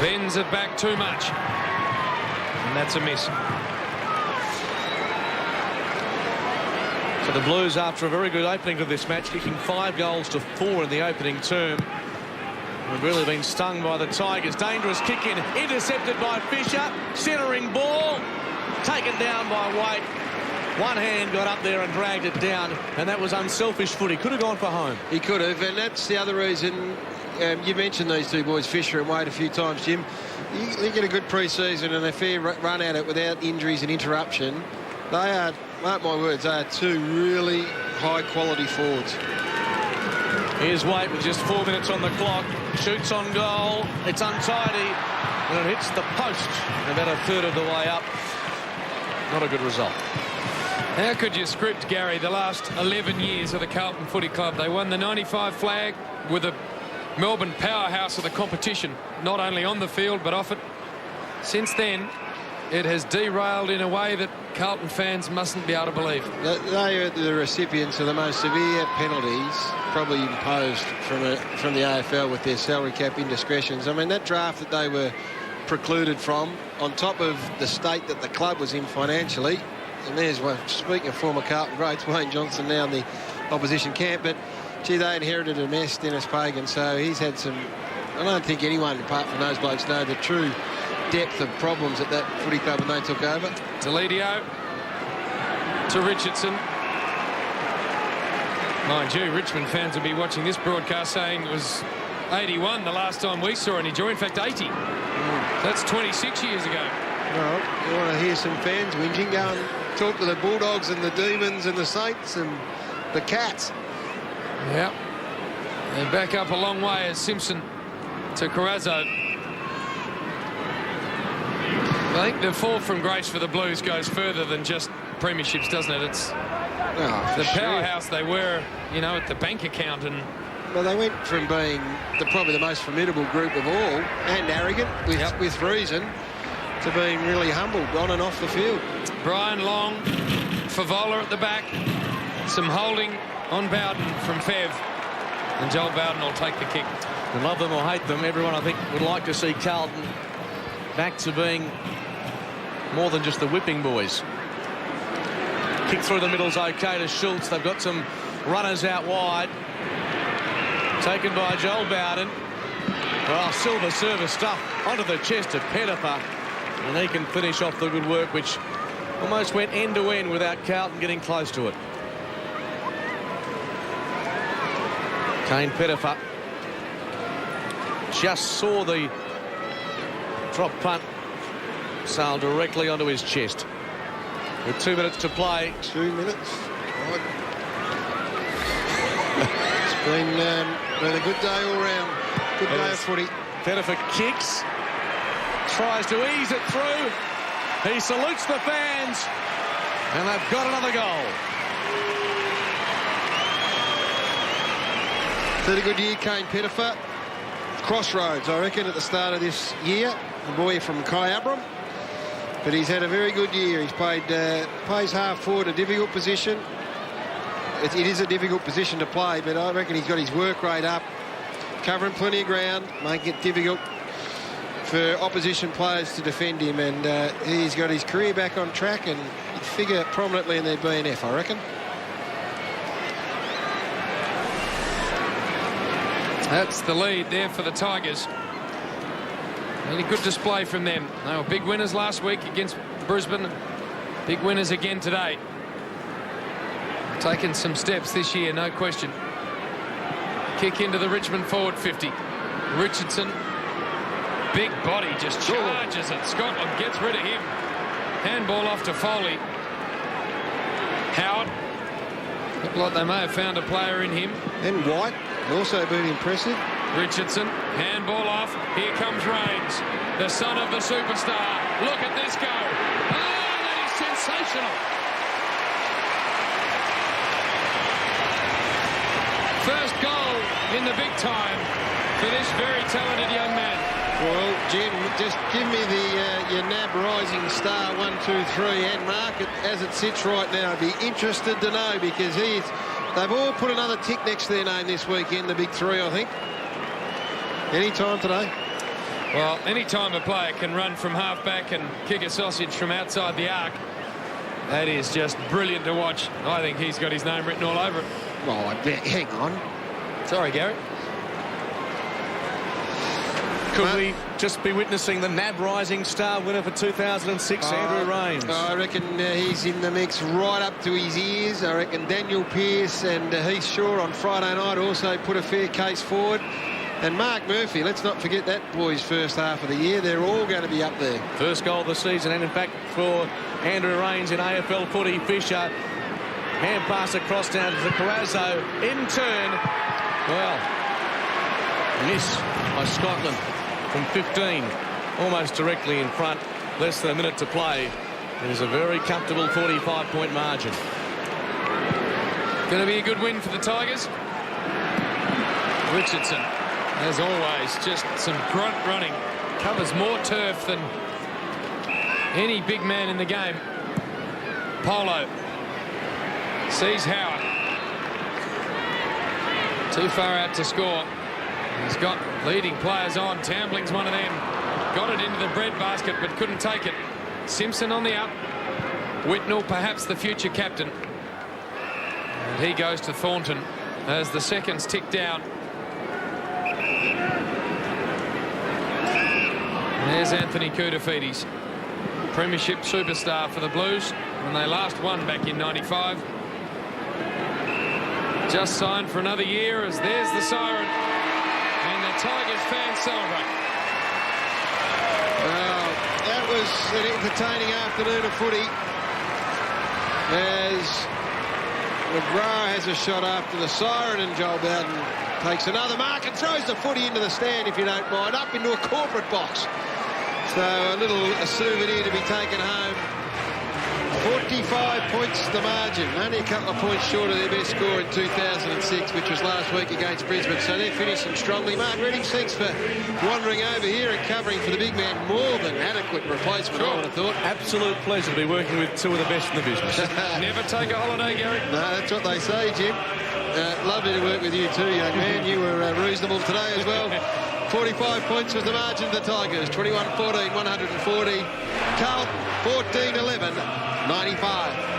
bends it back too much, and that's a miss. So the Blues, after a very good opening to this match, kicking 5 goals to 4 in the opening term, have really been stung by the Tigers. Dangerous kick in, intercepted by Fisher, centering ball, taken down by Waite. One hand got up there and dragged it down, and that was unselfish footy. Could have gone for home. He could have, and that's the other reason. You mentioned these two boys, Fisher and Waite, a few times, Jim. You get a good pre-season and a fair run at it without injuries and interruption. They are, mark my words, they are two really high-quality forwards. Here's Waite with just 4 minutes on the clock. Shoots on goal. It's untidy, and it hits the post about a third of the way up. Not a good result. How could you script, Gary, the last 11 years of the Carlton Footy Club? They won the 95 flag with a Melbourne powerhouse of the competition, not only on the field but off it. Since then, it has derailed in a way that Carlton fans mustn't be able to believe. They are the recipients of the most severe penalties probably imposed from the AFL with their salary cap indiscretions. I mean, that draft that they were precluded from, on top of the state that the club was in financially, and there's, well, speaking of former Carlton greats, Wayne Johnson now in the opposition camp, but gee, they inherited a mess, Dennis Pagan, so he's had some. I don't think anyone apart from those blokes know the true depth of problems at that footy club when they took over. Deledio to Richardson. Mind you, Richmond fans will be watching this broadcast saying it was 81 the last time we saw any joy. In fact, 80. That's 26 years ago. Well, you want to hear some fans whinging? Go and talk to the Bulldogs and the Demons and the Saints and the Cats. Yeah. They're back up a long way as Simpson to Carrazzo. I think the fall from grace for the Blues goes further than just premierships, doesn't it? It's the powerhouse they were, you know, at the bank account. And well, they went from being probably the most formidable group of all and arrogant with reason to being really humbled on and off the field. Brian Long, Favola at the back, some holding on Bowden from Fev, and Joel Bowden will take the kick. And love them or hate them, everyone I think would like to see Carlton back to being more than just the whipping boys. Kick through the middle's okay to Schultz. They've got some runners out wide. Taken by Joel Bowden. Oh, silver service stuff onto the chest of Pettifer. And he can finish off the good work, which almost went end to end without Carlton getting close to it. Kane Pettifer just saw the drop punt sail directly onto his chest. With 2 minutes to play. 2 minutes. Right. It's been a good day all round. Good day of footy. Pettifer kicks. Tries to ease it through. He salutes the fans. And they've got another goal. Had a good year, Kane Pettifer. Crossroads, I reckon, at the start of this year. The boy from Kyabram. But he's had a very good year. He's plays half forward, a difficult position. It is a difficult position to play, but I reckon he's got his work rate up, covering plenty of ground, making it difficult for opposition players to defend him. And he's got his career back on track and he'd figure prominently in their BNF, I reckon. That's the lead there for the Tigers. And a good display from them. They were big winners last week against Brisbane. Big winners again today. Taken some steps this year, no question. Kick into the Richmond forward 50. Richardson, big body, just charges it. Scotland gets rid of him. Handball off to Foley. Howard. Looked like they may have found a player in him. And White, also been impressive. Richardson, handball off. Here comes Rains, the son of the superstar. Look at this go. Oh, that is sensational. First goal in the big time for this very talented young man. Well, Jim, just give me your NAB Rising Star 1, 2, 3 and mark it as it sits right now. I'd be interested to know, because they've all put another tick next to their name this weekend, the big three, I think. Any time today? Well, any time a player can run from half-back and kick a sausage from outside the arc, that is just brilliant to watch. I think he's got his name written all over it. Oh, hang on. Sorry, Gary. Could we just be witnessing the NAB Rising Star winner for 2006, Andrew Rains? I reckon he's in the mix right up to his ears. I reckon Daniel Pearce and Heath Shaw on Friday night also put a fair case forward. And Mark Murphy, let's not forget that boy's first half of the year. They're all going to be up there. First goal of the season, and in fact for Andrew Rains in AFL footy. Fisher, hand pass across down to Carrazzo. In turn, well, miss by Scotland from 15, almost directly in front. Less than a minute to play. It is a very comfortable 45-point margin. Going to be a good win for the Tigers. Richardson, as always, just some grunt running. Covers more turf than any big man in the game. Polo sees Howard. Too far out to score. He's got leading players on. Tambling's one of them. Got it into the breadbasket, but couldn't take it. Simpson on the up. Whitnell, perhaps the future captain. And he goes to Thornton as the seconds tick down. And there's Anthony Koutafidis, premiership superstar for the Blues when they last won back in '95. Just signed for another year, as there's the siren. And the Tigers fans celebrate. Well, that was an entertaining afternoon of footy. As McGrath has a shot after the siren, and Joel Bowden takes another mark and throws the footy into the stand, if you don't mind, up into a corporate box. So a souvenir to be taken home. 45 points the margin, only a couple of points short of their best score in 2006, which was last week against Brisbane. So they're finishing strongly. Mark Redding, thanks for wandering over here and covering for the big man. More than adequate replacement, I would have thought. Absolute pleasure to be working with two of the best in the business. Never take a holiday, Gary. No, that's what they say, Jim. Lovely to work with you too, young man. You were reasonable today as well. 45 points was the margin of the Tigers. 21-14, 140. Carlton, 14-11, 95.